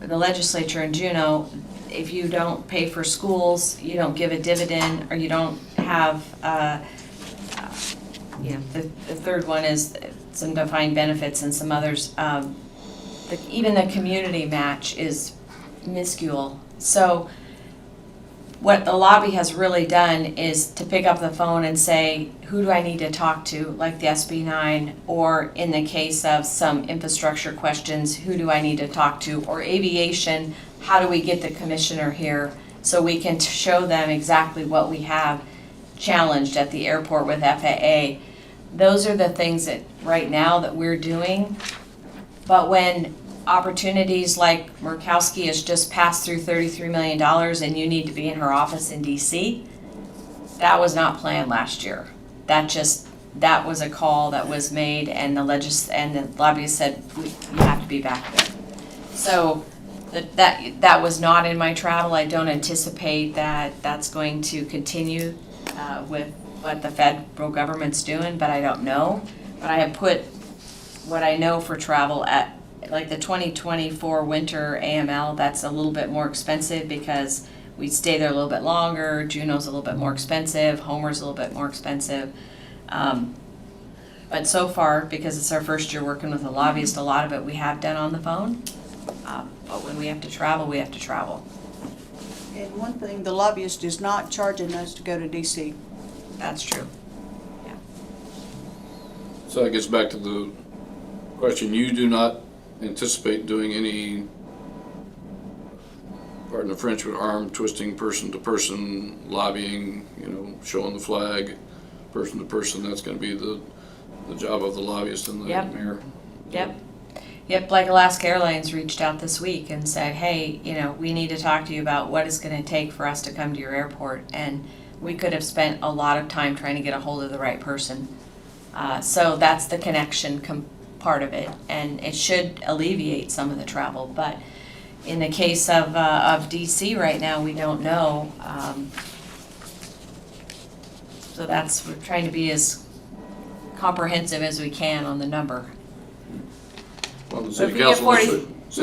legislature in Juneau. If you don't pay for schools, you don't give a dividend, or you don't have, the third one is some defined benefits and some others. Even the community match is minuscule. So what the lobby has really done is to pick up the phone and say, who do I need to talk to, like the SB9, or in the case of some infrastructure questions, who do I need to talk to, or aviation, how do we get the commissioner here so we can show them exactly what we have challenged at the airport with FAA. Those are the things that right now that we're doing. But when opportunities like Murkowski has just passed through $33 million and you need to be in her office in DC, that was not planned last year. That was a call that was made, and the lobbyist said, you have to be back there. So that was not in my travel. I don't anticipate that that's going to continue with what the federal government's doing, but I don't know. But I have put what I know for travel at, like the 2024 winter AML, that's a little bit more expensive because we stay there a little bit longer. Juneau's a little bit more expensive. Homer's a little bit more expensive. But so far, because it's our first year working with a lobbyist, a lot of it we have done on the phone. But when we have to travel, we have to travel. And one thing, the lobbyist is not charging us to go to DC. That's true. So that gets back to the question, you do not anticipate doing any, pardon the French, but arm twisting, person to person lobbying, showing the flag, person to person. That's going to be the job of the lobbyist and the mayor. Yep, like Alaska Airlines reached out this week and said, hey, we need to talk to you about what it's going to take for us to come to your airport. And we could have spent a lot of time trying to get a hold of the right person. So that's the connection part of it, and it should alleviate some of the travel. But in the case of DC right now, we don't know. So we're trying to be as comprehensive as we can on the number. Well, the city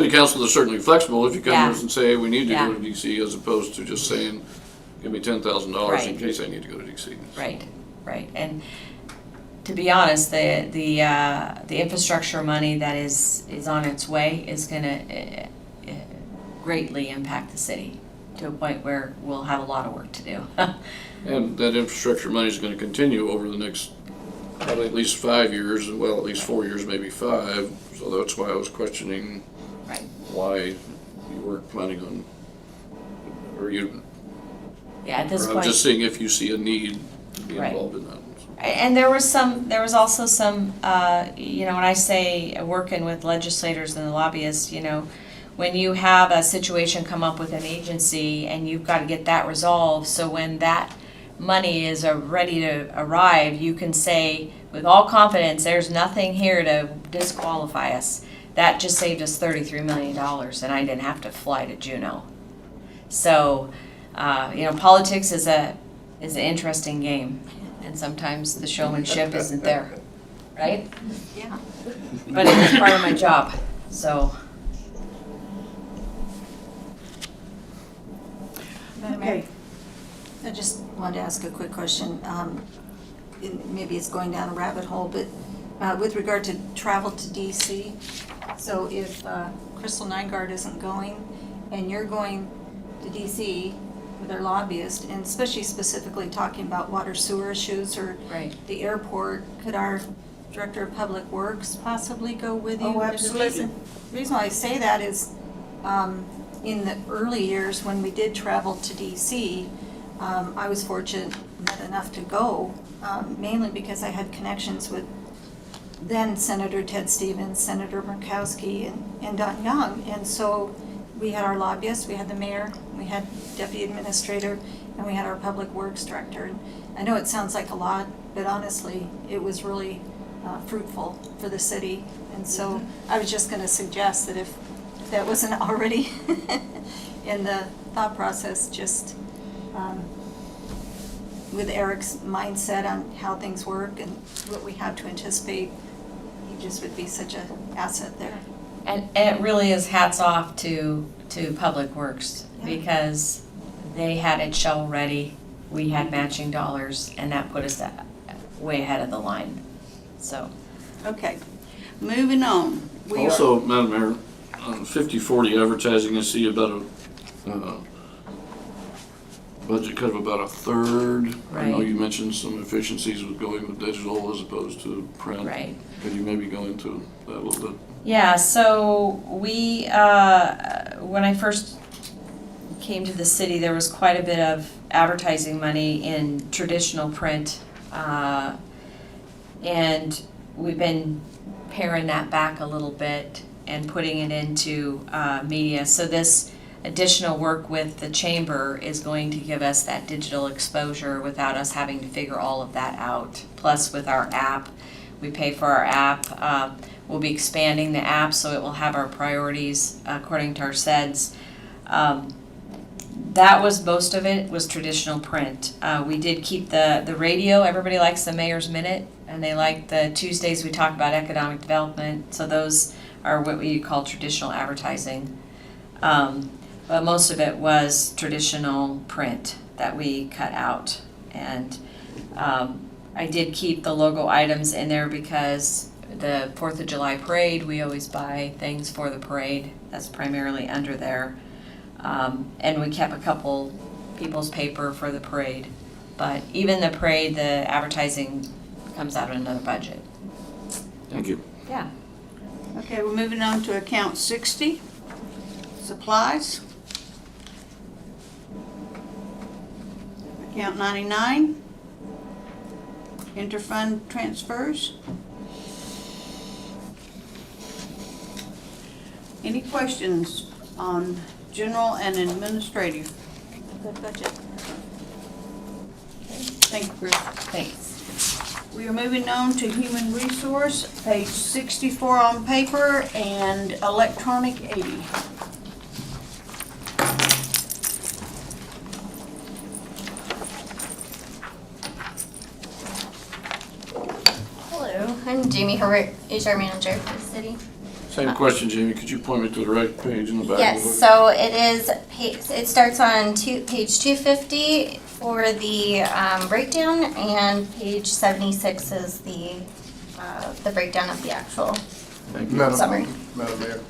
council is certainly flexible if you come to us and say, hey, we need to go to DC, as opposed to just saying, give me $10,000 in case I need to go to DC. Right. And to be honest, the infrastructure money that is on its way is going to greatly impact the city. to a point where we'll have a lot of work to do. And that infrastructure money is gonna continue over the next, probably at least 5 years, well, at least 4 years, maybe 5. So that's why I was questioning Right. why you weren't planning on, or you, Yeah, at this or I'm point. just seeing if you see a need to be Right. involved in that. And there was also some, when I say working with legislators and the lobbyists, when you have a situation come up with an agency and you've got to get that resolved, so when that money is ready to arrive, you can say with all confidence, there's nothing here to disqualify us. That just saved us $33 million and I didn't have to fly to Juneau. So, politics is an interesting game. And sometimes the showmanship isn't there, right? Yeah. But it was part of my job, so. Okay. I just wanted to ask a quick question. Maybe it's going down a rabbit hole, but with regard to travel to DC, so if Crystal Nygaard isn't going and you're going to DC with our lobbyist, and especially specifically talking about water sewer issues or Right. the airport, could our Director of Public Works possibly go with you? Oh, absolutely. The reason why I say that is, in the early years when we did travel to DC, I was fortunate enough to go, mainly because I had connections with then Senator Ted Stevens, Senator Murkowski, and Don Young. And so we had our lobbyists, we had the mayor, we had deputy administrator, and we had our public works director. And I know it sounds like a lot, but honestly, it was really fruitful for the city. And so I was just going to suggest that if that wasn't already in the thought process, just with Eric's mindset on how things work and what we have to anticipate, he just would be such an asset there. And it really is hats off to Public Works, because they had it shovel ready, we had matching dollars, and that put us way ahead of the line, so. Okay, moving on. We are- Also, Madam Mayor, on 50/40 advertising, I see about a budget cut of about a third. I know Right. you mentioned some efficiencies with going with digital as opposed to print. Right. Could you maybe go into that a little bit? Yeah, so we, when I first came to the city, there was quite a bit of advertising money in traditional print. And we've been paring that back a little bit and putting it into media. So this additional work with the chamber is going to give us that digital exposure without us having to figure all of that out. Plus with our app, we pay for our app. We'll be expanding the app so it will have our priorities according to our SEDS. That was most of it, was traditional print. We did keep the radio. Everybody likes the Mayor's Minute, and they like the Tuesdays we talk about economic development. So those are what we call traditional advertising. But most of it was traditional print that we cut out. And I did keep the logo items in there because the 4th of July parade, we always buy things for the parade. That's primarily under there. And we kept a couple people's paper for the parade. But even the parade, the advertising comes out of another budget. Thank you. Yeah. Okay, we're moving on to account 60, supplies. Account 99, interfund transfers. Any questions on general and administrative? Good budget. Thank you, Chris. Thanks. We are moving on to human resource, page 64 on paper and electronic 80. Hello, I'm Jamie Herbert, HR manager for the city. Same question, Jamie. Could you point me to the right page in the back? Yes, so it is, it starts on page 250 for the breakdown, and page 76 is the breakdown of the actual summary. Madam Mayor.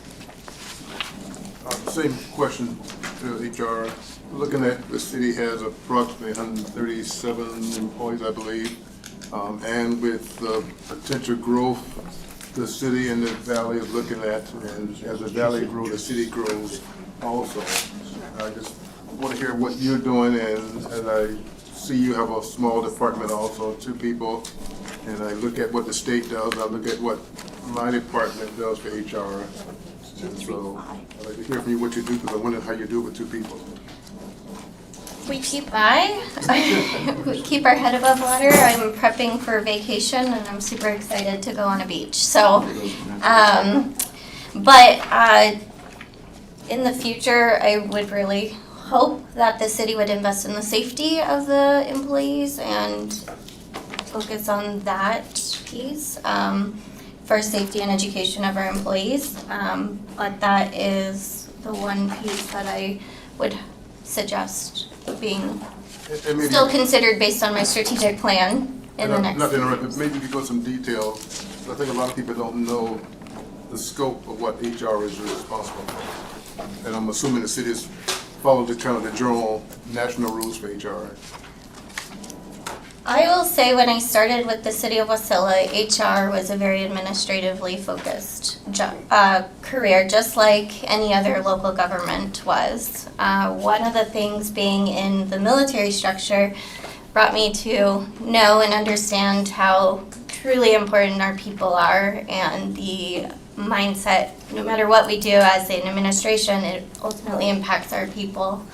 Same question to HR. looking at the city has approximately 137 employees, I believe. And with the potential growth the city and the valley is looking at, and as the valley grows, the city grows also. I just want to hear what you're doing, and I see you have a small department also, 2 people. And I look at what the state does, I look at what my department does for HR. And so I'd like to hear from you what you do, because I wondered how you do it with 2 people. We keep by. We keep our head above water. I'm prepping for vacation and I'm super excited to go on a beach. So, but in the future, I would really hope that the city would invest in the safety of the employees and focus on that piece for safety and education of our employees. But that is the one piece that I would suggest being still considered based on my strategic plan in the next. Not to interrupt, but maybe you could go some detail. I think a lot of people don't know the scope of what HR is responsible for. And I'm assuming the city is following the kind of the general national rules for HR. I will say when I started with the city of Wasilla, HR was a very administratively focused career, just like any other local government was. One of the things being in the military structure brought me to know and understand how truly important our people are, and the mindset, no matter what we do as an administration, it ultimately impacts our people.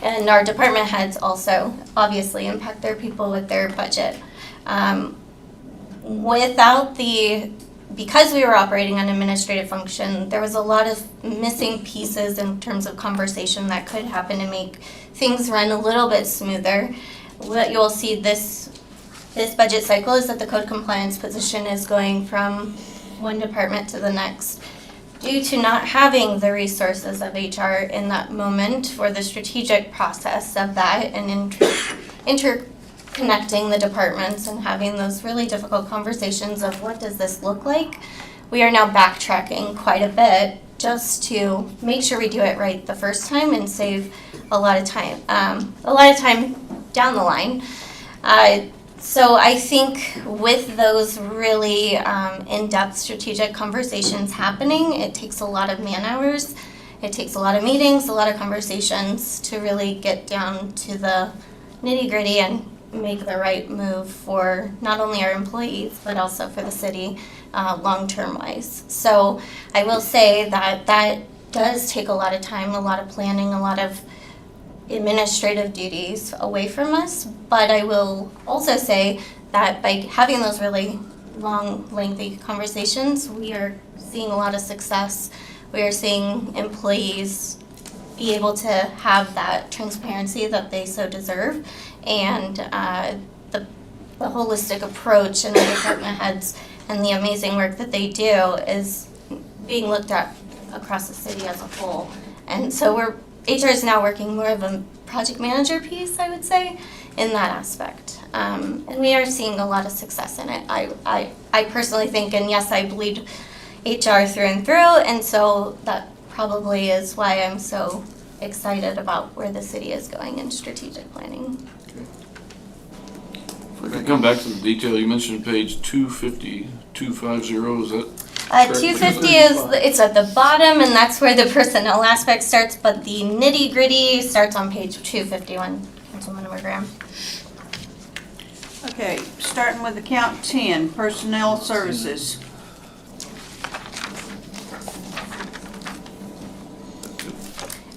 And our department heads also obviously impact their people with their budget. Because we were operating on administrative function, there was a lot of missing pieces in terms of conversation that could happen to make things run a little bit smoother. What you'll see this budget cycle is that the code compliance position is going from one department to the next, due to not having the resources of HR in that moment for the strategic process of that and interconnecting the departments and having those really difficult conversations of what does this look like. We are now backtracking quite a bit just to make sure we do it right the first time and save a lot of time down the line. So I think with those really in-depth strategic conversations happening, it takes a lot of man-hours, it takes a lot of meetings, a lot of conversations to really get down to the nitty-gritty and make the right move for not only our employees, but also for the city long-term wise. So I will say that that does take a lot of time, a lot of planning, a lot of administrative duties away from us, but I will also say that by having those really long, lengthy conversations, we are seeing a lot of success. We are seeing employees be able to have that transparency that they so deserve, and the holistic approach and the department heads and the amazing work that they do is being looked at across the city as a whole. And so HR is now working more of a project manager piece, I would say, in that aspect. And we are seeing a lot of success in it. I personally think, and yes, I bleed HR through and through, and so that probably is why I'm so excited about where the city is going in strategic planning. If I could come back to the detail, you mentioned page 250, is that? 250 it's at the bottom, and that's where the personnel aspect starts, but the nitty-gritty starts on page 251, Councilmember Graham. Okay, starting with account 10, personnel services.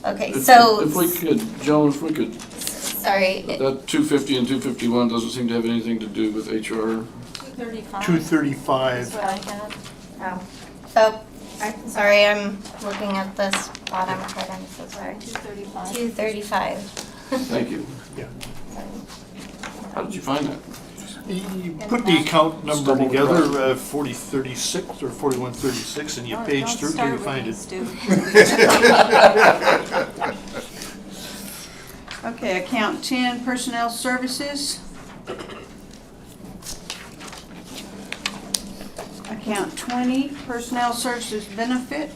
Okay, If we could, Joan, sorry. that 250 and 251 doesn't seem to have anything to do with HR. 235. That's what I had. Oh, sorry, I'm looking at this bottom part, I'm so sorry. 235. Thank you. Yeah. How did you find that? You put the account number together, 4036 or 4136, and you page through till you find it. Okay, account 10, personnel services. Account 20, personnel services benefit.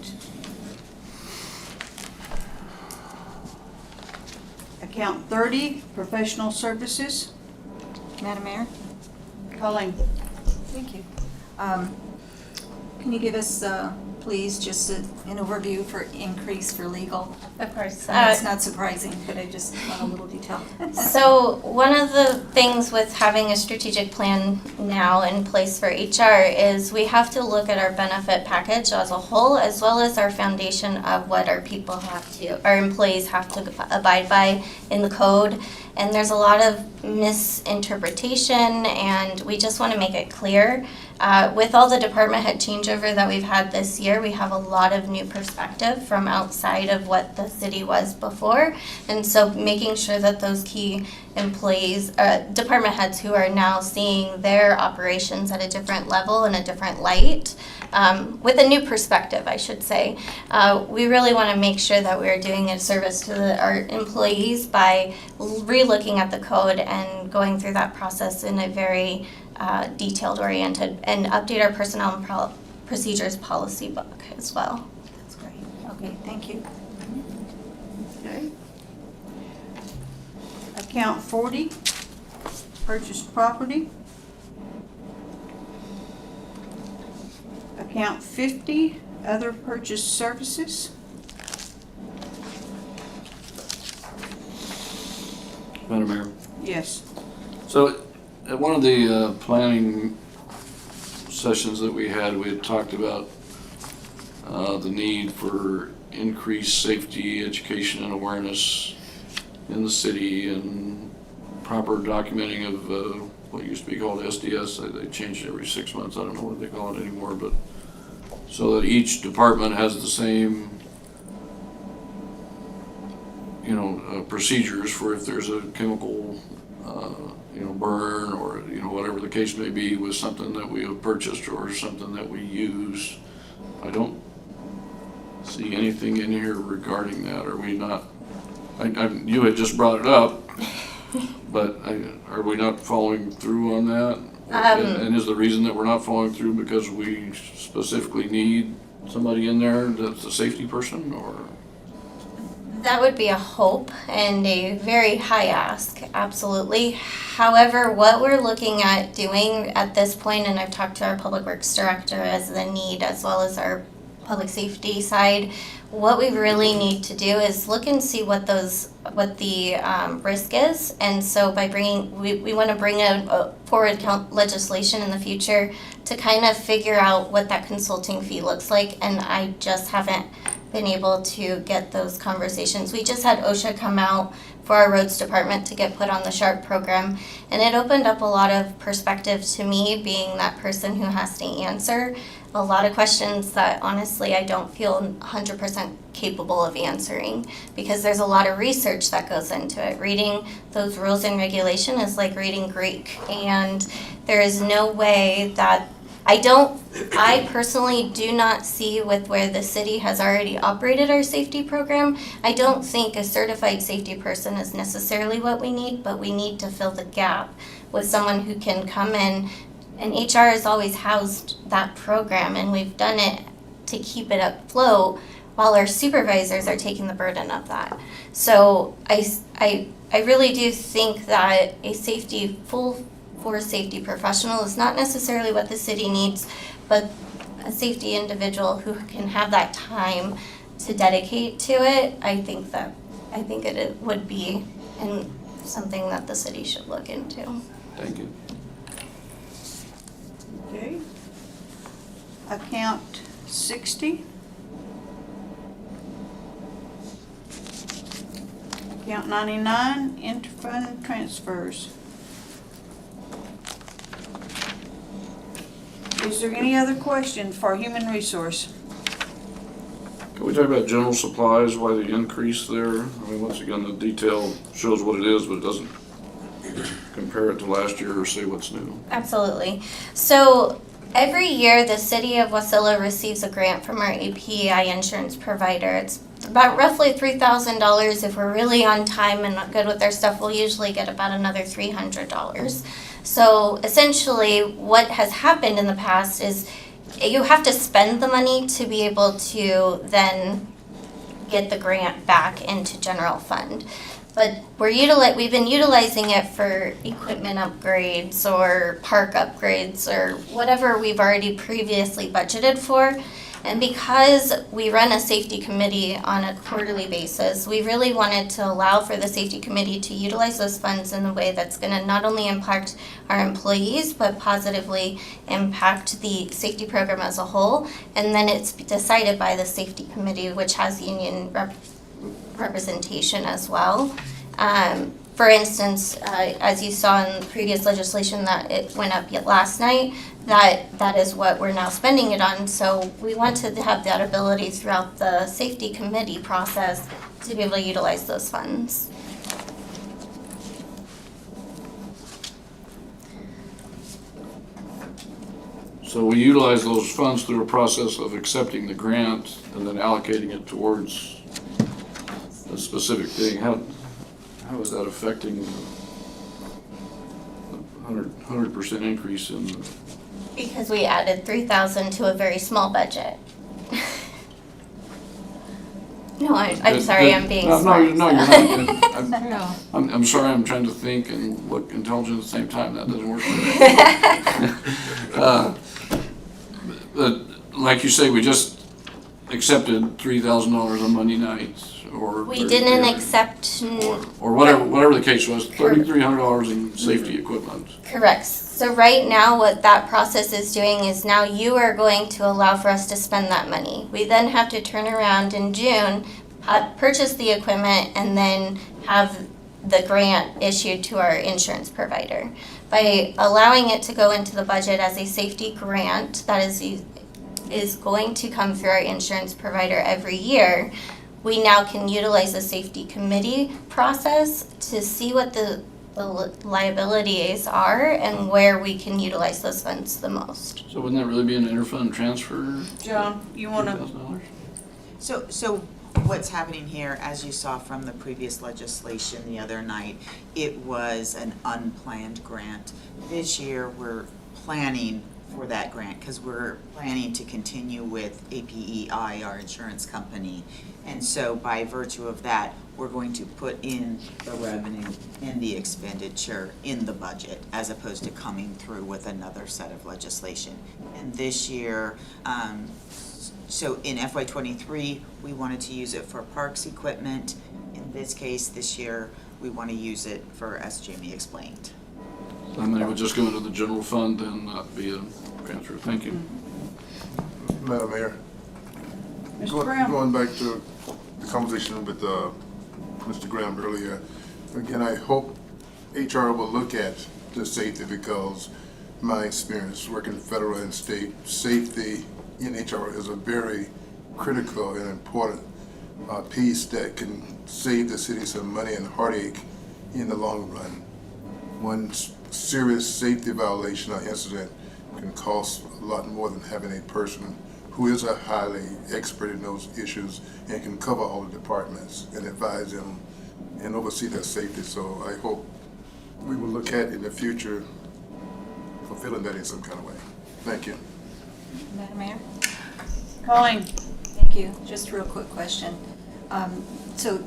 Account 30, professional services. Madam Mayor? Colleen. Thank you. Can you give us, please, just an overview for increase for legal? Of course. It's not surprising, but I just want a little detail. So one of the things with having a strategic plan now in place for HR is we have to look at our benefit package as a whole, as well as our foundation of what our our employees have to abide by in the code. And there's a lot of misinterpretation, and we just want to make it clear. With all the department head changeover that we've had this year, we have a lot of new perspective from outside of what the city was before. And so making sure that those key employees, department heads who are now seeing their operations at a different level and a different light, with a new perspective, I should say. We really want to make sure that we're doing a service to our employees by re-looking at the code and going through that process in a very detailed oriented, and update our personnel and procedures policy book as well. That's great. Okay, thank you. Okay. Account 40, purchased property. Account 50, other purchased services. Madam Mayor. Yes. So at one of the planning sessions that we had talked about the need for increased safety, education, and awareness in the city, and proper documenting of what used to be called SDS. They changed it every 6 months. I don't know what they call it anymore, but so that each department has the same, procedures for if there's a chemical, burn, or whatever the case may be with something that we have purchased or something that we use. I don't see anything in here regarding that. Are we not? You had just brought it up, but are we not following through on that? And is the reason that we're not following through because we specifically need somebody in there that's a safety person, or? That would be a hope and a very high ask, absolutely. However, what we're looking at doing at this point, and I've talked to our public works director as the need, as well as our public safety side, what we really need to do is look and see what the risk is. And so by we want to bring forward legislation in the future to kind of figure out what that consulting fee looks like. And I just haven't been able to get those conversations. We just had OSHA come out for our roads department to get put on the SHARP program, and it opened up a lot of perspective to me, being that person who has to answer a lot of questions that honestly I don't feel 100% capable of answering, because there's a lot of research that goes into it. Reading those rules and regulation is like reading Greek, and there is no way that I personally do not see with where the city has already operated our safety program. I don't think a certified safety person is necessarily what we need, but we need to fill the gap with someone who can come in, and HR has always housed that program, and we've done it to keep it afloat while our supervisors are taking the burden of that. So I really do think that a full safety professional is not necessarily what the city needs, but a safety individual who can have that time to dedicate to it. I think it would be something that the city should look into. Thank you. Okay. Account 60. Account 99, interfund transfers. Is there any other questions for human resource? Can we talk about general supplies, why the increase there? I mean, once again, the detail shows what it is, but it doesn't compare it to last year or say what's new. Absolutely. So every year the city of Wasilla receives a grant from our APEI insurance provider. It's about roughly $3,000. If we're really on time and good with our stuff, we'll usually get about another $300. So essentially what has happened in the past is you have to spend the money to be able to then get the grant back into general fund. But we've been utilizing it for equipment upgrades or park upgrades or whatever we've already previously budgeted for. And because we run a safety committee on a quarterly basis, we really wanted to allow for the safety committee to utilize those funds in a way that's gonna not only impact our employees, but positively impact the safety program as a whole. And then it's decided by the safety committee, which has union representation as well. For instance, as you saw in previous legislation that it went up last night, that is what we're now spending it on. So we want to have that ability throughout the safety committee process to be able to utilize those funds. So we utilize those funds through a process of accepting the grant and then allocating it towards a specific thing. How is that affecting the 100% increase in? Because we added 3,000 to a very small budget. No, I'm sorry, I'm being smart. No, you're not. No. I'm sorry, I'm trying to think and look intelligent at the same time. That doesn't work for me. But like you say, we just accepted $3,000 on Monday nights, or We didn't accept. or whatever the case was, $3,300 in safety equipment. Correct. So right now, what that process is doing is now you are going to allow for us to spend that money. We then have to turn around in June, purchase the equipment, and then have the grant issued to our insurance provider. By allowing it to go into the budget as a safety grant that is going to come through our insurance provider every year, we now can utilize the safety committee process to see what the liabilities are and where we can utilize those funds the most. So wouldn't that really be an interfund transfer? Joan, you wanna? $3,000? So what's happening here, as you saw from the previous legislation the other night, it was an unplanned grant. This year, we're planning for that grant because we're planning to continue with APEI, our insurance company. And so by virtue of that, we're going to put in the revenue and the expenditure in the budget as opposed to coming through with another set of legislation. And this year, so in FY23, we wanted to use it for parks equipment. In this case, this year, we want to use it for, as Jamie explained. So that money would just go into the general fund and not be a transfer. Thank you. Madam Mayor. Mr. Graham. Going back to the conversation with Mr. Graham earlier, again, I hope HR will look at the safety because my experience working federal and state safety in HR is a very critical and important piece that can save the city some money and heartache in the long run. One serious safety violation or incident can cost a lot more than having a person who is a highly expert in those issues and can cover all the departments and advise them and oversee their safety. So I hope we will look at in the future fulfilling that in some kind of way. Thank you. Madam Mayor? Colleen. Thank you. Just a real quick question. So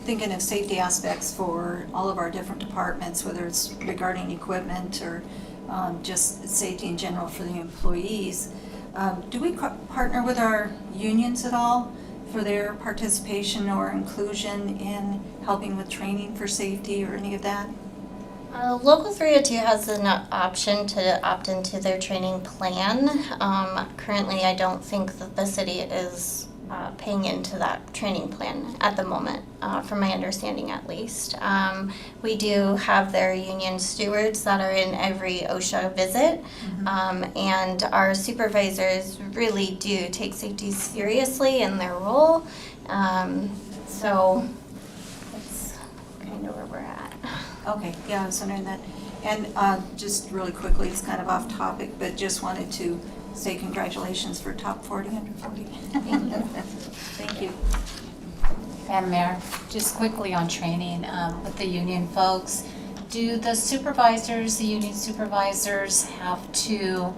thinking of safety aspects for all of our different departments, whether it's regarding equipment or just safety in general for the employees, do we partner with our unions at all for their participation or inclusion in helping with training for safety or any of that? Local 302 has an option to opt into their training plan. Currently, I don't think that the city is paying into that training plan at the moment, from my understanding at least. We do have their union stewards that are in every OSHA visit, and our supervisors really do take safety seriously in their role. So that's kind of where we're at. Okay, yeah, I was wondering that. And just really quickly, it's kind of off topic, but just wanted to say congratulations for top 40 under 40. Thank you. Madam Mayor, just quickly on training with the union folks, do the supervisors, the union supervisors have to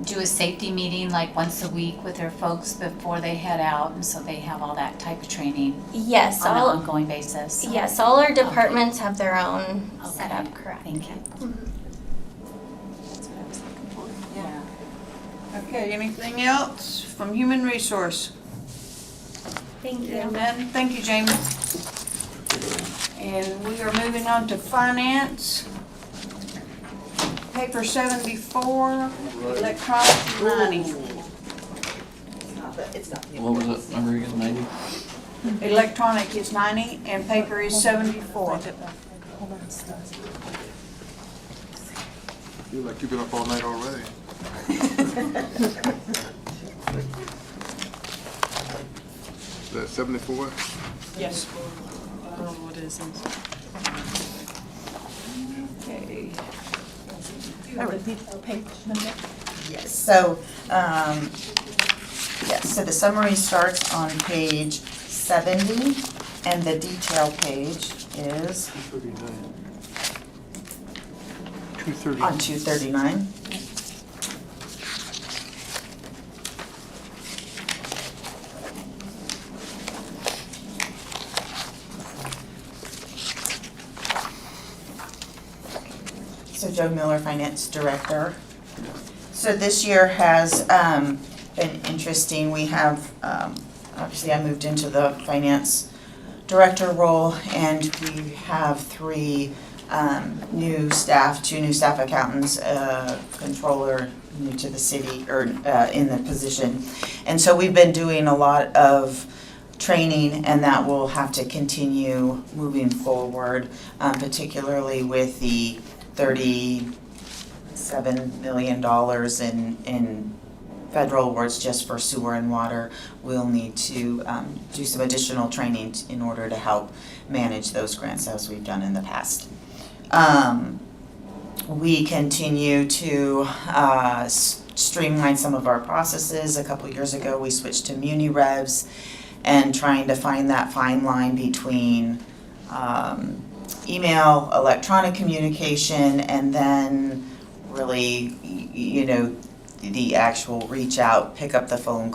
do a safety meeting like once a week with their folks before they head out, and so they have all that type of training Yes, on an all, ongoing basis? yes, all our departments have their own Okay. setup, correct. Thank you. That's what I was looking for. Yeah. Okay, anything else from Human Resource? Thank you. Hearing none. Thank you, Jamie. And we are moving on to Finance. Paper 74, electronic 90. What was that number again, 90? Electronic is 90 and paper is 74. Feel like you've been up all night already. Is that 74? Yes. I don't know what it is. Okay. Yes, so, yes, so the summary starts on page 70, and the detail page is 239. on 239. So Joe Miller, Finance Director. So this year has been interesting. We have, obviously I moved into the Finance Director role, and we have three new staff, two new staff accountants, controller new to the city, or in the position. And so we've been doing a lot of training, and that will have to continue moving forward, particularly with the $37 million in federal awards just for sewer and water. We'll need to do some additional training in order to help manage those grants as we've done in the past. We continue to streamline some of our processes. A couple years ago, we switched to Muni Revs and trying to find that fine line between email, electronic communication, and then really, you know, the actual reach out, pick up the phone,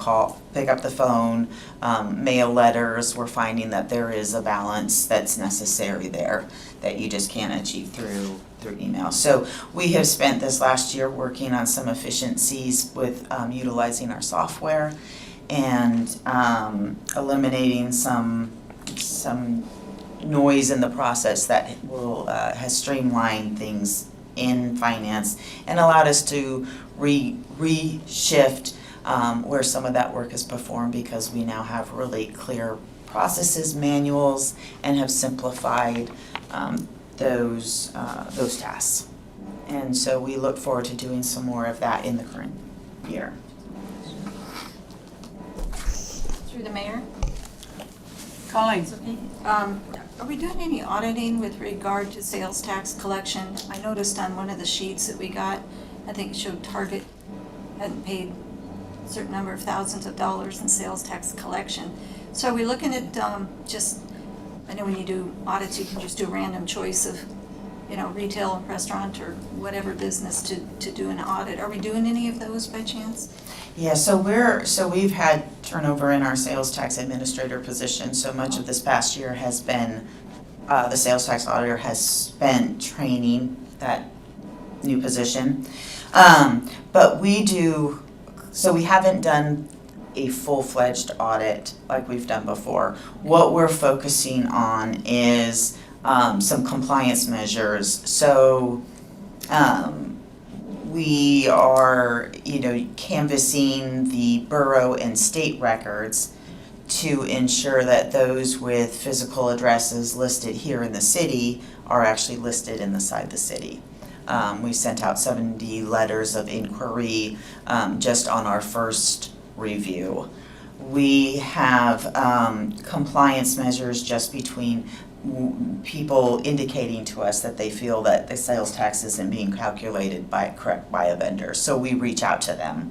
mail letters. We're finding that there is a balance that's necessary there that you just can't achieve through email. So we have spent this last year working on some efficiencies with utilizing our software and eliminating some noise in the process that will has streamlined things in finance and allowed us to reshift where some of that work is performed, because we now have really clear processes, manuals, and have simplified those tasks. And so we look forward to doing some more of that in the current year. Through the mayor. Colleen? Are we doing any auditing with regard to sales tax collection? I noticed on one of the sheets that we got, I think it showed Target hadn't paid a certain number of thousands of dollars in sales tax collection. So are we looking at just, I know when you do audits, you can just do a random choice of, you know, retail, restaurant, or whatever business to do an audit. Are we doing any of those by chance? Yeah, so we've had turnover in our sales tax administrator position. So much of this past year has been the sales tax auditor has spent training that new position. But we haven't done a full-fledged audit like we've done before. What we're focusing on is some compliance measures. So we are, canvassing the borough and state records to ensure that those with physical addresses listed here in the city are actually listed inside the city. We sent out 70 letters of inquiry just on our first review. We have compliance measures just between people indicating to us that they feel that the sales tax isn't being calculated correct by a vendor, so we reach out to them.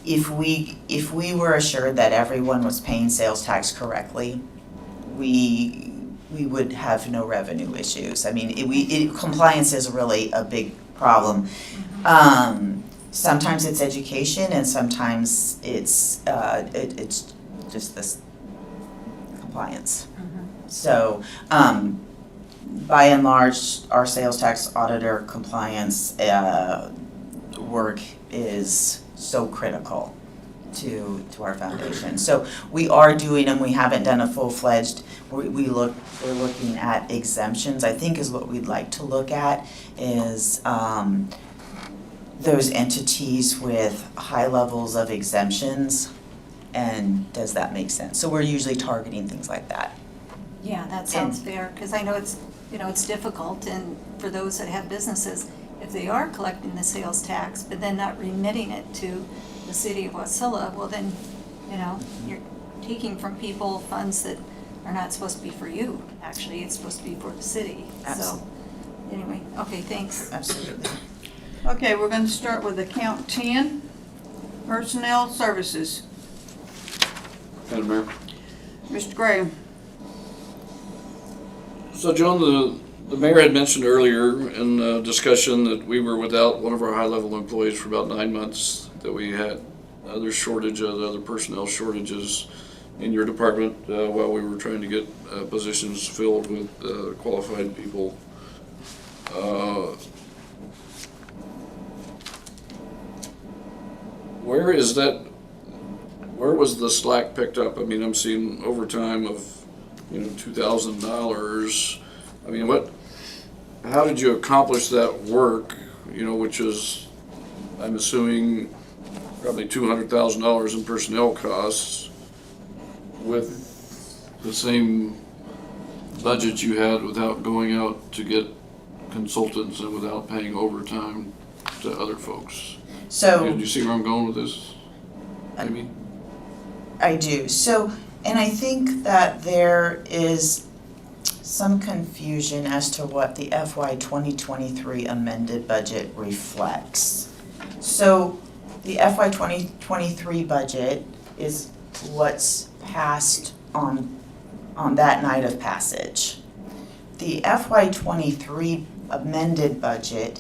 If we were assured that everyone was paying sales tax correctly, we would have no revenue issues. I mean, compliance is really a big problem. Sometimes it's education and sometimes it's just this compliance. So, by and large, our sales tax auditor compliance work is so critical to our foundation. So we are doing, and we haven't done a full-fledged, we're looking at exemptions. I think is what we'd like to look at is those entities with high levels of exemptions, and does that make sense? So we're usually targeting things like that. Yeah, that sounds fair, because I know it's, it's difficult, and for those that have businesses, if they are collecting the sales tax, but then not remitting it to the city of Wasilla, well then, you're taking from people funds that are not supposed to be for you, actually, it's supposed to be for the city. Absolutely. So, anyway, okay, thanks. Absolutely. Okay, we're gonna start with account 10, personnel services. Madam Mayor. Mr. Graham. So John, the mayor had mentioned earlier in the discussion that we were without one of our high-level employees for about 9 months, that we had other personnel shortages in your department while we were trying to get positions filled with qualified people. Where was the slack picked up? I mean, I'm seeing overtime of, $2,000. I mean, how did you accomplish that work, which is, I'm assuming, probably $200,000 in personnel costs with the same budget you had without going out to get consultants and without paying overtime to other folks? So. Do you see where I'm going with this? Amy? I do. So, and I think that there is some confusion as to what the FY 2023 amended budget reflects. So, the FY 2023 budget is what's passed on that night of passage. The FY 23 amended budget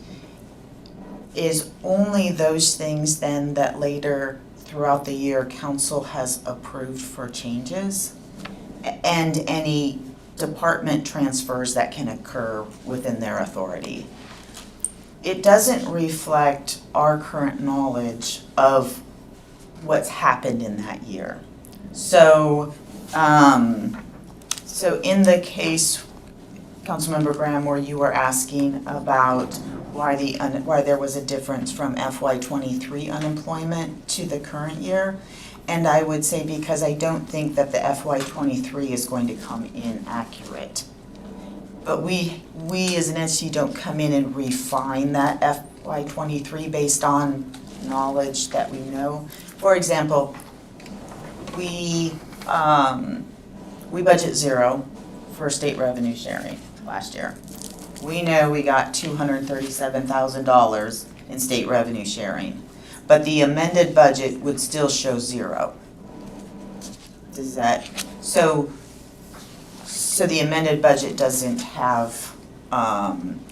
is only those things then that later throughout the year council has approved for changes and any department transfers that can occur within their authority. It doesn't reflect our current knowledge of what's happened in that year. So, so in the case, Councilmember Graham, where you were asking about why there was a difference from FY23 unemployment to the current year, and I would say because I don't think that the FY23 is going to come in accurate. But we as an entity don't come in and refine that FY23 based on knowledge that we know. For example, we budget 0 for state revenue sharing last year. We know we got $237,000 in state revenue sharing, but the amended budget would still show 0. Does that, so the amended budget doesn't have,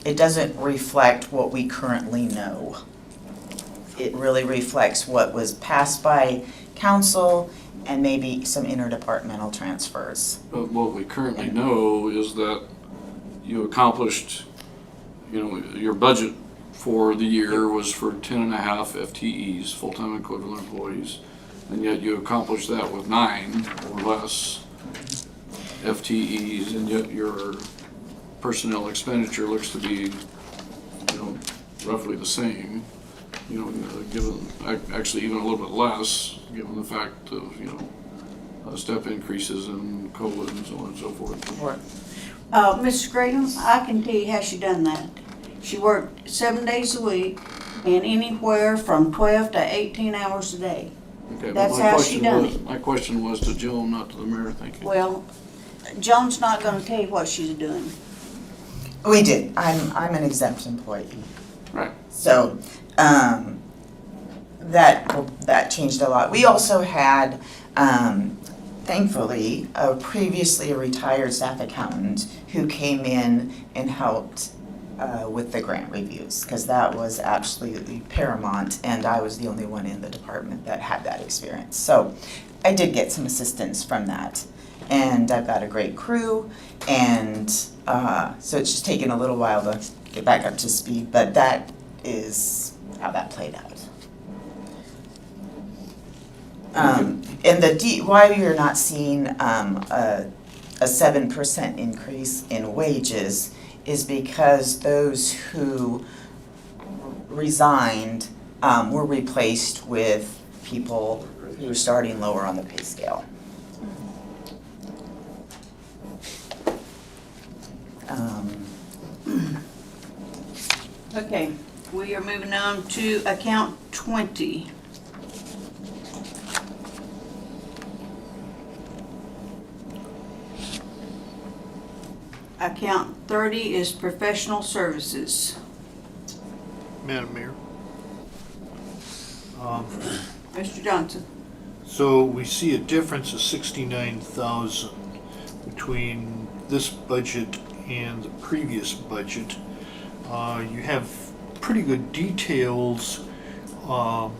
it doesn't reflect what we currently know. It really reflects what was passed by council and maybe some interdepartmental transfers. But what we currently know is that you accomplished, your budget for the year was for 10.5 FTEs, full-time equivalent employees, and yet you accomplished that with 9 or less FTEs, and yet your personnel expenditure looks to be, roughly the same, given, actually even a little bit less, given the fact of, step increases in COLA and so on and so forth. Mrs. Graham, I can tell you how she done that. She worked 7 days a week and anywhere from 12 to 18 hours a day. Okay, That's how she done it. My question was to Joan, not to the mayor, thank you. Well, Joan's not gonna tell you what she's doing. We did. I'm an exempt employee. Right. So, that changed a lot. We also had, thankfully, previously a retired staff accountant who came in and helped with the grant reviews, because that was absolutely paramount, and I was the only one in the department that had that experience. So I did get some assistance from that, and I've got a great crew, and so it's just taken a little while to get back up to speed, but that is how that played out. And why you're not seeing a 7% increase in wages is because those who resigned were replaced with people who are starting lower on the pay scale. Okay, we are moving on to account 20. Account 30 is professional services. Madam Mayor. Mr. Johnson. So we see a difference of 69,000 between this budget and the previous budget. You have pretty good details on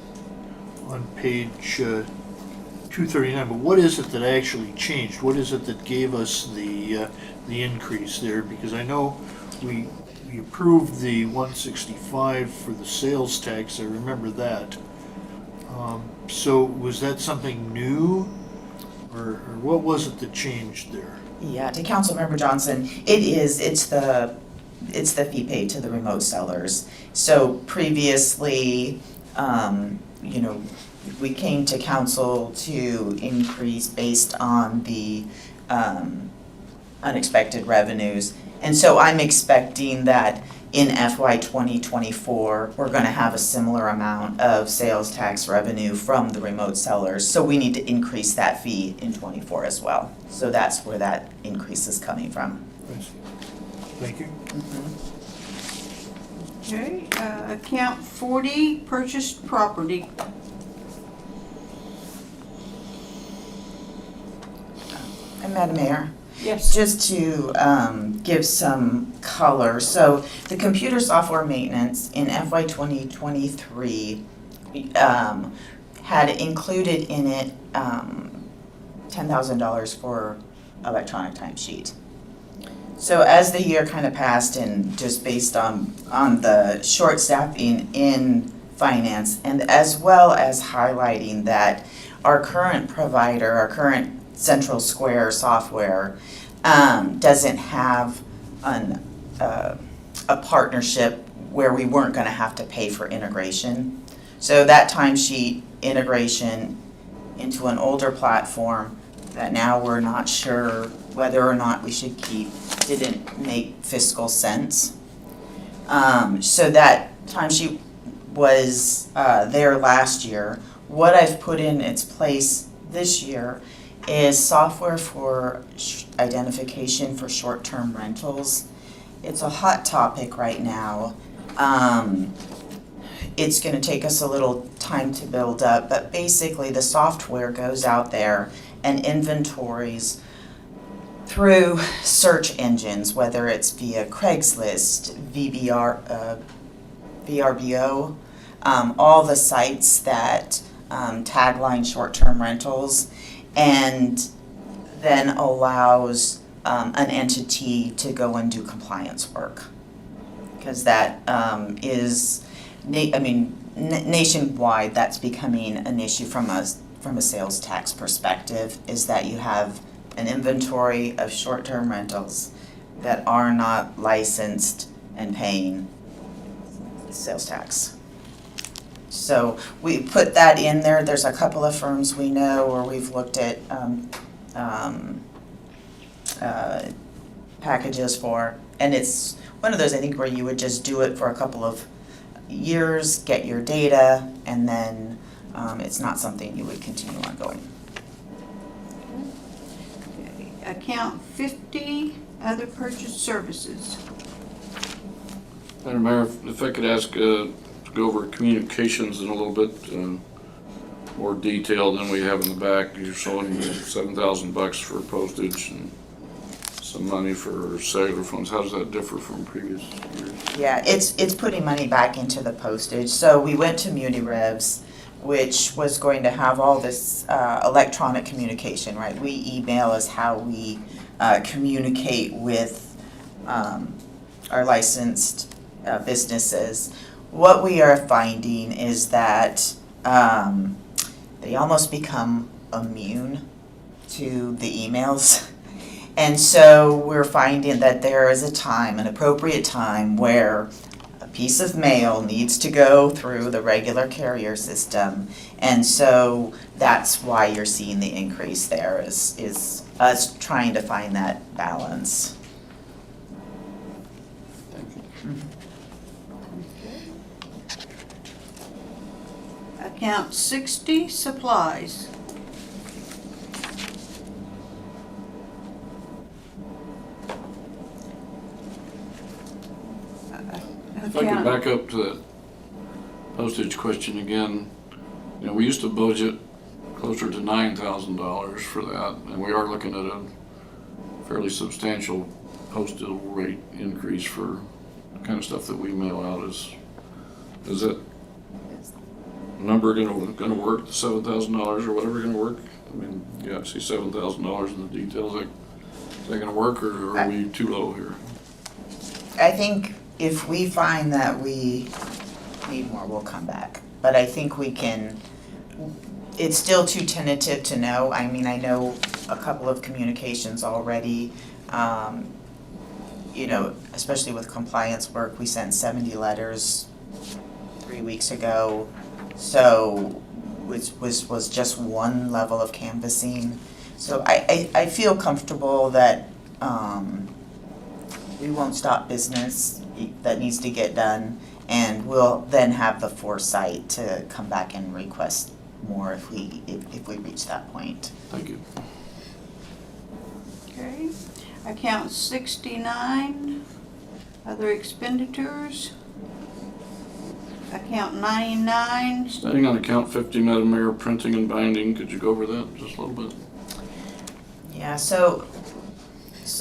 page 239, but what is it that actually changed? What is it that gave us the increase there? Because I know we approved the 165 for the sales tax, I remember that. So was that something new, or what was it that changed there? Yeah, to Councilmember Johnson, it's the fee paid to the remote sellers. So previously, we came to council to increase based on the unexpected revenues. And so I'm expecting that in FY 2024, we're going to have a similar amount of sales tax revenue from the remote sellers. So we need to increase that fee in 24 as well. So that's where that increase is coming from. Thank you. Okay, account 40, purchased property. And Madam Mayor? Yes. Just to give some color, so the computer software maintenance in FY 2023 had included in it $10,000 for electronic timesheet. So as the year kind of passed, and just based on the short staffing in finance, and as well as highlighting that our current provider, our current Central Square software, doesn't have a partnership where we weren't going to have to pay for integration. So that timesheet integration into an older platform that now we're not sure whether or not we should keep didn't make fiscal sense. So that timesheet was there last year. What I've put in its place this year is software for identification for short-term rentals. It's a hot topic right now. It's going to take us a little time to build up, but basically the software goes out there and inventories through search engines, whether it's via Craigslist, VRBO, all the sites that tagline short-term rentals, and then allows an entity to go and do compliance work. Because that is, nationwide, that's becoming an issue from a sales tax perspective, is that you have an inventory of short-term rentals that are not licensed and paying sales tax. So we put that in there. There's a couple of firms we know where we've looked at packages for, and it's one of those, I think, where you would just do it for a couple of years, get your data, and then it's not something you would continue on going. Okay. Account 50, other purchased services. Madam Mayor, if I could ask to go over communications in a little bit more detail than we have in the back. You're showing $7,000 for postage and some money for cellular phones. How does that differ from previous years? Yeah, it's putting money back into the postage. So we went to MuniRevs, which was going to have all this electronic communication, right? We email is how we communicate with our licensed businesses. What we are finding is that they almost become immune to the emails. And so we're finding that there is a time, an appropriate time, where a piece of mail needs to go through the regular carrier system. And so that's why you're seeing the increase there, is us trying to find that balance. Account 60, supplies. If I could back up to that postage question again, you know, we used to budget closer to $9,000 for that, and we are looking at a fairly substantial postal rate increase for the kind of stuff that we mail out. Is that number gonna work, the $7,000 or whatever gonna work? I mean, yeah, I see $7,000 in the details. Is that gonna work, or are we too low here? I think if we find that we need more, we'll come back. But I think we can, it's still too tentative to know. I mean, I know a couple of communications already, you know, especially with compliance work, we sent 70 letters 3 weeks ago. So, which was just one level of canvassing. So I feel comfortable that we won't stop business that needs to get done, and we'll then have the foresight to come back and request more if we reach that point. Thank you. Okay. Account 69, other expenditures. Account 99. Staying on account 50, Madam Mayor, printing and binding, could you go over that just a little bit? Yeah, so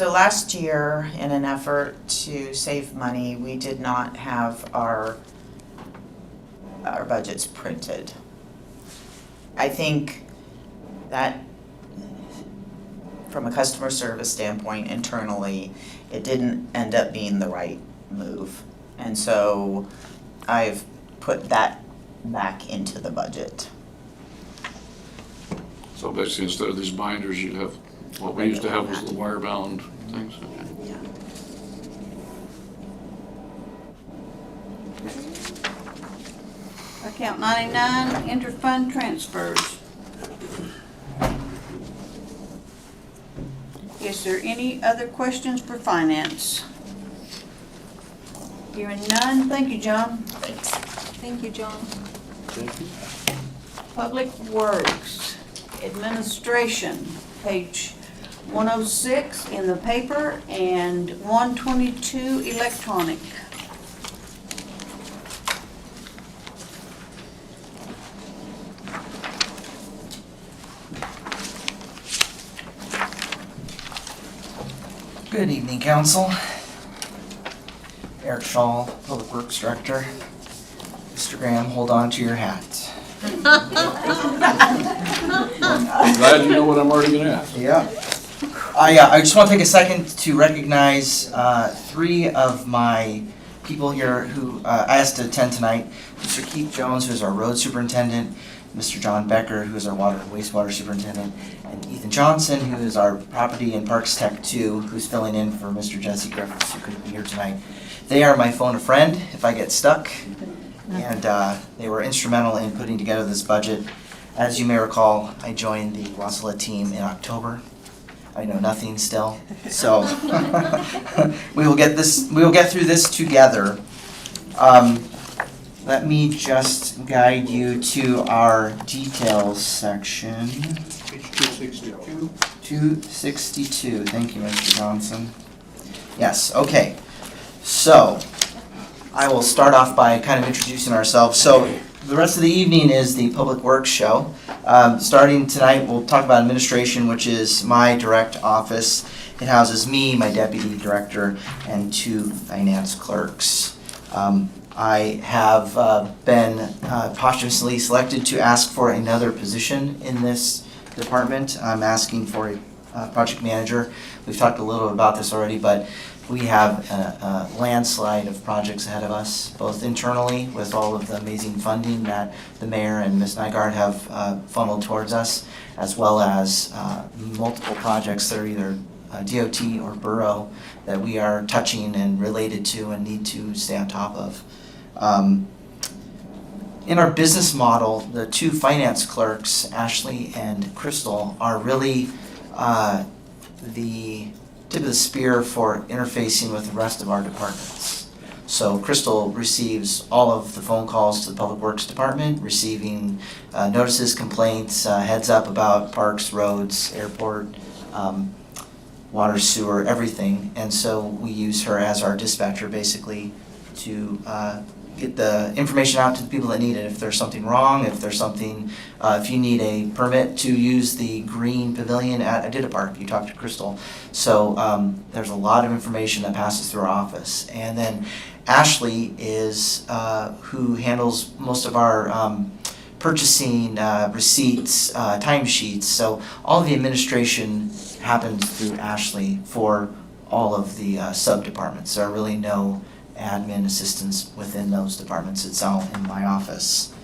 last year, in an effort to save money, we did not have our budgets printed. I think that from a customer service standpoint internally, it didn't end up being the right move. And so I've put that back into the budget. So basically, instead of these binders, you'd have, what we used to have was the wire-bound things. Okay. Account 99, interfund transfers. Is there any other questions for finance? Hearing none, thank you, John. Thanks. Thank you, John. Thank you. Public Works, Administration, page 106 in the paper and 122 electronic. Good evening, Council. Eric Shaw, Public Works Director. Mr. Graham, hold on to your hat. I'm glad you know what I'm already gonna ask. Yeah. I just want to take a second to recognize 3 of my people here who I asked to attend tonight. Mr. Keith Jones, who is our road superintendent, Mr. John Becker, who is our water and wastewater superintendent, and Ethan Johnson, who is our property and parks tech 2, who's filling in for Mr. Jesse Griffiths, who couldn't be here tonight. They are my phone a friend if I get stuck, and they were instrumental in putting together this budget. As you may recall, I joined the Wasilla team in October. I know nothing still, so we will get through this together. Let me just guide you to our details section. Page 262. 262, thank you, Mr. Johnson. Yes, okay. So, I will start off by kind of introducing ourselves. So, the rest of the evening is the Public Works Show. Starting tonight, we'll talk about administration, which is my direct office. It houses me, my deputy director, and 2 finance clerks. I have been posthumously selected to ask for another position in this department. I'm asking for a project manager. We've talked a little about this already, but we have a landslide of projects ahead of us, both internally with all of the amazing funding that the mayor and Ms. Nygaard have funneled towards us, as well as multiple projects that are either DOT or borough that we are touching and related to and need to stay on top of. In our business model, the 2 finance clerks, Ashley and Crystal, are really the tip of the spear for interfacing with the rest of our departments. So Crystal receives all of the phone calls to the Public Works Department, receiving notices, complaints, heads up about parks, roads, airport, water, sewer, everything. And so we use her as our dispatcher basically to get the information out to the people that need it. If there's something wrong, if there's something, if you need a permit to use the green pavilion at Adida Park, you talk to Crystal. So there's a lot of information that passes through our office. And then Ashley is who handles most of our purchasing, receipts, timesheets. So all of the administration happens through Ashley for all of the sub-departments. There are really no admin assistants within those departments. It's all in my office.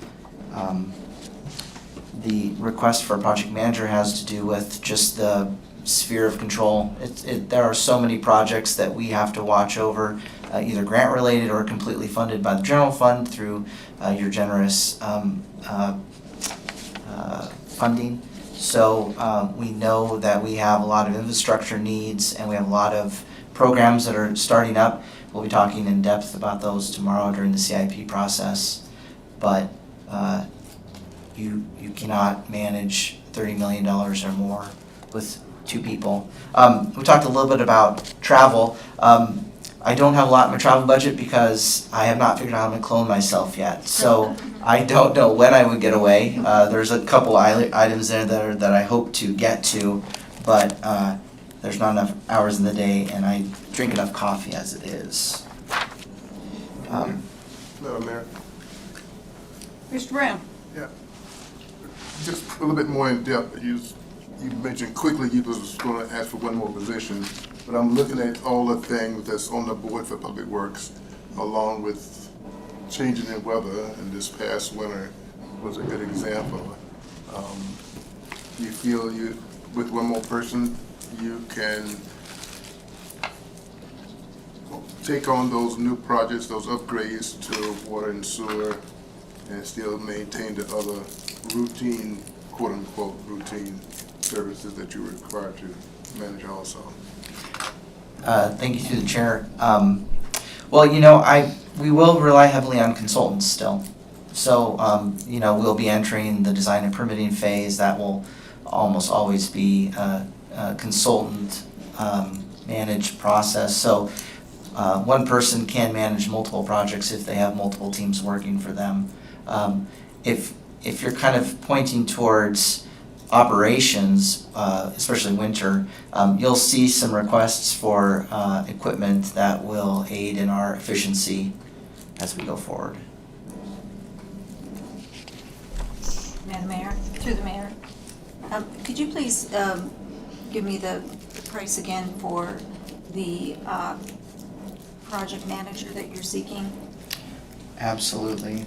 The request for a project manager has to do with just the sphere of control. There are so many projects that we have to watch over, either grant related or completely funded by the general fund through your generous funding. So we know that we have a lot of infrastructure needs and we have a lot of programs that are starting up. We'll be talking in depth about those tomorrow during the CIP process. But you cannot manage $30 million or more with 2 people. We talked a little bit about travel. I don't have a lot in my travel budget because I have not figured out how to clone myself yet. So I don't know when I would get away. There's a couple items there that I hope to get to, but there's not enough hours in the day, and I drink enough coffee as it is. Madam Mayor? Mr. Brown? Yeah. Just a little bit more in depth. You mentioned quickly you was going to ask for one more position, but I'm looking at all the things that's on the board for Public Works, along with changing in weather, and this past winter was a good example. You feel with one more person, you can take on those new projects, those upgrades to water and sewer, and still maintain the other routine, quote-unquote, routine services that you're required to manage also? Thank you through the chair. Well, we will rely heavily on consultants still. So, we'll be entering the design and permitting phase. That will almost always be a consultant managed process. So, one person can manage multiple projects if they have multiple teams working for them. If you're kind of pointing towards operations, especially winter, you'll see some requests for equipment that will aid in our efficiency as we go forward. Madam Mayor, through the mayor, could you please give me the price again for the project manager that you're seeking? Absolutely.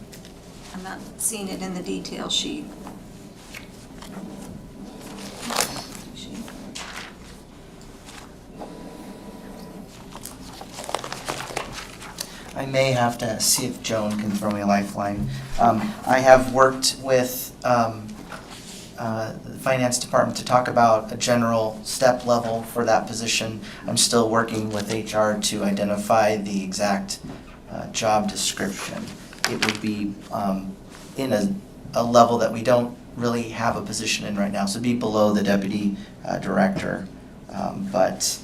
I'm not seeing it in the detail sheet. I may have to see if Joan can throw me a lifeline. I have worked with the finance department to talk about a general step level for that position. I'm still working with HR to identify the exact job description. It would be in a level that we don't really have a position in right now, so it'd be below the deputy director. But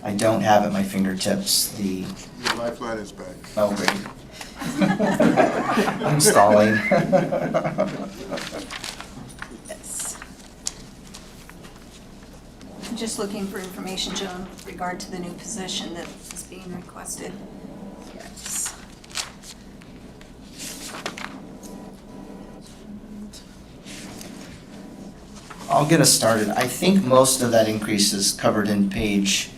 I don't have at my fingertips the... Your lifeline is back. Oh, great. I'm stalling. Yes. just looking for information, Joan, with regard to the new position that is being requested. Yes. I'll get us started. I think most of that increase is covered in page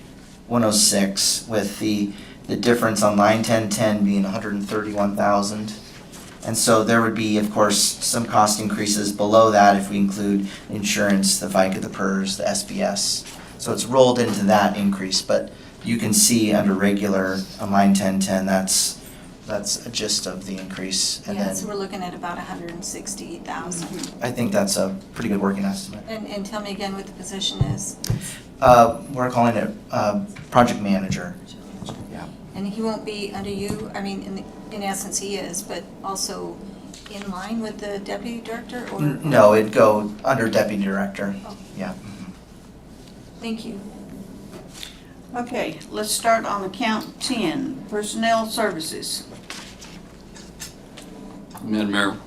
106 with the difference on line 1010 being 131,000. And so there would be, of course, some cost increases below that if we include insurance, the FICA, the PERS, the SBS. So it's rolled into that increase, but you can see under regular on line 1010, that's a gist of the increase. And Yeah, then so we're looking at about 160,000. I think that's a pretty good working estimate. And tell me again what the position is. We're calling it project manager. Yeah. And he won't be under you, I mean, in essence he is, but also in line with the deputy director or? No, it'd go under deputy director. Oh. Yeah. Thank you. Okay, let's start on account 10, personnel services. Madam Mayor,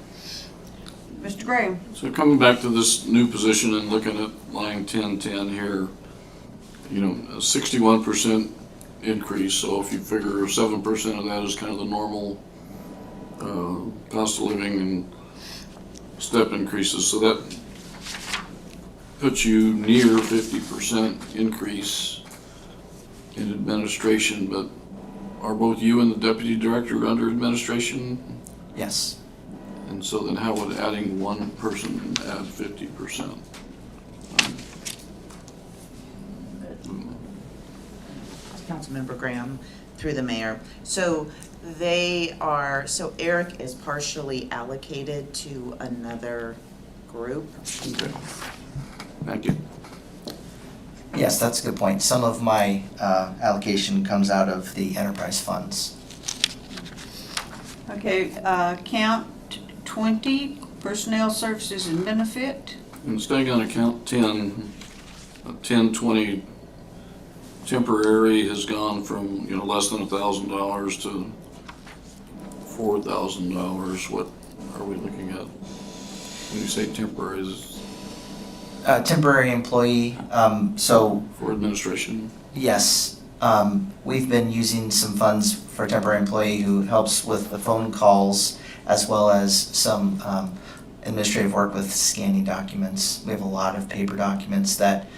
Mr. Graham? so coming back to this new position and looking at line 1010 here, you know, a 61% increase, so if you figure 7% of that is kind of the normal cost of living and step increases, so that puts you near 50% increase in administration, but are both you and the deputy director under administration? Yes. And so then how would adding one person add 50%? Councilmember Graham, through the mayor. So Eric is partially allocated to another group. Okay. Thank you. Yes, that's a good point. Some of my allocation comes out of the enterprise funds. Okay, account 20, personnel services and benefit. And staying on account 10, 1020 temporary has gone from, you know, less than $1,000 to $4,000. What are we looking at when you say temporary? Is Temporary employee, so for administration? yes, we've been using some funds for a temporary employee who helps with the phone calls as well as some administrative work with scanning documents. We have a lot of paper documents that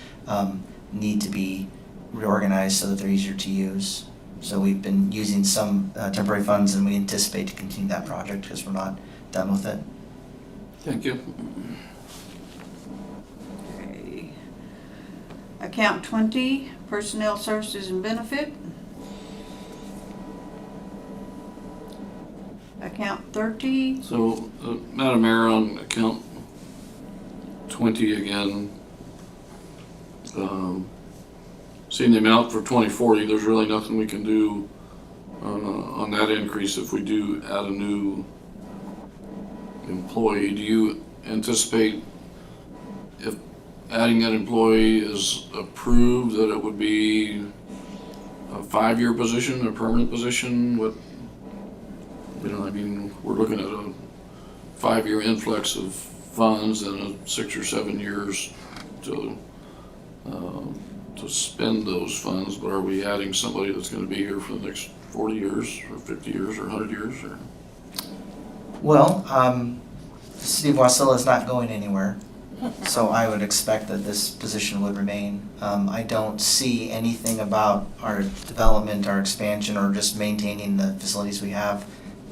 need to be reorganized so that they're easier to use. So we've been using some temporary funds and we anticipate to continue that project because we're not done with it. Thank you. Okay. Account 20, personnel services and benefit. Account 30, So, Madam Mayor, on account 20 again, seeing the amount for 2040, there's really nothing we can do on that increase if we do add a new employee. Do you anticipate if adding that employee is approved that it would be a 5-year position, a permanent position? What, you know, I mean, we're looking at a 5-year influx of funds and 6 or 7 years to spend those funds, but are we adding somebody that's going to be here for the next 40 years or 50 years or 100 years? Or? Well, the city of Wasilla is not going anywhere, so I would expect that this position would remain. I don't see anything about our development, our expansion, or just maintaining the facilities we have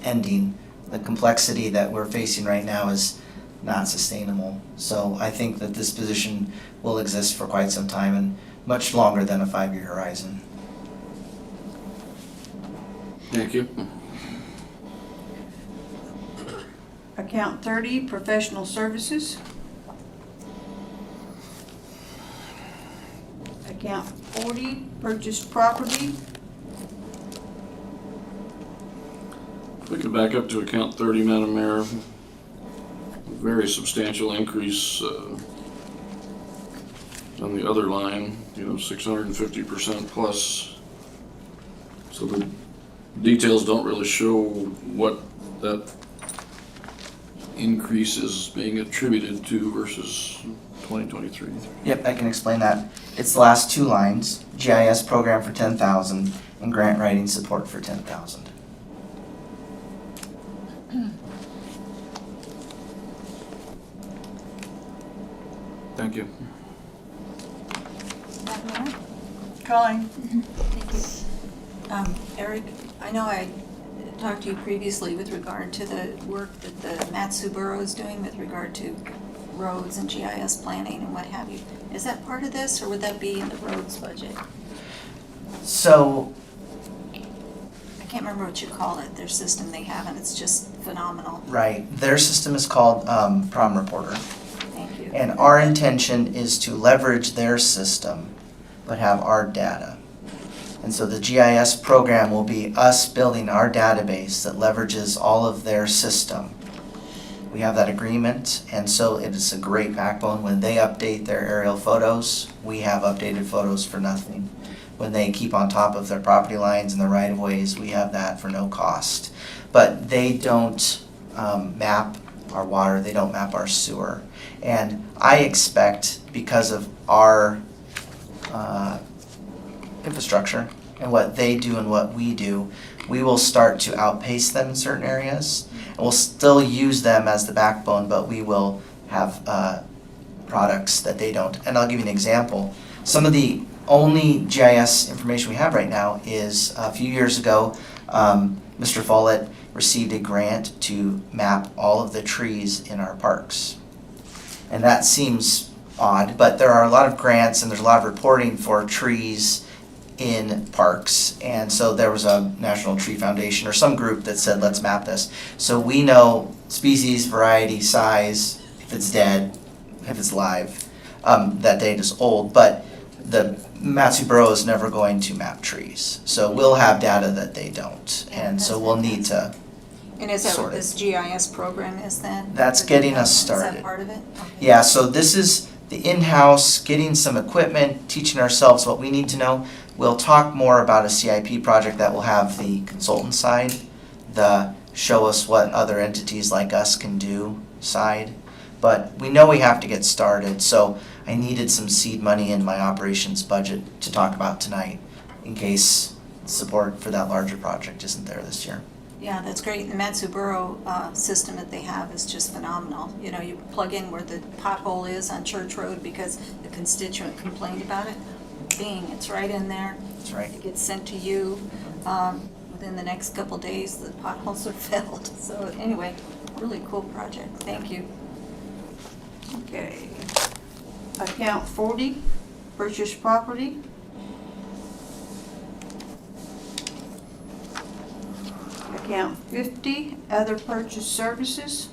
ending. The complexity that we're facing right now is not sustainable. So I think that this position will exist for quite some time and much longer than a 5-year horizon. Thank you. account 30, professional services. Account 40, purchased property. If we could back up to account 30, Madam Mayor. Very substantial increase on the other line, 650% plus. So the details don't really show what that increase is being attributed to versus 2023. Yep, I can explain that. It's the last two lines, GIS program for 10,000 and grant writing support for 10,000. Thank you. Madam Mayor? Colleen? Thank you. Eric, I know I talked to you previously with regard to the work that the Matsu Borough is doing with regard to roads and GIS planning and what have you. Is that part of this, or would that be in the roads budget? So, I can't remember what you call it, their system they have, and it's just phenomenal. right, their system is called Prom Reporter. Thank you. And our intention is to leverage their system, but have our data. And so the GIS program will be us building our database that leverages all of their system. We have that agreement, and so it is a great backbone. When they update their aerial photos, we have updated photos for nothing. When they keep on top of their property lines and the right-of-ways, we have that for no cost. But they don't map our water, they don't map our sewer. And I expect, because of our infrastructure and what they do and what we do, we will start to outpace them in certain areas. And we'll still use them as the backbone, but we will have products that they don't. And I'll give you an example. Some of the only GIS information we have right now is a few years ago, Mr. Follett received a grant to map all of the trees in our parks. And that seems odd, but there are a lot of grants and there's a lot of reporting for trees in parks. And so there was a National Tree Foundation or some group that said, let's map this. So we know species, variety, size, if it's dead, if it's live. That data is old, but the Matsu Borough is never going to map trees. So we'll have data that they don't. And so we'll need to And is that sort what it. this GIS program is then? That's getting us Is started. that part of it? Okay. Yeah, so this is the in-house, getting some equipment, teaching ourselves what we need to know. We'll talk more about a CIP project that will have the consultant side, the show us what other entities like us can do side. But we know we have to get started, so I needed some seed money in my operations budget to talk about tonight in case support for that larger project isn't there this year. Yeah, that's great. The Matsu Borough system that they have is just phenomenal. You know, you plug in where the pothole is on Church Road because the constituent complained about it. Bing, it's right in there. That's right. It gets sent to you. Within the next couple days, the potholes are filled. So anyway, really cool project. Thank you. Okay. Account 40, purchase property. Account 50, other purchase services.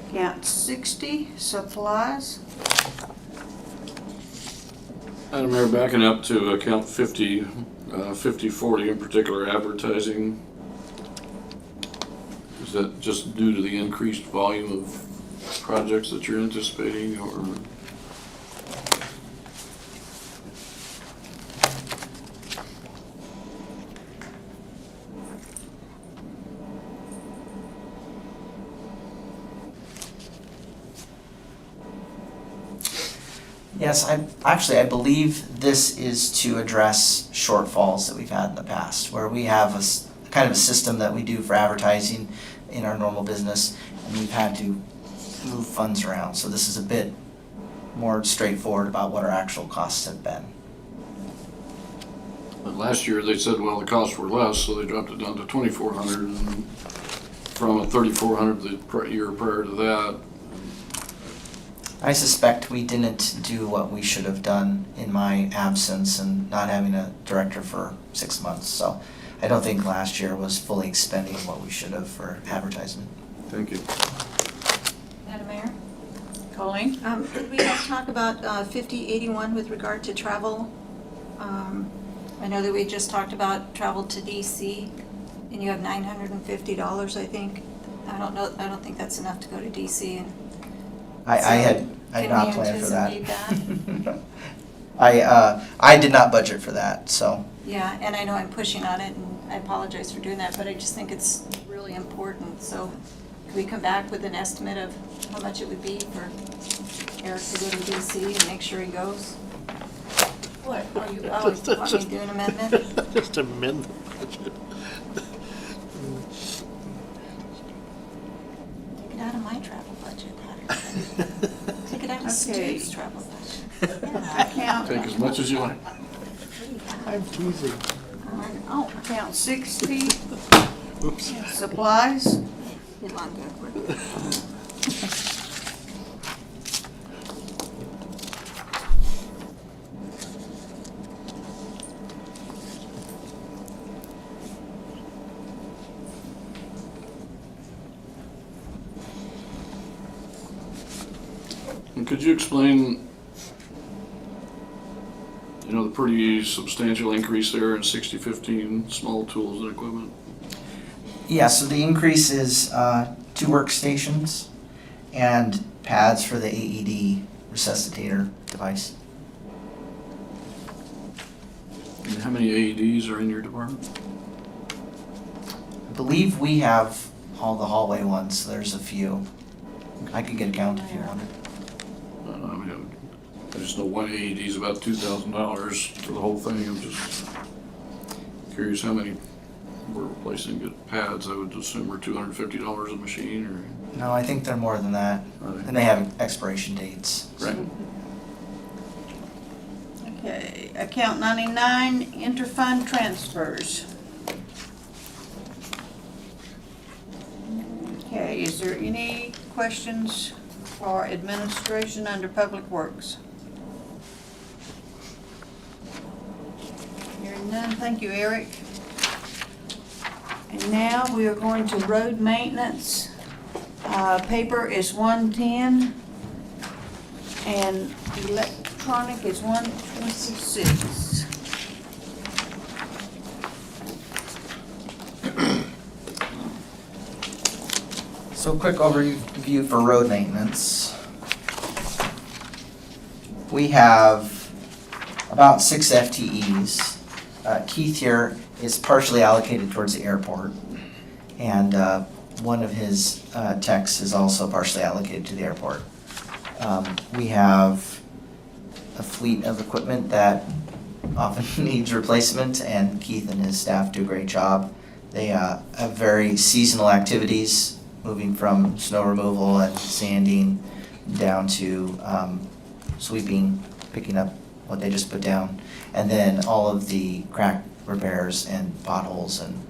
Account 60, supplies. Madam Mayor, backing up to account 50, 5040 in particular, advertising. Is that just due to the increased volume of projects that you're anticipating, or? Yes, I believe this is to address shortfalls that we've had in the past, where we have kind of a system that we do for advertising in our normal business, and we've had to move funds around. So this is a bit more straightforward about what our actual costs have been. But last year they said, well, the costs were less, so they dropped it down to 2,400 and from a 3,400 the year prior to that. I suspect we didn't do what we should have done in my absence and not having a director for 6 months. So I don't think last year was fully expending what we should have for advertisement. Thank you. Madam Mayor? Colleen? Did we talk about 5081 with regard to travel? I know that we just talked about travel to DC, and you have $950, I think. I don't know, I don't think that's enough to go to DC. And I had can not we planned for that. anticipate I did not budget for that, so. Yeah, and I know I'm pushing on it, and I apologize for doing that, but I just think it's really really important, so could we come back with an estimate of how much it would be for Eric to go to DC and make sure he goes? What, are you, want me to do an amendment? Just amend the budget. Take it out of my travel budget. Take it out of Okay. Stu's travel budget. Account, Take as much as you like. I'm teasing. oh, account 60, Oops. supplies. Get along good. And could you explain, the pretty substantial increase there in 6015 small tools and equipment? Yeah, so the increase is 2 workstations and pads for the AED resuscitator device. And how many AEDs are in your department? I believe we have all the hallway ones, so there's a few. I could get a count if you wanted. I just know one AED is about $2,000 for the whole thing. I'm just curious how many we're replacing. Good pads, I would assume, are $250 a machine, or? No, I think they're more than that. And they have expiration dates. Right. Okay, account 99, interfund transfers. Okay, is there any questions for administration under Public Works? Hearing none, thank you, Eric. And now we are going to road maintenance. Paper is 110 and electronic is 126. So a quick overview for road maintenance. We have about 6 FTEs. Keith here is partially allocated towards the airport, and one of his techs is also partially allocated to the airport. We have a fleet of equipment that often needs replacement, and Keith and his staff do a great job. They have very seasonal activities, moving from snow removal and sanding down to sweeping, picking up what they just put down, and then all of the crack repairs and potholes and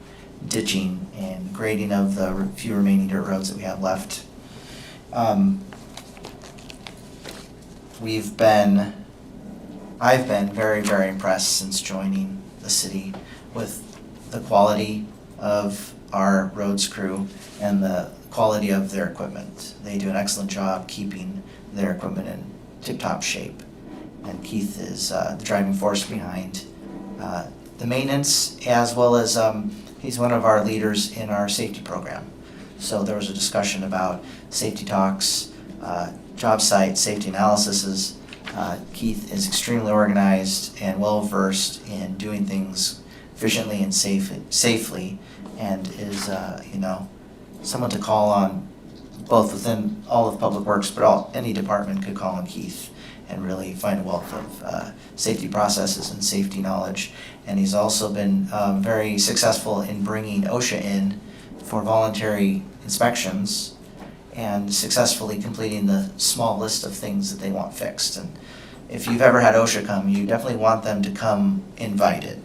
ditching and grading of the few remaining dirt roads that we have left. I've been very, very impressed since joining the city with the quality of our roads crew and the quality of their equipment. They do an excellent job keeping their equipment in tip-top shape. And Keith is the driving force behind the maintenance, as well as he's one of our leaders in our safety program. So there was a discussion about safety talks, job site safety analyses. Keith is extremely organized and well-versed in doing things efficiently and safely, and is someone to call on both within all of Public Works, but any department could call on Keith and really find a wealth of safety processes and safety knowledge. And he's also been very successful in bringing OSHA in for voluntary inspections and successfully completing the small list of things that they want fixed. And if you've ever had OSHA come, you definitely want them to come invited.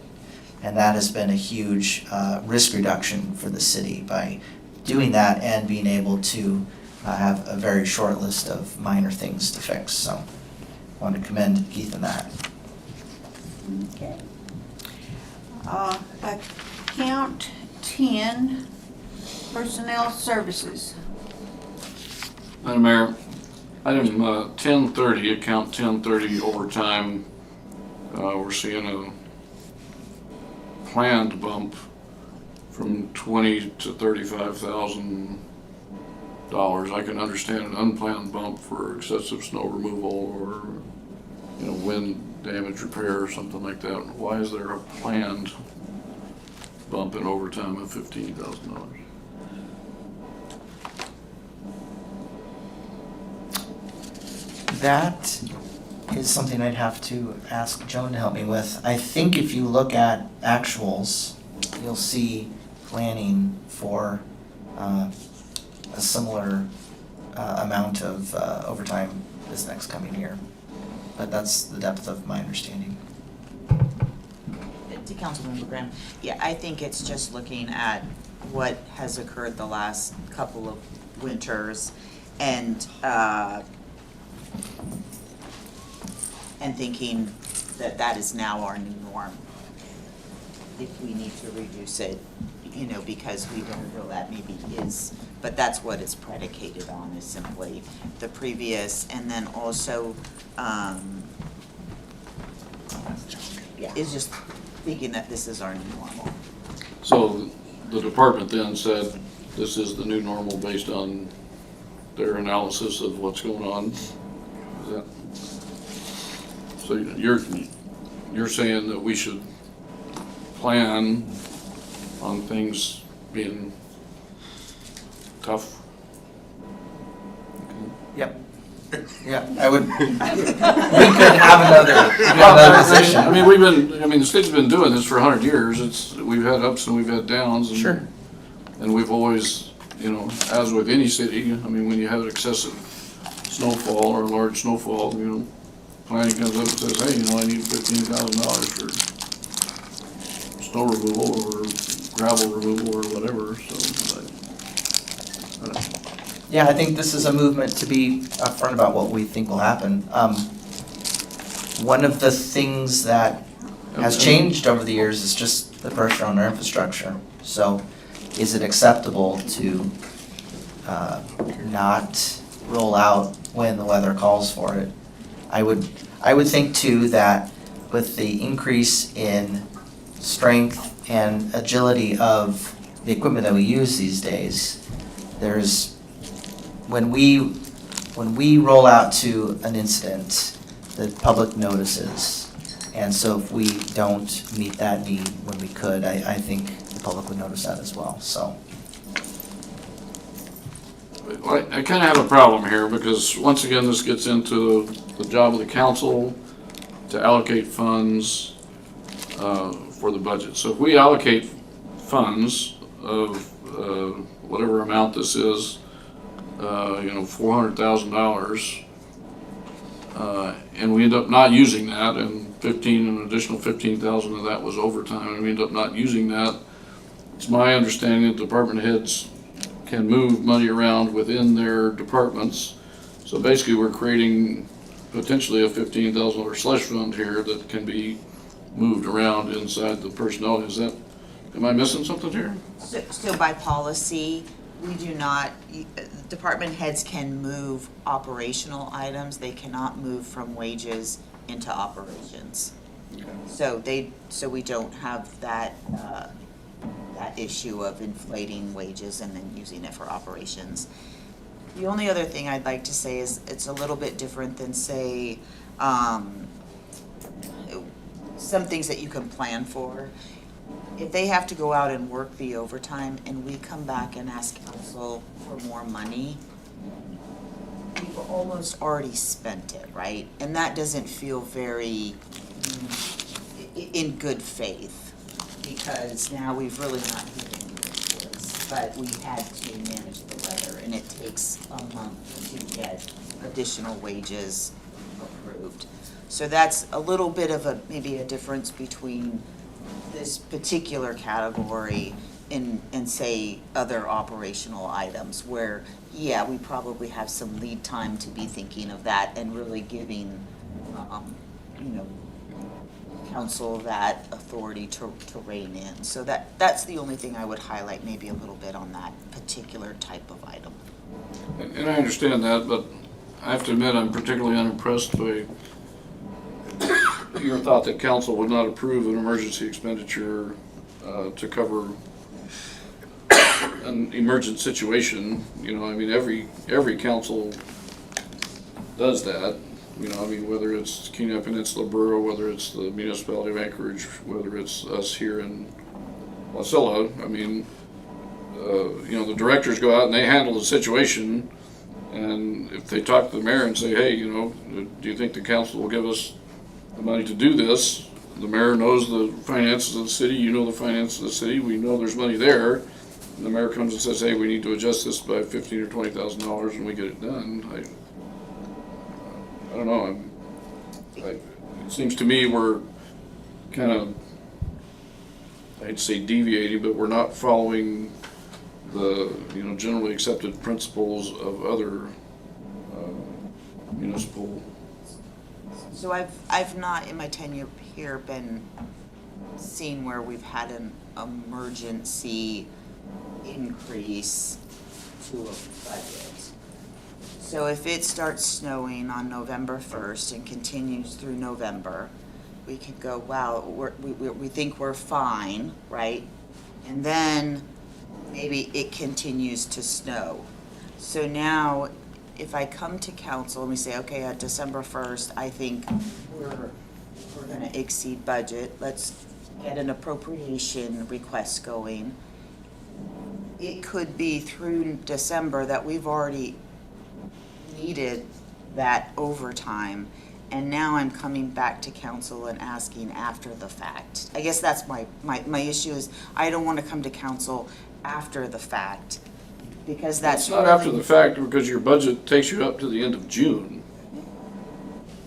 And that has been a huge risk reduction for the city by doing that and being able to have a very short list of minor things to fix. So I want to commend Keith on that. Okay. Account 10, personnel services. Madam Mayor, item 1030, account 1030 overtime, we're seeing a planned bump from $20,000 to $35,000. I can understand an unplanned bump for excessive snow removal or wind damage repair or something like that. Why is there a planned bump in overtime of $15,000? That is something I'd have to ask Joan to help me with. I think if you look at actuals, you'll see planning for a similar amount of overtime this next coming year. But that's the depth of my understanding. To Councilmember Graham, yeah, I think it's just looking at what has occurred the last couple of winters and thinking that that is now our new norm. If we need to reduce it, you know, because we don't feel that maybe is, but that's what it's predicated on, is simply the previous, and then also, yeah, it's just thinking that this is our new normal. So the department then said this is the new normal based on their analysis of what's going on? Is that, so you're saying that we should plan on things being tough? Yep. Yeah, I would, we could have another position. I mean, the state's been doing this for 100 years. We've had ups and we've had downs. And, sure. And we've always, you know, as with any city, I mean, when you have excessive snowfall or large snowfall, you know, planning comes up and says, hey, you know, I need $15,000 for snow removal or gravel removal or whatever, so. Yeah, I think this is a movement to be upfront about what we think will happen. One of the things that has changed over the years is just the pressure on our infrastructure. So is it acceptable to not roll out when the weather calls for it? I would think too that with the increase in strength and agility of the equipment that we use these days, there's when we roll out to an incident, the public notices. And so if we don't meet that need when we could, I think the public would notice that as well, so. I kind of have a problem here because once again, this gets into the job of the council to allocate funds for the budget. So if we allocate funds of whatever amount this is, you know, $400,000, and we end up not using that, and an additional 15,000 of that was overtime, and we end up not using that. It's my understanding that department heads can move money around within their departments. So basically, we're creating potentially a $15,000 slush fund here that can be moved around inside the personnel. Am I missing something here? So by policy, we do not, department heads can move operational items, they cannot move from wages into operations. Okay. So we don't have that issue of inflating wages and then using it for operations. The only other thing I'd like to say is it's a little bit different than, say, some things that you can plan for. If they have to go out and work the overtime and we come back and ask council for more money, we've almost already spent it, right? And that doesn't feel very in good faith, because now we've really not hit any reports, but we had to manage the weather, and it takes a month to get additional wages approved. So that's a little bit of maybe a difference between this particular category and say other operational items where, yeah, we probably have some lead time to be thinking of that and really giving, you know, council that authority to rein in. So that's the only thing I would highlight maybe a little bit on that particular type of item. And I understand that, but I have to admit I'm particularly unimpressed by your thought that council would not approve an emergency expenditure to cover an emergent situation. You know, I mean, every council does that. You know, I mean, whether it's Kenai Peninsula Borough, whether it's the municipality of Anchorage, whether it's us here in Wasilla, I mean, you know, the directors go out and they handle the situation And if they talk to the mayor and say, hey, you know, do you think the council will give us the money to do this? The mayor knows the finances of the city, you know the finances of the city, we know there's money there. And the mayor comes and says, hey, we need to adjust this by $15,000 or $20,000 and we get it done. I don't know, it seems to me we're kind of, I'd say deviating, but we're not following the, you know, generally accepted principles of other municipal. So I've not, in my tenure here, been seen where we've had an emergency increase to a budget. So if it starts snowing on November 1st and continues through November, we could go, wow, we think we're fine, right? And then maybe it continues to snow. So now, if I come to council and we say, okay, at December 1st, I think we're gonna exceed budget, let's get an appropriation request going. It could be through December that we've already needed that overtime, and now I'm coming back to council and asking after the fact. I guess that's my issue is I don't wanna come to council after the fact, because that's It's not after the fact, because your budget takes you up to the end of June.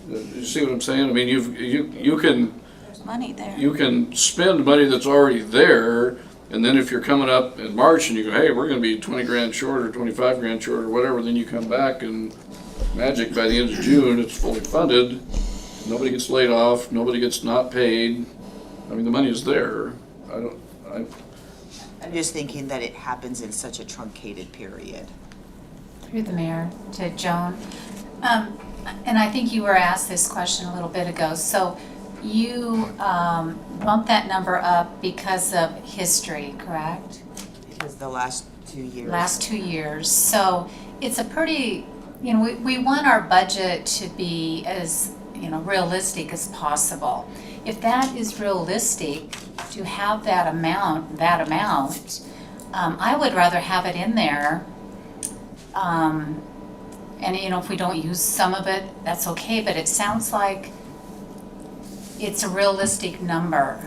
You see what I'm saying? I mean, you can, There's money there. you can spend money that's already there, and then if you're coming up in March and you go, hey, we're gonna be 20 grand short or 25 grand short or whatever, then you come back and magic, by the end of June, it's fully funded. Nobody gets laid off, nobody gets not paid. I mean, the money is there. I'm just thinking that it happens in such a truncated period. Through the mayor to Joan. And I think you were asked this question a little bit ago. So you bumped that number up because of history, correct? Because the last 2 years. Last 2 years. So it's a pretty, you know, we want our budget to be as, you know, realistic as possible. If that is realistic, to have that amount, I would rather have it in there. And, you know, if we don't use some of it, that's okay, but it sounds like it's a realistic number.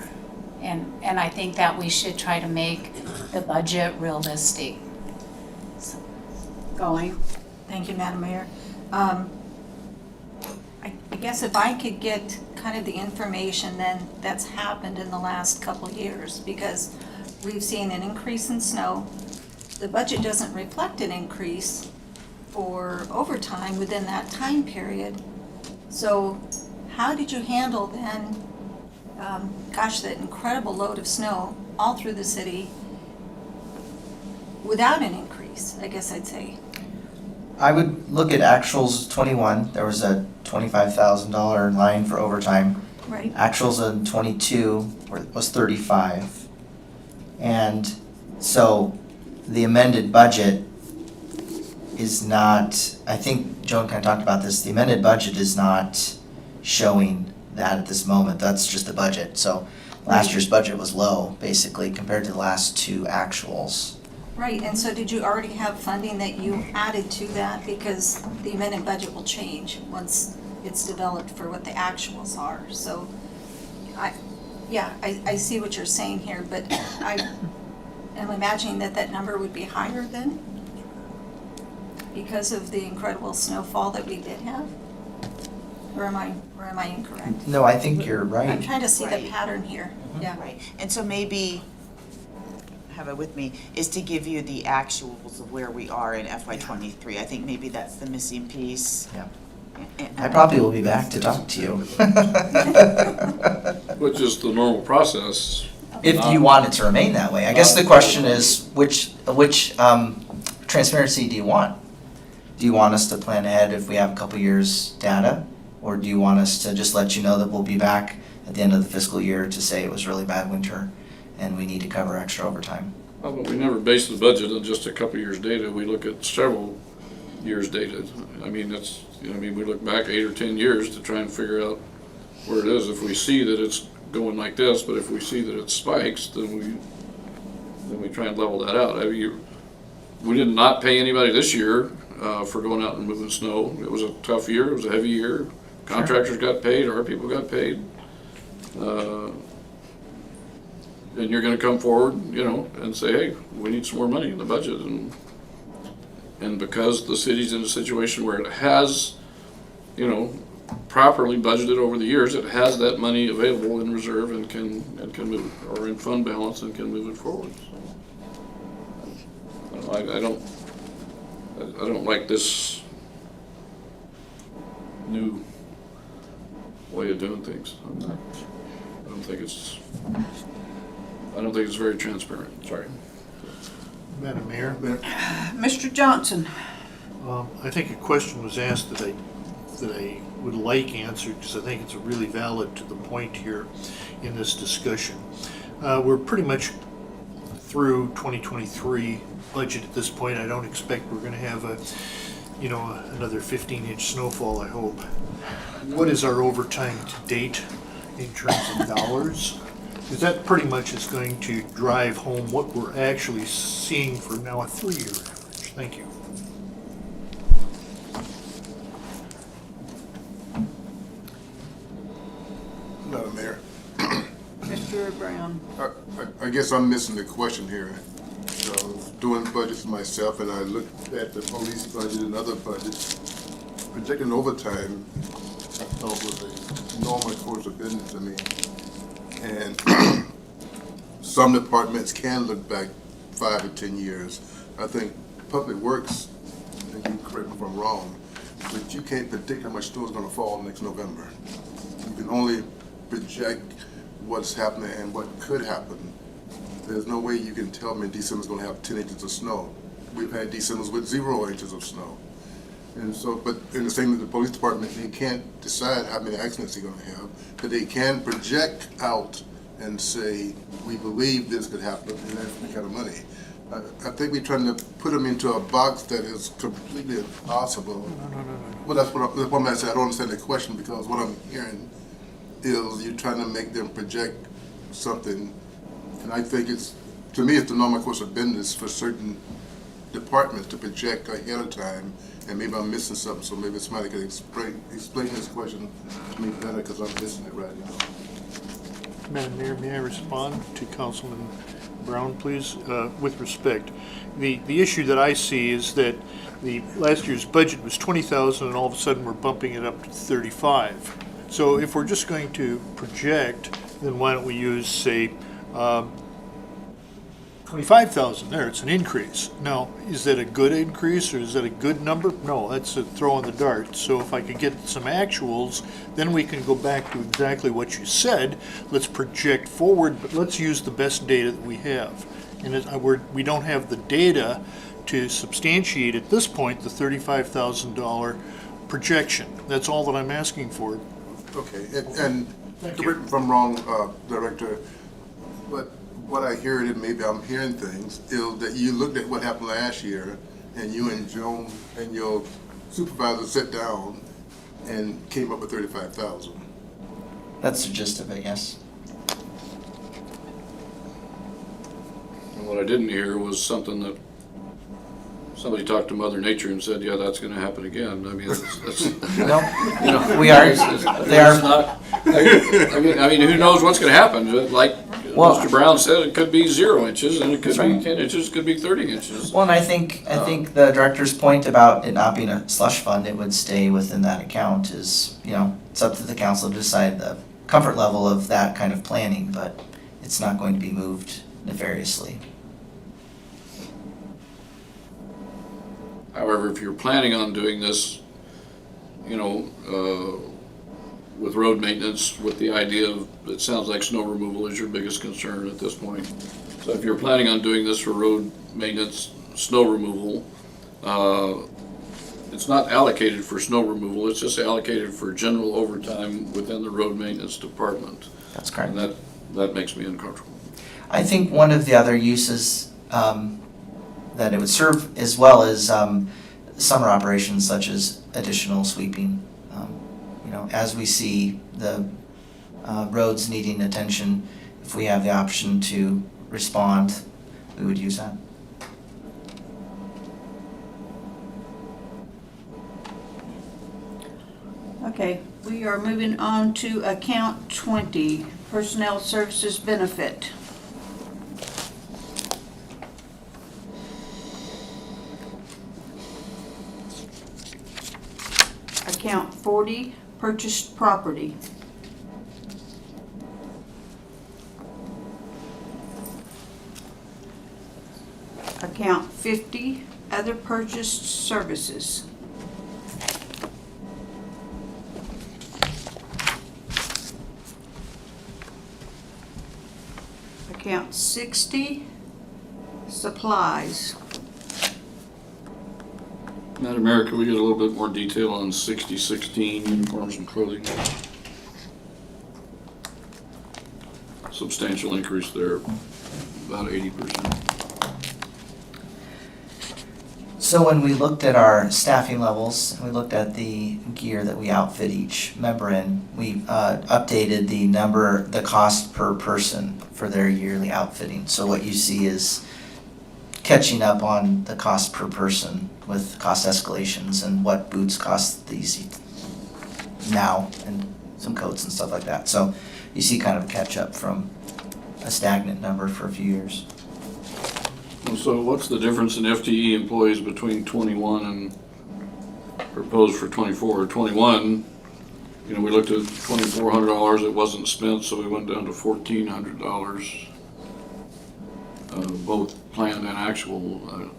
And I think that we should try to make the budget realistic. So. Going. Thank you, Madam Mayor. I guess if I could get kind of the information then that's happened in the last couple years, because we've seen an increase in snow. The budget doesn't reflect an increase for overtime within that time period. So how did you handle then, that incredible load of snow all through the city without an increase, I guess I'd say? I would look at actuals 21. There was a $25,000 line for overtime. Right. Actuals in 22 was 35. And so the amended budget is not, I think Joan kind of talked about this, the amended budget is not showing that at this moment. That's just the budget. So last year's budget was low, basically, compared to the last two actuals. Right, and so did you already have funding that you added to that? Because the amended budget will change once it's developed for what the actuals are. So I see what you're saying here, but I am imagining that number would be higher then because of the incredible snowfall that we did have? Or am I incorrect? No, I think you're right. I'm trying to see the Right. pattern here. Yeah. Right, and so maybe, have it with me, is to give you the actuals of where we are in FY23. I think maybe that's the missing piece. Yeah. And- I probably will be back to talk to you. Which is the normal process. If you want it to remain that way. I guess the question is, which transparency do you want? Do you want us to plan ahead if we have a couple years' data? Or do you want us to just let you know that we'll be back at the end of the fiscal year to say it was a really bad winter and we need to cover extra overtime? Well, but we never base the budget on just a couple years' data. We look at several years' data. I mean, we look back 8 or 10 years to try and figure out where it is. If we see that it's going like this, but if we see that it spikes, then we try and level that out. I mean, we did not pay anybody this year. for going out and moving snow. It was a tough year, it was a heavy year. Contractors got paid, our people got paid. And you're gonna come forward, you know, and say, hey, we need some more money in the budget. And because the city's in a situation where it has, you know, properly budgeted over the years, it has that money available in reserve and can move, or in fund balance and can move it forward. So, I don't like this new way of doing things. I don't think it's very transparent, sorry. Madam Mayor, Mr. Johnson? I think a question was asked that I would like answered, because I think it's really valid to the point here in this discussion. We're pretty much through 2023 budget at this point. I don't expect we're going to have another 15-inch snowfall, I hope. What is our overtime to date in terms of dollars? Because that pretty much is going to drive home what we're actually seeing for now a 3-year average. Thank you. Madam Mayor, Mr. Brown? I guess I'm missing the question here. So, I was doing budgets myself, and I looked at the police budget and other budgets. Projecting overtime, I thought was a normal course of business to me. And some departments can look back 5 or 10 years. I think Public Works, and you correct me if I'm wrong, but you can't predict how much snow is going to fall next November. You can only project what's happening and what could happen. There's no way you can tell me December's going to have 10 inches of snow. We've had Decembers with 0 inches of snow. And so, but in the same with the police department, they can't decide how many accidents they're going to have, but they can project out and say, we believe this could happen, and that's the kind of money. I think we're trying to put them into a box that is completely impossible. No. Well, that's what I'm saying. I don't understand the question, because what I'm hearing is you're trying to make them project something, and I think to me, it's the normal course of business for certain departments to project ahead of time, and maybe I'm missing something, so maybe somebody could explain this question to me better, because I'm missing it right now. Madam Mayor, may I respond to Councilman Brown, please? With respect, the issue that I see is that the last year's budget was 20,000, and all of a sudden we're bumping it up to 35. So if we're just going to project, then why don't we use, say, 25,000 there? It's an increase. Now, is that a good increase, or is that a good number? No, that's a throw in the dart. So if I could get some actuals, then we can go back to exactly what you said. Let's project forward, but let's use the best data that we have. And we don't have the data to substantiate at this point the $35,000 projection. That's all that I'm asking for. Okay, and correct me if I'm wrong, Director, but what I hear, and maybe I'm hearing things, is that you looked at what happened last year, and you and Joan and your supervisor sat down and came up with 35,000. That's the gist of it, yes. And what I didn't hear was something that somebody talked to Mother Nature and said, yeah, that's gonna happen again. I mean, that's No, you know, we are, they are. it's not, I mean, who knows what's gonna happen? Like Well, Mr. Brown said, it could be 0 inches, and it could That's be right. 10 inches, could be 30 inches. Well, and I think the director's point about it not being a slush fund, it would stay within that account is, it's up to the council to decide the comfort level of that kind of planning, but it's not going to be moved nefariously. However, if you're planning on doing this, with road maintenance, with the idea of, it sounds like snow removal is your biggest concern at this point. So if you're planning on doing this for road maintenance, snow removal, it's not allocated for snow removal, it's just allocated for general overtime within the road maintenance department. That's correct. And that makes me uncomfortable. I think one of the other uses that it would serve as well as summer operations such as additional sweeping. As we see the roads needing attention, if we have the option to respond, we would use that. Okay, we are moving on to account 20, personnel services benefit. Account 40, purchased property. Account 50, other purchased services. Account 60, supplies. Madam Mayor, could we get a little bit more detail on 6016 uniforms and clothing? Substantial increase there, about 80%. So when we looked at our staffing levels, and we looked at the gear that we outfit each member in, we updated the cost per person for their yearly outfitting. So what you see is catching up on the cost per person with cost escalations and what boots cost these now and some coats and stuff like that. So you see kind of a catch up from a stagnant number for a few years. So what's the difference in FTE employees between 21 and proposed for 24? 21, you know, we looked at $2,400, it wasn't spent, so we went down to $1,400, both planned and actual.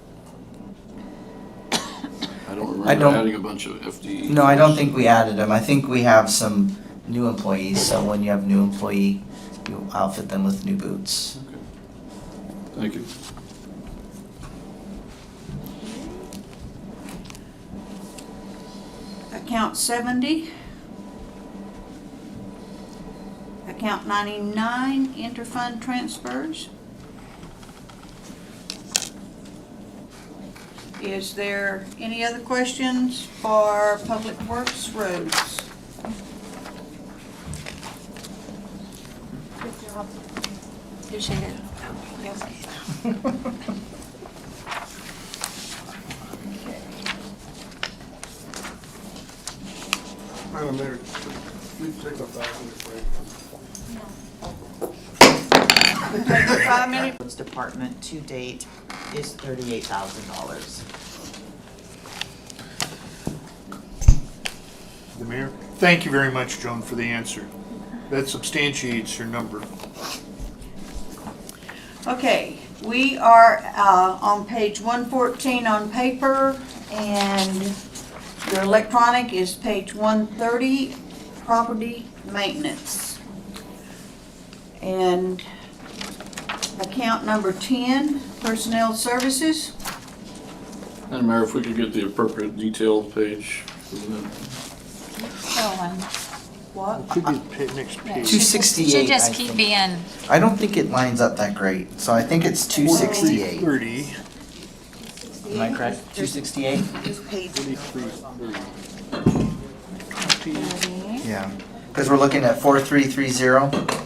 I don't remember adding a bunch of FTE. No, I don't think we added them. I think we have some new employees, so when you have a new employee, you outfit them with new boots. Okay. Thank you. Account 70. Account 99, interfund transfers. Is there any other questions for Public Works roads? Good job. Appreciate it. Madam Mayor, please take a 5-minute break. Take a 5-minute. Roads Department to date is $38,000. The mayor? Thank you very much, Joan, for the answer. That substantiates your number. Okay, we are on page 114 on paper, and your electronic is page 130, property maintenance. And account number 10, personnel services. Madam Mayor, if we could get the appropriate detailed page for that. What? It should be the next page. 268. Should just I keep think. being, I don't think it lines up that great, so I think it's 268. 30. Am I correct? 268? Page 20. Yeah, because we're looking at 4330.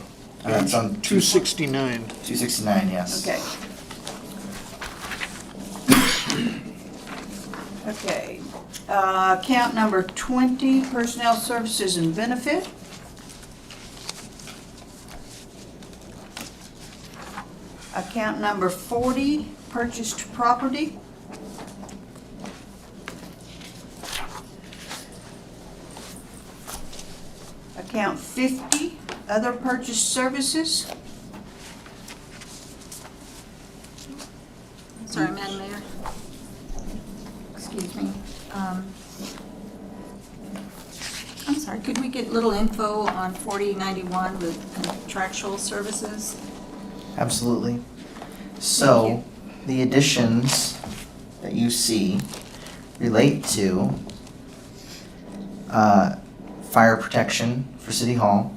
It's on 269. 269, yes. Okay. Okay, account number 20, personnel services and benefit. Account number 40, purchased property. Account 50, other purchased services. Sorry, Madam Mayor. Excuse me. I'm sorry, could we get little info on 4091 with contractual services? Absolutely. So, the additions that you see relate to fire protection for City Hall,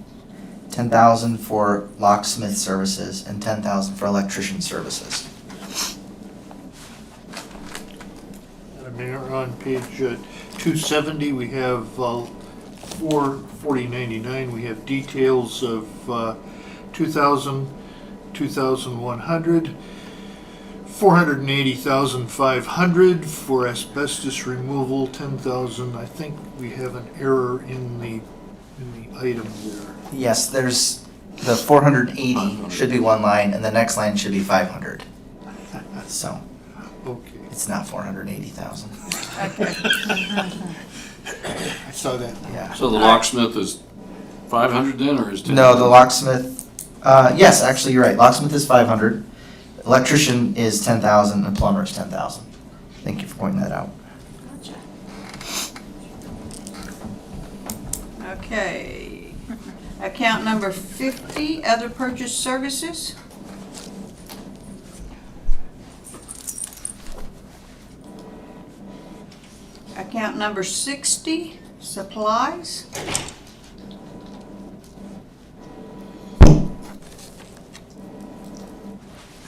10,000 for locksmith services, and 10,000 for electrician services. Mayor, on page 270, we have for 4099, we have details of 2,000, 2,100, 480,500 for asbestos removal, 10,000, I think we have an error in the item there. Yes, there's the 480 should be one line, and the next line should be 500. So Okay, it's not 480,000. I saw that. Yeah. So the locksmith is 500 then, or is 10? No, the locksmith. Yes, actually, you're right. Locksmith is 500. Electrician is 10,000, and plumber is 10,000. Thank you for pointing that out. Okay. Account number 50, other purchase services. Account number 60, supplies.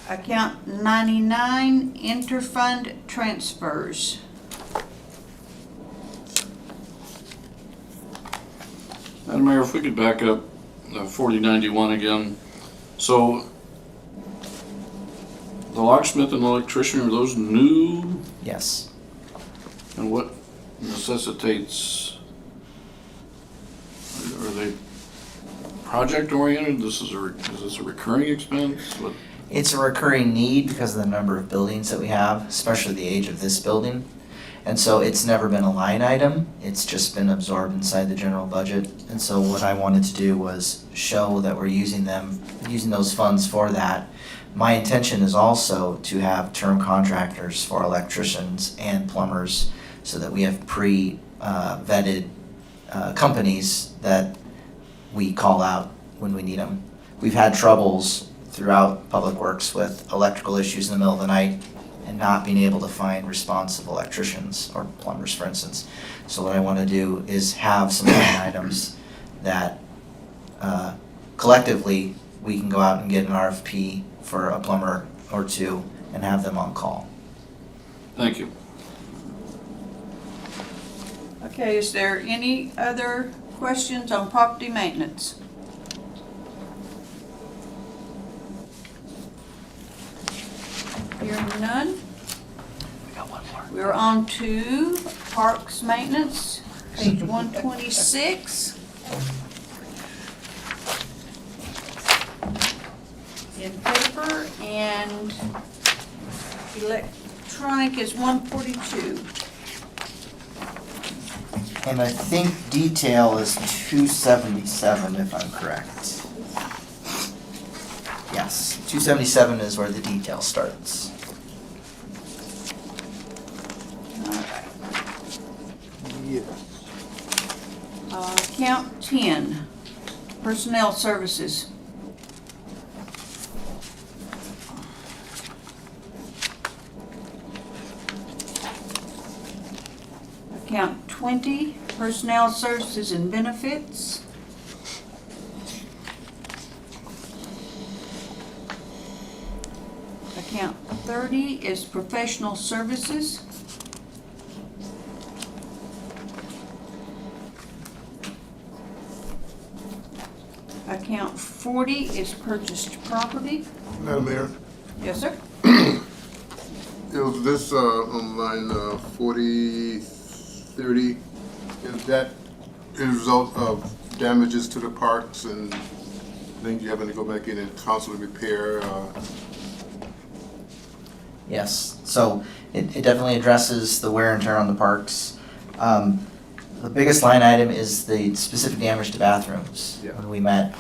Account 99, interfund transfers. Madam Mayor, if we could back up 4091 again. So the locksmith and electrician, are those new? Yes. And what necessitates, are they project oriented? Is this a recurring expense? What? It's a recurring need because of the number of buildings that we have, especially the age of this building. And so it's never been a line item, it's just been absorbed inside the general budget. And so what I wanted to do was show that we're using those funds for that. My intention is also to have term contractors for electricians and plumbers so that we have pre-vetted companies that we call out when we need them. We've had troubles throughout Public Works with electrical issues in the middle of the night and not being able to find responsive electricians or plumbers, for instance. So what I want to do is have some line items that collectively we can go out and get an RFP for a plumber or two and have them on call. Thank you. Okay, is there any other questions on property maintenance? Hearing none. We got one more. We're on to parks maintenance, page 126. In paper, and electronic is 142. And I think detail is 277 if I'm correct. Yes, 277 is where the detail starts. Yes. Account 10, personnel services. Account 20, personnel services and benefits. Account 30 is professional services. Account 40 is purchased property. Madam Mayor, Yes, sir. is this on line 4030, is that a result of damages to the parks and things you having to go back in and constantly repair? Yes, so it definitely addresses the wear and tear on the parks. The biggest line item is the specific damage to bathrooms. Yeah. When we met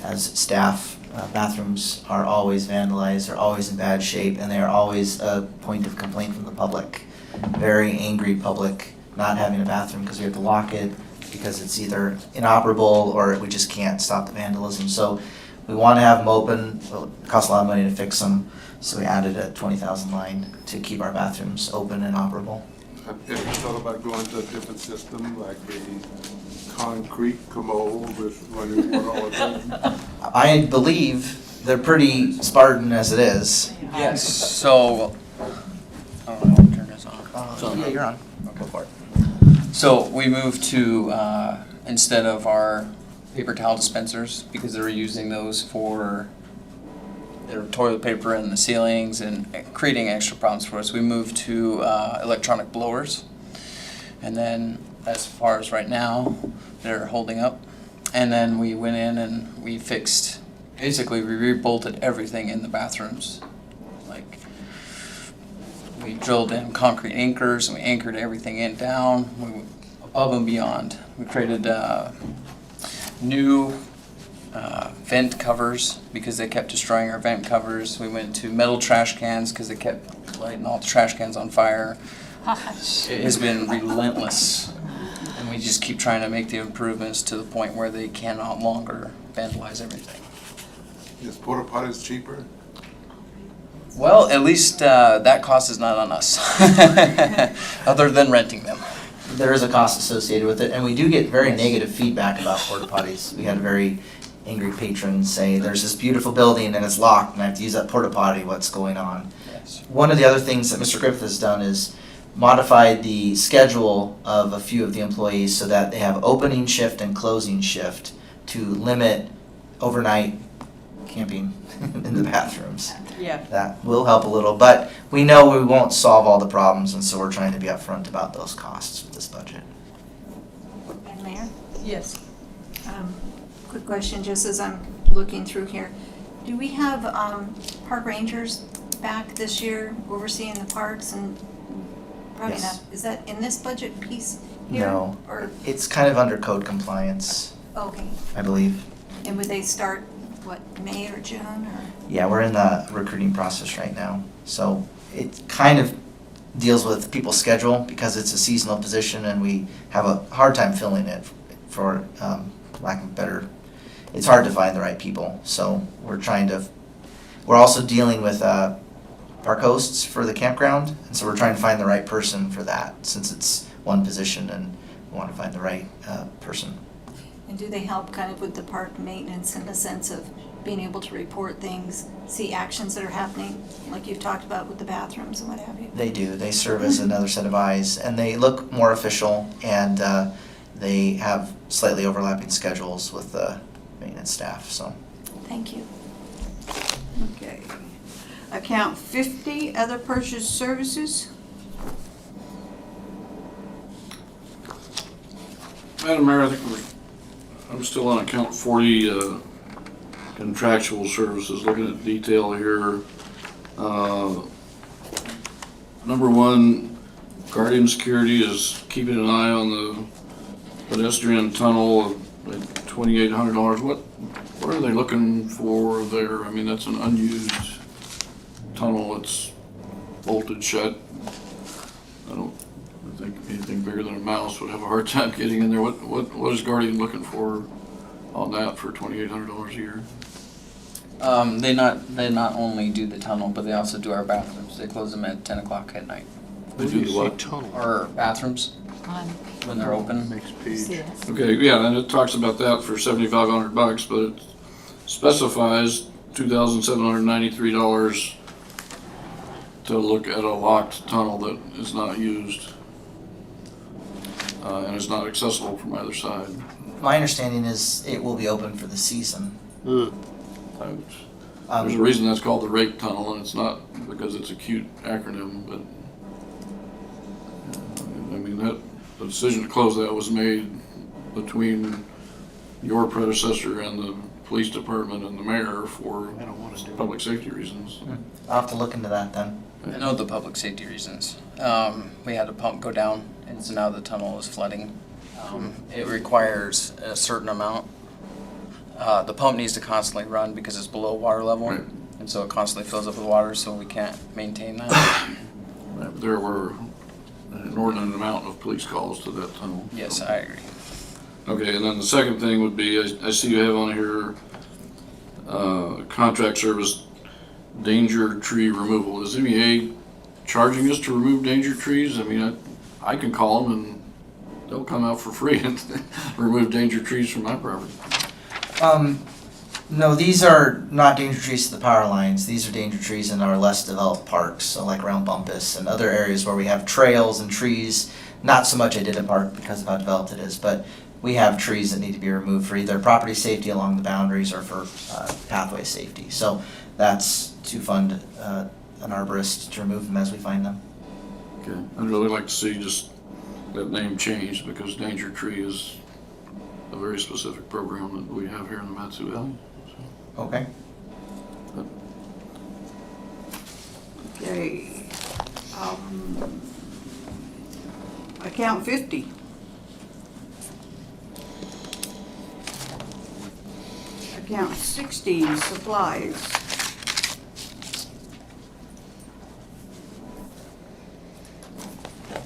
as staff, bathrooms are always vandalized, they're always in bad shape, and they are always a point of complaint from the public. Very angry public not having a bathroom because we have to lock it, because it's either inoperable or we just can't stop the vandalism. So we want to have them open. Well, it costs a lot of money to fix them, so we added a 20,000 line to keep our bathrooms open and operable. Have you thought about going to a different system, like a concrete commode with running water all the time? I believe they're pretty Spartan as it is. Yes, so, I don't know how to turn this on. Yeah, you're on. Go for it. So we moved to, instead of our paper towel dispensers, because they were using those for their toilet paper in the ceilings and creating extra problems for us, we moved to electronic blowers. And then as far as right now, they're holding up. And then we went in and we fixed, basically we rebolted everything in the bathrooms. Like, we drilled in concrete anchors and we anchored everything in down, above and beyond. We created new vent covers because they kept destroying our vent covers. We went to metal trash cans because they kept lighting all the trash cans on fire. It has been relentless, and we just keep trying to make the improvements to the point where they can no longer vandalize everything. Is porta potties cheaper? Well, at least that cost is not on us, other than renting them. There is a cost associated with it, and we do get very negative feedback about porta potties. We had a very angry patron say, there's this beautiful building and it's locked and I have to use that porta potty, what's going on? Yes. One of the other things that Mr. Griffith has done is modified the schedule of a few of the employees so that they have opening shift and closing shift to limit overnight camping in the bathrooms. Yeah. That will help a little, but we know we won't solve all the problems, and so we're trying to be upfront about those costs with this budget. And Mayor? Yes. Quick question, just as I'm looking through here. Do we have park rangers back this year overseeing the parks and probably Yes. not, is that in this budget piece here? No, Or, it's kind of under code compliance, okay, I believe. and would they start, what, May or June or? Yeah, we're in the recruiting process right now, so it kind of deals with people's schedule because it's a seasonal position and we have a hard time filling it for lack of better. It's hard to find the right people, so we're also dealing with park hosts for the campground, and so we're trying to find the right person for that since it's one position and we want to find the right person. And do they help kind of with the park maintenance in the sense of being able to report things, see actions that are happening, like you've talked about with the bathrooms and what have you? They do. They serve as another set of eyes, and they look more official, and they have slightly overlapping schedules with the maintenance staff, so. Thank you. Okay. Account 50, other purchase services. Madam Mayor, I think I'm still on account 40, contractual services, looking at detail here. Number one, Guardian Security is keeping an eye on the pedestrian tunnel at $2,800. What are they looking for there? I mean, that's an unused tunnel. It's bolted shut. I think anything bigger than a mouse would have a hard time getting in there. What is Guardian looking for on that for $2,800 a year? They not only do the tunnel, but they also do our bathrooms. They close them at 10 o'clock at night. They do the what? Tunnel. Our bathrooms, when they're open. Next page. Okay, yeah, and it talks about that for $7,500, but it specifies $2,793 to look at a locked tunnel that is not used and is not accessible from either side. My understanding is it will be open for the season. There's a reason that's called the rake tunnel, and it's not because it's a cute acronym, but I mean, the decision to close that was made between your predecessor and the police department and the mayor for public safety reasons. I'll have to look into that then. I know the public safety reasons. We had a pump go down, and so now the tunnel is flooding. It requires a certain amount. The pump needs to constantly run because it's below water level, Right. and so it constantly fills up with water, so we can't maintain that. Right, there were an inordinate amount of police calls to that tunnel. Yes, I agree. Okay, and then the second thing would be, I see you have on here, contract service, danger tree removal. Is MEA charging us to remove danger trees? I mean, I can call them and they'll come out for free and remove danger trees from my property. No, these are not danger trees to the power lines. These are danger trees in our less developed parks, so like around Bumpus and other areas where we have trails and trees. Not so much Iditarod Park because of how developed it is, but we have trees that need to be removed for either property safety along the boundaries or for pathway safety. So that's to fund an arborist to remove them as we find them. Okay, I'd really like to see just that name changed because Danger Tree is a very specific program that we have here in the Matsu Valley. Okay. Okay. Account 50. Account 60, supplies.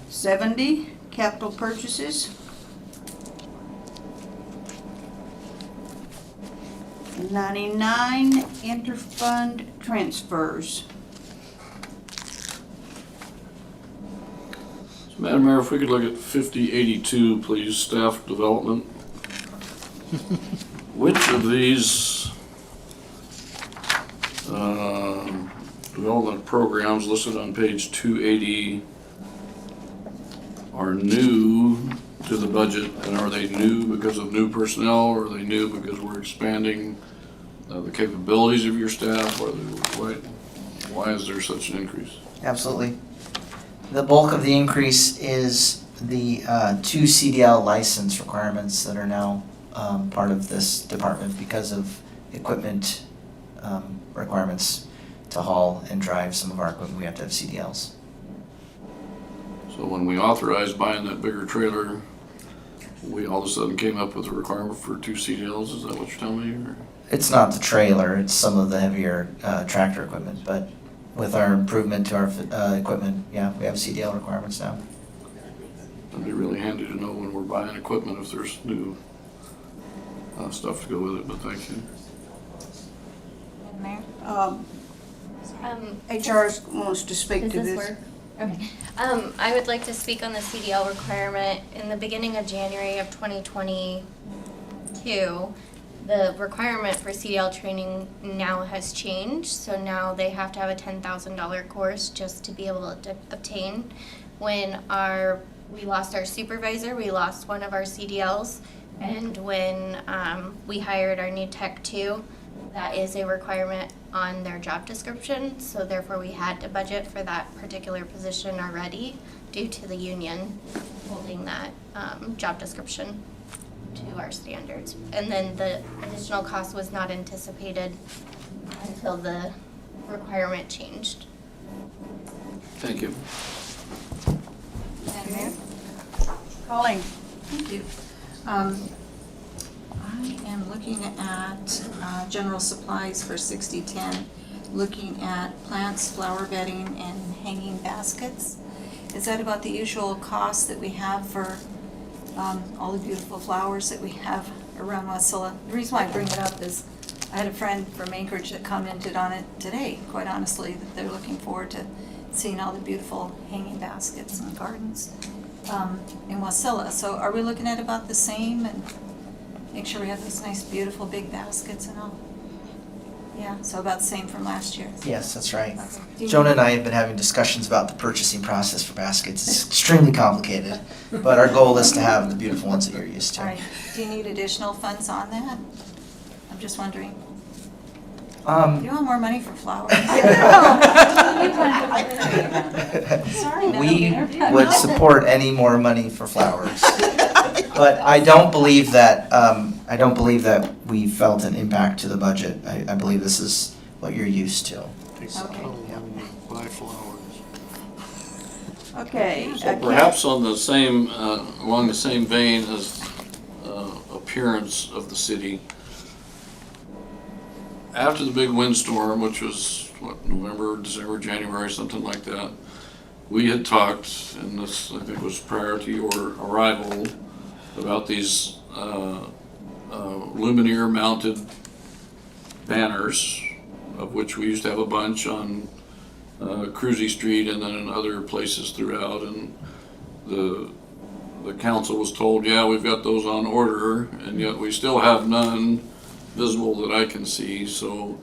$70, capital purchases. $99, interfund transfers. So, Madam Mayor, if we could look at 5082, please, staff development. Which of these development programs listed on page 280 are new to the budget, and are they new because of new personnel, or are they new because we're expanding the capabilities of your staff, or why is there such an increase? Absolutely. The bulk of the increase is the 2 CDL license requirements that are now part of this department because of equipment requirements to haul and drive some of our equipment. We have to have CDLs. So when we authorized buying that bigger trailer, we all of a sudden came up with a requirement for 2 CDLs, is that what you're telling me? Or? It's not the trailer, it's some of the heavier tractor equipment, but with our improvement to our equipment, yeah, we have CDL requirements now. It'd be really handy to know when we're buying equipment if there's new stuff to go with it, but thank you. Mayor? HR wants to speak Does to this this. work? Okay. I would like to speak on the CDL requirement. In the beginning of January of 2022, the requirement for CDL training now has changed. So now they have to have a $10,000 course just to be able to obtain. When we lost our supervisor, we lost one of our CDLs. And when we hired our new Tech 2, that is a requirement on their job description, so therefore we had to budget for that particular position already due to the union holding that job description to our standards. And then the additional cost was not anticipated until the requirement changed. Thank you. Madam Mayor? Colleen? Thank you. I am looking at general supplies for 6010, looking at plants, flower bedding, and hanging baskets. Is that about the usual cost that we have for all the beautiful flowers that we have around Wasilla? The reason why I bring it up is I had a friend from Anchorage that commented on it today, quite honestly, that they're looking forward to seeing all the beautiful hanging baskets and gardens in Wasilla. So are we looking at about the same, and make sure we have those nice, beautiful, big baskets and all? Yeah, so about the same from last year. Yes, that's right. Okay. Jonah and I have been having discussions about the purchasing process for baskets. It's extremely complicated, but our goal is to have the beautiful ones that you're used All to. right, do you need additional funds on that? I'm just wondering. Do you want more money for flowers? Sorry, Madam We Mayor. would support any more money for flowers. But I don't believe that we felt an impact to the budget. I believe this is what you're used to. Takes a ton of money to buy flowers. Okay. So perhaps on the same, along the same vein as appearance of the city, after the big windstorm, which was, November, December, January, something like that, we had talked, and this, I think, was prior to your arrival, about these luminaire mounted banners, of which we used to have a bunch on Cruzy Street and then in other places throughout, and the council was told, yeah, we've got those on order, and yet we still have none visible that I can see, so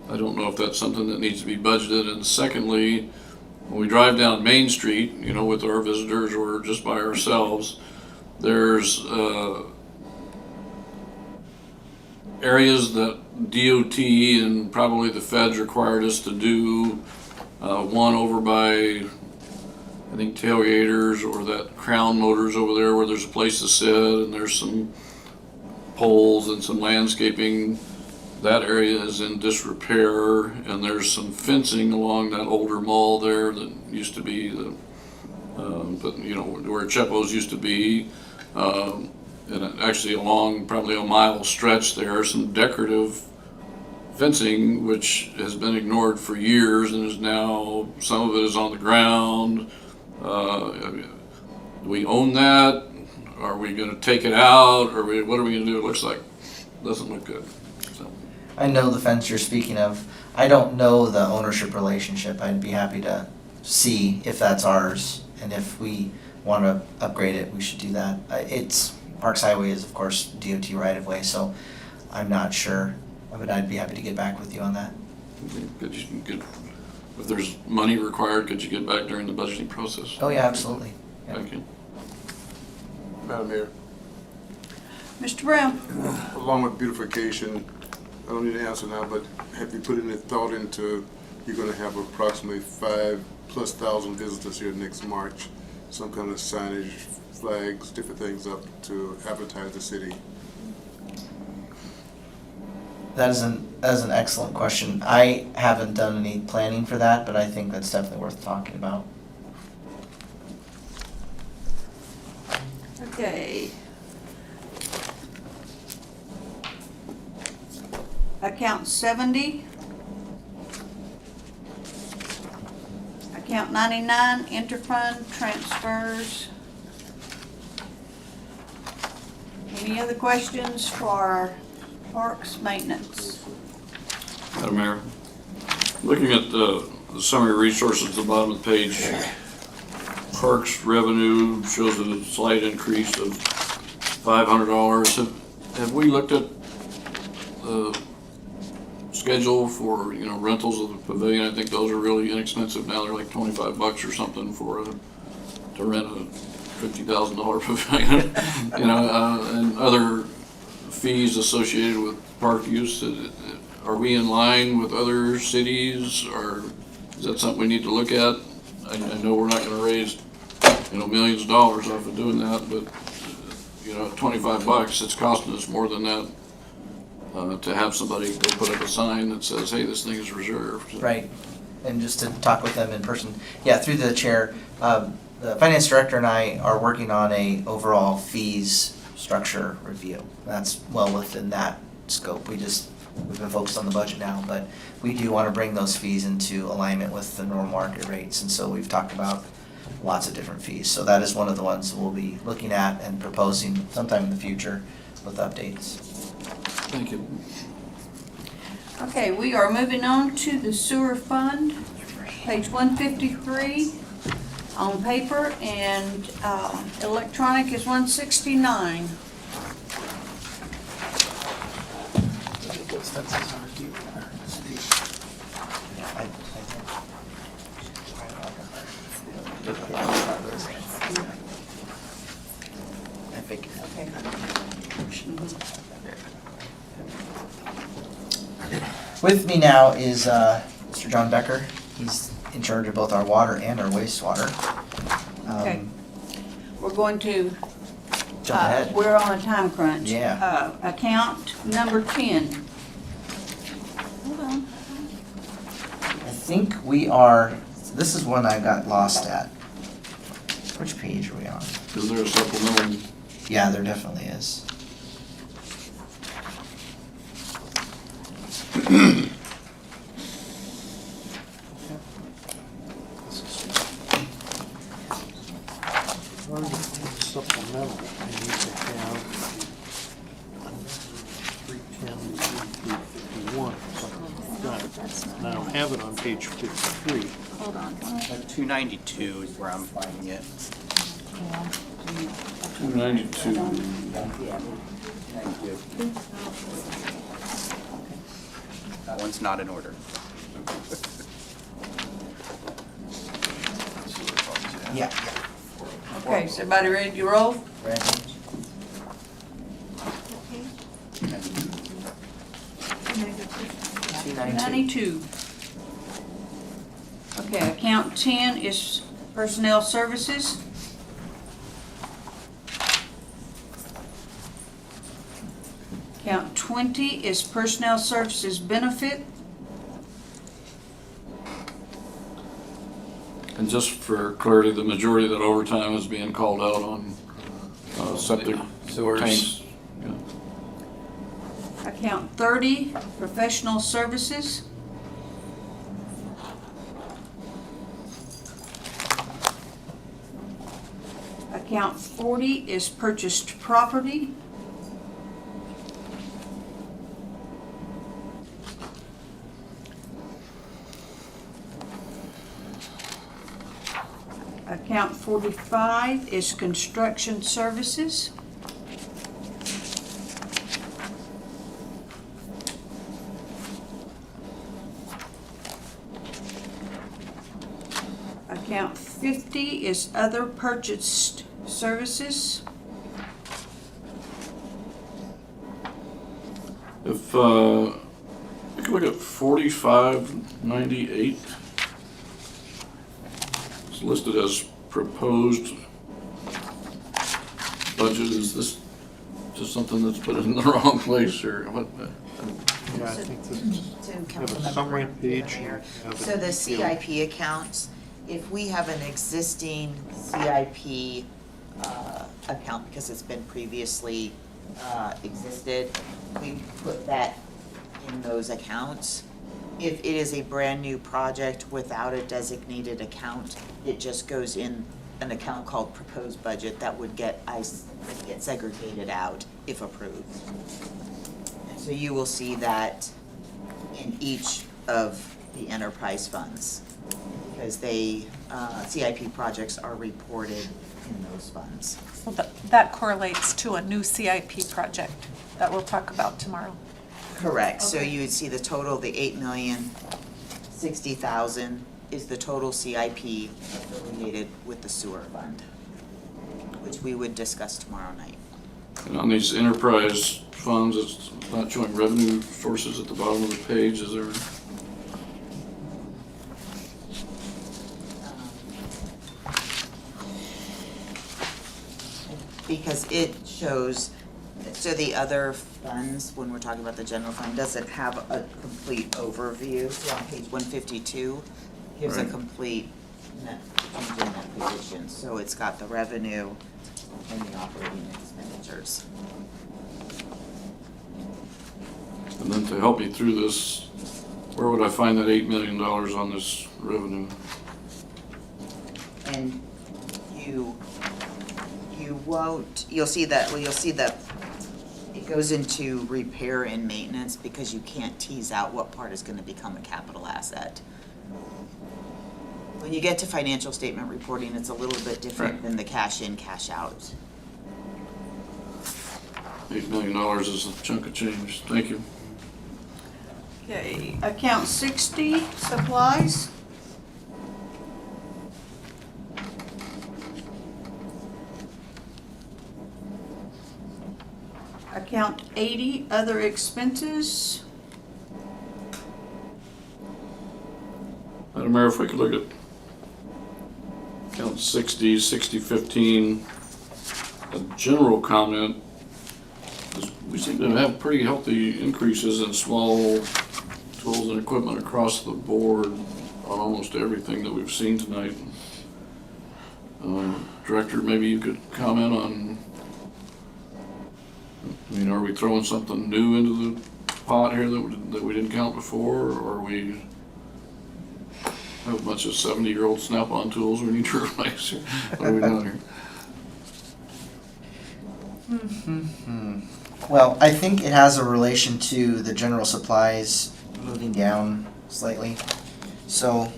I don't know if that's something that needs to be budgeted. And secondly, when we drive down Main Street, you know, with our visitors or just by ourselves, there's areas that DOT and probably the feds required us to do. One over by I think tailgaters or that Crown Motors over there where there's a place to sit and there's some poles and some landscaping. That area is in disrepair, and there's some fencing along that older mall there that used to be the, but you know, where Chepo's used to be. And actually along probably a mile stretch there, some decorative fencing which has been ignored for years and is now, some of it is on the ground. Do we own that? Are we gonna take it out? What are we gonna do? It looks like, doesn't look good. So. I know the fence you're speaking of. I don't know the ownership relationship. I'd be happy to see if that's ours, and if we want to upgrade it, we should do that. It's, Parks Highway is of course DOT right of way, so I'm not sure, but I'd be happy to get back with you on that. If there's money required, could you get back during the budgeting process? Oh yeah, absolutely. Yeah. Thank you. Madam Mayor, Mr. Brown? along with beautification, I don't need to answer now, but have you put any thought into, you're gonna have approximately 5,000+ visitors here next March, some kind of signage, flags, different things up to advertise the city? That is an excellent question. I haven't done any planning for that, but I think that's definitely worth talking about. Okay. Account 70. Account 99, interfund transfers. Any other questions for Parks maintenance? Madam Mayor, looking at the summary resources at the bottom of the page, Parks revenue shows a slight increase of $500. Have we looked at the schedule for, you know, rentals of the pavilion? I think those are really inexpensive now. They're like $25 or something to rent a $50,000 pavilion, you know, and other fees associated with park use. Are we in line with other cities, or is that something we need to look at? I know we're not gonna raise, you know, millions of dollars off of doing that, but, you know, at $25, it's costing us more than that to have somebody go put up a sign that says, hey, this thing is reserved. Right, and just to talk with them in person. Yeah, through the chair, the finance director and I are working on a overall fees structure review. That's well within that scope. We've been focused on the budget now, but we do want to bring those fees into alignment with the normal market rates, and so we've talked about lots of different fees. So that is one of the ones we'll be looking at and proposing sometime in the future with updates. Thank you. Okay, we are moving on to the sewer fund, page 153 on paper, and electronic is 169. With me now is Mr. John Becker. He's in charge of both our water and our wastewater. Okay. We're going to, Jump ahead. we're on a time crunch. Yeah. Account number 10. Hold on. I think we are, this is one I got lost at. Which page are we on? Is there a supplemental? Yeah, there definitely is. Supplemental, I need to have 310, 351, something like that. And I don't have it on page 53. Hold on. 292 is where I'm finding it. 292. That one's not in order. Yeah. Okay, is everybody ready to roll? Ready? $92. Okay, account 10 is Personnel Services. Account 20 is Personnel Services Benefit. And just for clarity, the majority of that overtime is being called out on septic Sewers. tanks. Yeah. Account 30, Professional Services. Account 40 is Purchased Property. Account 45 is Construction Services. Account 50 is Other Purchased Services. If you could look at 4598, it's listed as proposed budget. Is this just something that's put in the wrong place, or what? Yeah, I think this To you have a Councilmember summary page. Mayor. you have So it the field. CIP accounts, if we have an existing CIP account because it's been previously existed, we put that in those accounts. If it is a brand-new project without a designated account, it just goes in an account called proposed budget that would get segregated out if approved. So you will see that in each of the enterprise funds, because they, CIP projects are reported in those funds. So that correlates to a new CIP project that we'll talk about tomorrow. Correct, so you would see the total, the 8,060,000 is the total CIP affiliated with the sewer fund, which we would discuss tomorrow night. And on these enterprise funds, it's not showing revenue sources at the bottom of the page, is there? Because it shows, so the other funds, when we're talking about the general fund, doesn't have a complete overview. So on page 152, gives a Right. complete net, change in net position. So it's got the revenue and the operating expenditures. And then to help me through this, where would I find that $8 million on this revenue? And you won't, you'll see that, well, you'll see that it goes into repair and maintenance because you can't tease out what part is gonna become a capital asset. When you get to financial statement reporting, it's a little bit different Right. than the cash in, cash out. $8 million is a chunk of change. Thank you. Okay, account 60, Supplies. Account 80, Other Expenses. Madam Mayor, if we could look at account 60, 6015, a general comment, is we seem to have pretty healthy increases in small tools and equipment across the board on almost everything that we've seen tonight. Director, maybe you could comment on, I mean, are we throwing something new into the pot here that we didn't count before, or are we have a bunch of 70-year-old Snap-on tools we need to replace? What are we doing here? Well, I think it has a relation to the general supplies moving down slightly. So,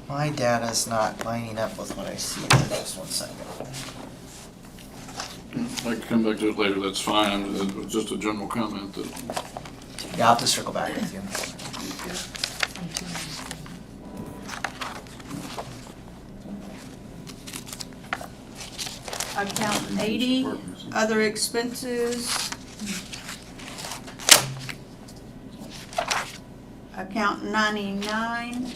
my data's not lining up with what I see. Just 1 second. I can come back to it later, that's fine. It was just a general comment that Yeah, I'll have to circle back with you. Account 80, other expenses. Account 99,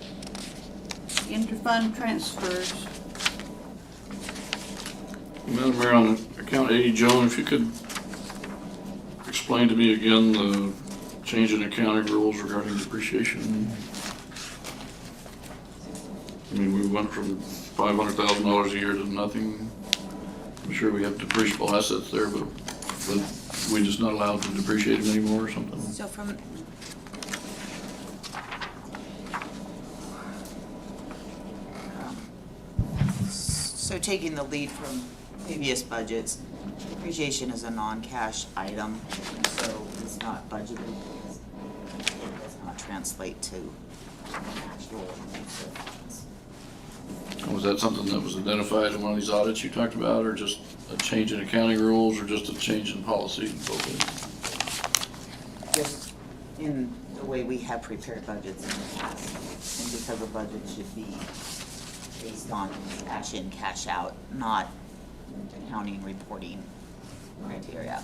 interfund transfers. Madam Mayor, on account 80, Joan, if you could explain to me again the change in accounting rules regarding depreciation. I mean, we went from $500,000 a year to nothing. I'm sure we have depreciable assets there, but we're just not allowed to depreciate them anymore or something. So from, So taking the lead from previous budgets, depreciation is a non-cash item, and so it's not budgeted. It does not translate to actual use of funds. Was that something that was identified in one of these audits you talked about, or just a change in accounting rules, or just a change in policy? Just in the way we have prepared budgets in the past, and because a budget should be based on cash in, cash out, not accounting reporting criteria.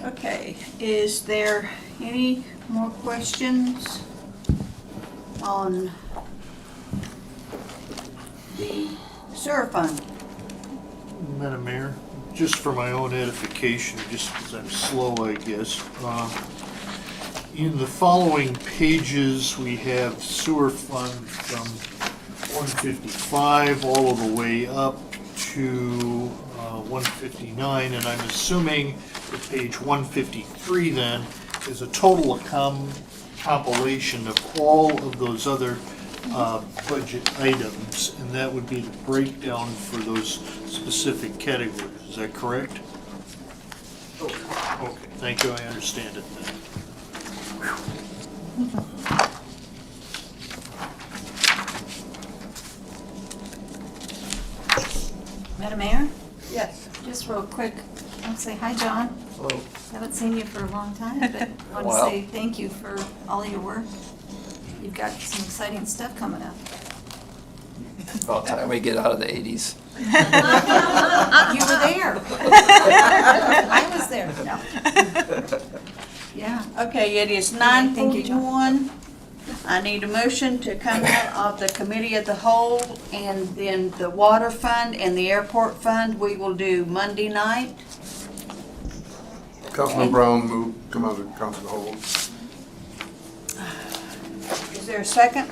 Okay, is there any more questions on the sewer fund? Madam Mayor, just for my own edification, just because I'm slow, I guess. In the following pages, we have sewer fund from 155 all of the way up to 159, and I'm assuming that page 153 then is a total compilation of all of those other budget items, and that would be the breakdown for those specific categories. Is that correct? Okay, thank you, I understand it then. Madam Mayor, Yes. just real quick, I want to say hi, John. Hello. Haven't seen you for a long time, but I want to Wow. say thank you for all your work. You've got some exciting stuff coming up. About time we get out of the 80s. You were there. I was there. No. Yeah. Okay, it is Thank you, John. 9:41. I need a motion to come out of the committee of the whole, and then the water fund and the airport fund, we will do Monday night. Councilman Brown moved, come out of the council hold. Is there a second?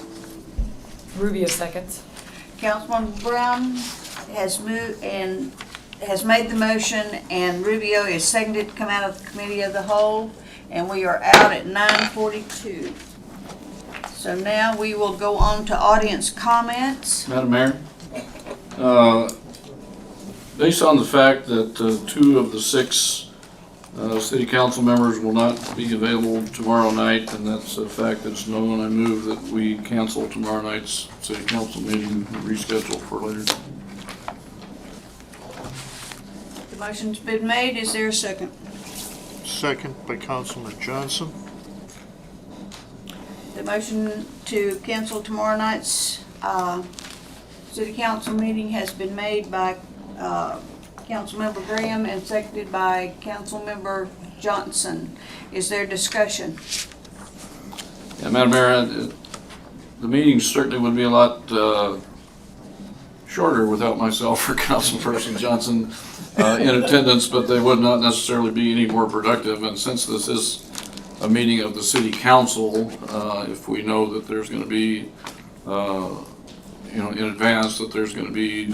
Rubio seconds. Councilman Brown has moved and has made the motion, and Rubio is seconded to come out of the committee of the whole, and we are out at 9:42. So now we will go on to audience comments. Madam Mayor, based on the fact that 2 of the 6 city council members will not be available tomorrow night, and that's a fact that's known, I move that we cancel tomorrow night's city council meeting and reschedule for later. The motion's been made. Is there a second? Second by Councilman Johnson. The motion to cancel tomorrow night's city council meeting has been made by Councilmember Graham and seconded by Councilmember Johnson. Is there discussion? Yeah, Madam Mayor, the meeting certainly would be a lot shorter without myself or Councilperson Johnson in attendance, but they would not necessarily be any more productive. And since this is a meeting of the city council, if we know that there's going to be, in advance that there's going to be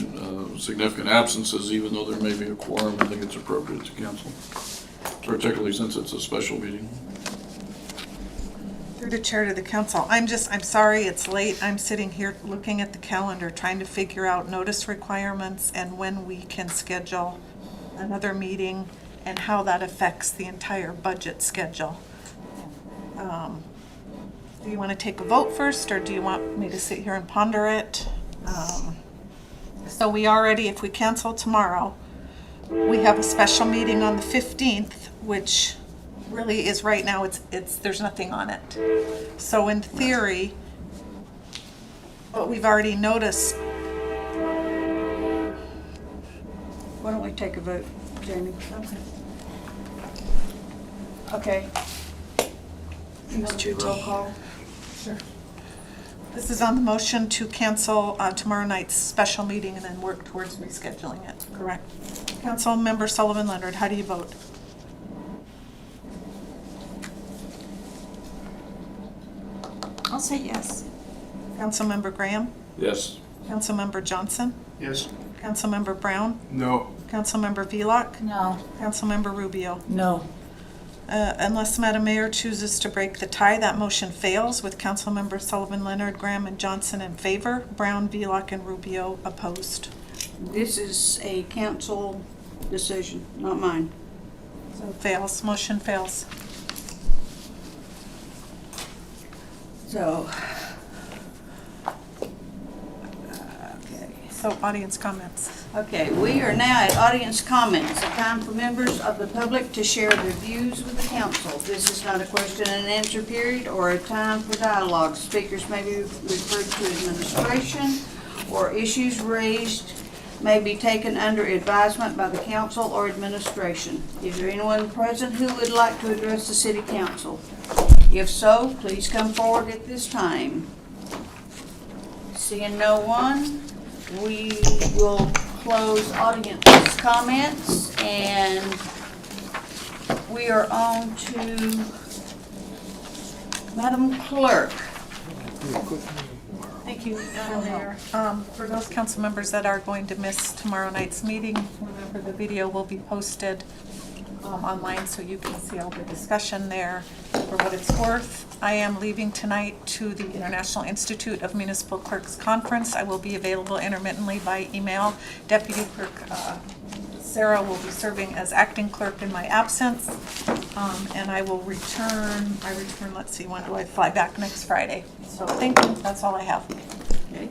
significant absences, even though there may be a quorum, I think it's appropriate to cancel, particularly since it's a special meeting. Through the chair to the council, I'm sorry it's late. I'm sitting here looking at the calendar, trying to figure out notice requirements and when we can schedule another meeting and how that affects the entire budget schedule. Do you want to take a vote first, or do you want me to sit here and ponder it? So we already, if we cancel tomorrow, we have a special meeting on the 15th, which really is right now, there's nothing on it. So in theory, but we've already noticed. Why don't we take a vote, Jamie? Okay. You want to do roll call? Sure. This is on the motion to cancel tomorrow night's special meeting and then work towards rescheduling it, correct? Councilmember Sullivan Leonard, how do you vote? I'll say yes. Councilmember Graham? Yes. Councilmember Johnson? Yes. Councilmember Brown? No. Councilmember Velock? No. Councilmember Rubio? No. Unless Madam Mayor chooses to break the tie, that motion fails with Councilmember Sullivan Leonard, Graham, and Johnson in favor, Brown, Velock, and Rubio opposed. This is a council decision, not mine. So fails, motion fails. So, So audience comments. okay, we are now at audience comments, a time for members of the public to share their views with the council. This is not a question and answer period or a time for dialogue. Speakers may be referred to administration, or issues raised may be taken under advisement by the council or administration. Is there anyone present who would like to address the city council? If so, please come forward at this time. Seeing no one, we will close audience comments, and we are on to Madam Clerk. Thank you, Madam Mayor. For those council members that are going to miss tomorrow night's meeting, remember the video will be posted online so you can see all the discussion there. For what it's worth, I am leaving tonight to the International Institute of Municipal Clerks Conference. I will be available intermittently by email. Deputy Clerk Sarah will be serving as acting clerk in my absence. And I will return, let's see, when do I fly back? Next Friday. So thank you, that's all I have. Okay.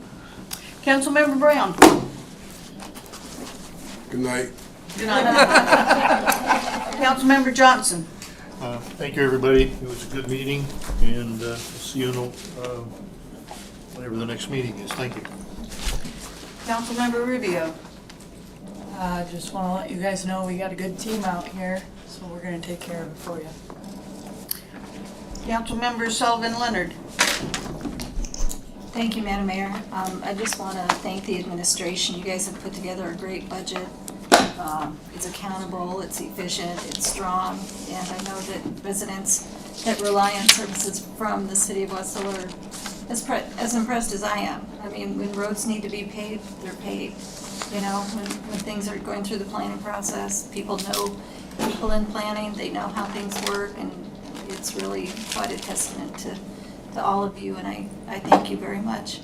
Councilmember Brown. Good night. Good night. Councilmember Johnson. Thank you, everybody. It was a good meeting, and we'll see you whenever the next meeting is. Thank you. Councilmember Rubio. Just want to let you guys know we got a good team out here, so we're going to take care of it for you. Councilmember Sullivan Leonard. Thank you, Madam Mayor. I just want to thank the administration. You guys have put together a great budget. It's accountable, it's efficient, it's strong, and I know that residents that rely on services from the city of West Hill are as impressed as I am. I mean, when roads need to be paved, they're paved. You know, when things are going through the planning process, people know people in planning, they know how things work, and it's really quite a testament to all of you, and I thank you very much.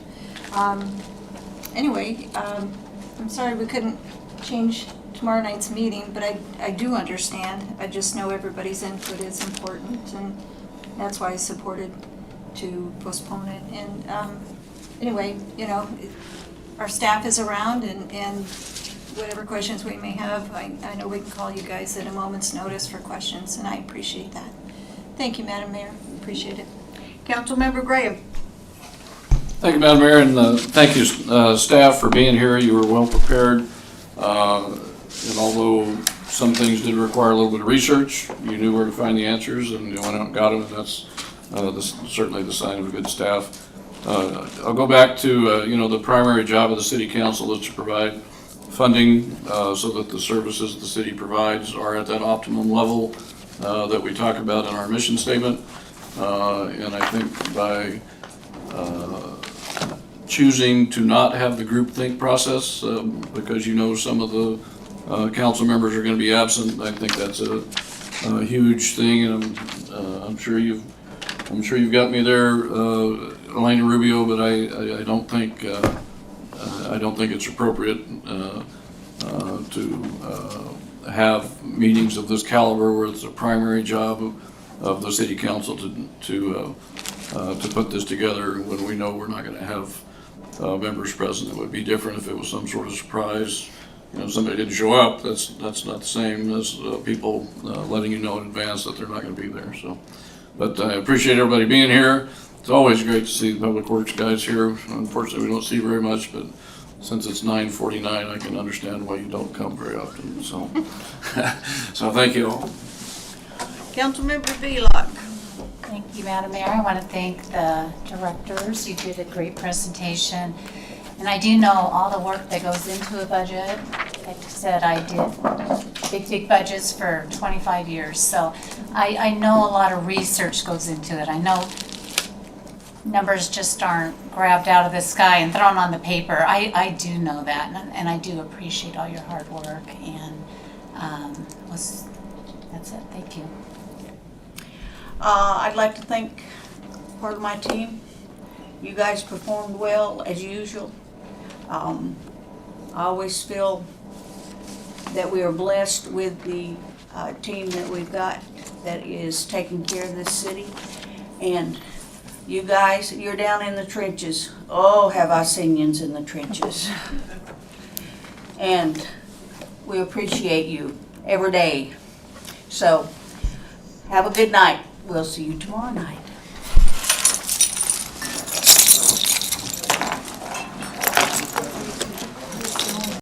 Anyway, I'm sorry we couldn't change tomorrow night's meeting, but I do understand. I just know everybody's input is important, and that's why I supported to postpone it. And anyway, you know, our staff is around, and whatever questions we may have, I know we can call you guys at a moment's notice for questions, and I appreciate that. Thank you, Madam Mayor. Appreciate it. Councilmember Graham. Thank you, Madam Mayor, and thank you, staff, for being here. You were well prepared. And although some things did require a little bit of research, you knew where to find the answers, and you went out and got them, and that's certainly the sign of a good staff. I'll go back to, the primary job of the city council is to provide funding so that the services the city provides are at that optimum level that we talk about in our mission statement. And I think by choosing to not have the groupthink process because some of the council members are going to be absent, I think that's a huge thing, and I'm sure you've got me there, Elena Rubio, but I don't think it's appropriate to have meetings of this caliber where it's a primary job of the city council to put this together when we know we're not going to have members present. It would be different if it was some sort of surprise if somebody didn't show up, that's not the same as people letting you know in advance that they're not gonna be there, so. But I appreciate everybody being here. It's always great to see the Public Works guys here. Unfortunately, we don't see very much, but since it's 9:49, I can understand why you don't come very often, so. So thank you all. Councilmember Velock. Thank you, Madam Mayor. I want to thank the directors. You did a great presentation. And I do know all the work that goes into a budget. Like I said, I did big budgets for 25 years. So I know a lot of research goes into it. I know numbers just aren't grabbed out of the sky and thrown on the paper. I do know that, and I do appreciate all your hard work. And that's it. Thank you. I'd like to thank part of my team. You guys performed well as usual. I always feel that we are blessed with the team that we've got that is taking care of this city. And you guys, you're down in the trenches. Oh, have I seen yous in the trenches. And we appreciate you every day. So, have a good night. We'll see you tomorrow night.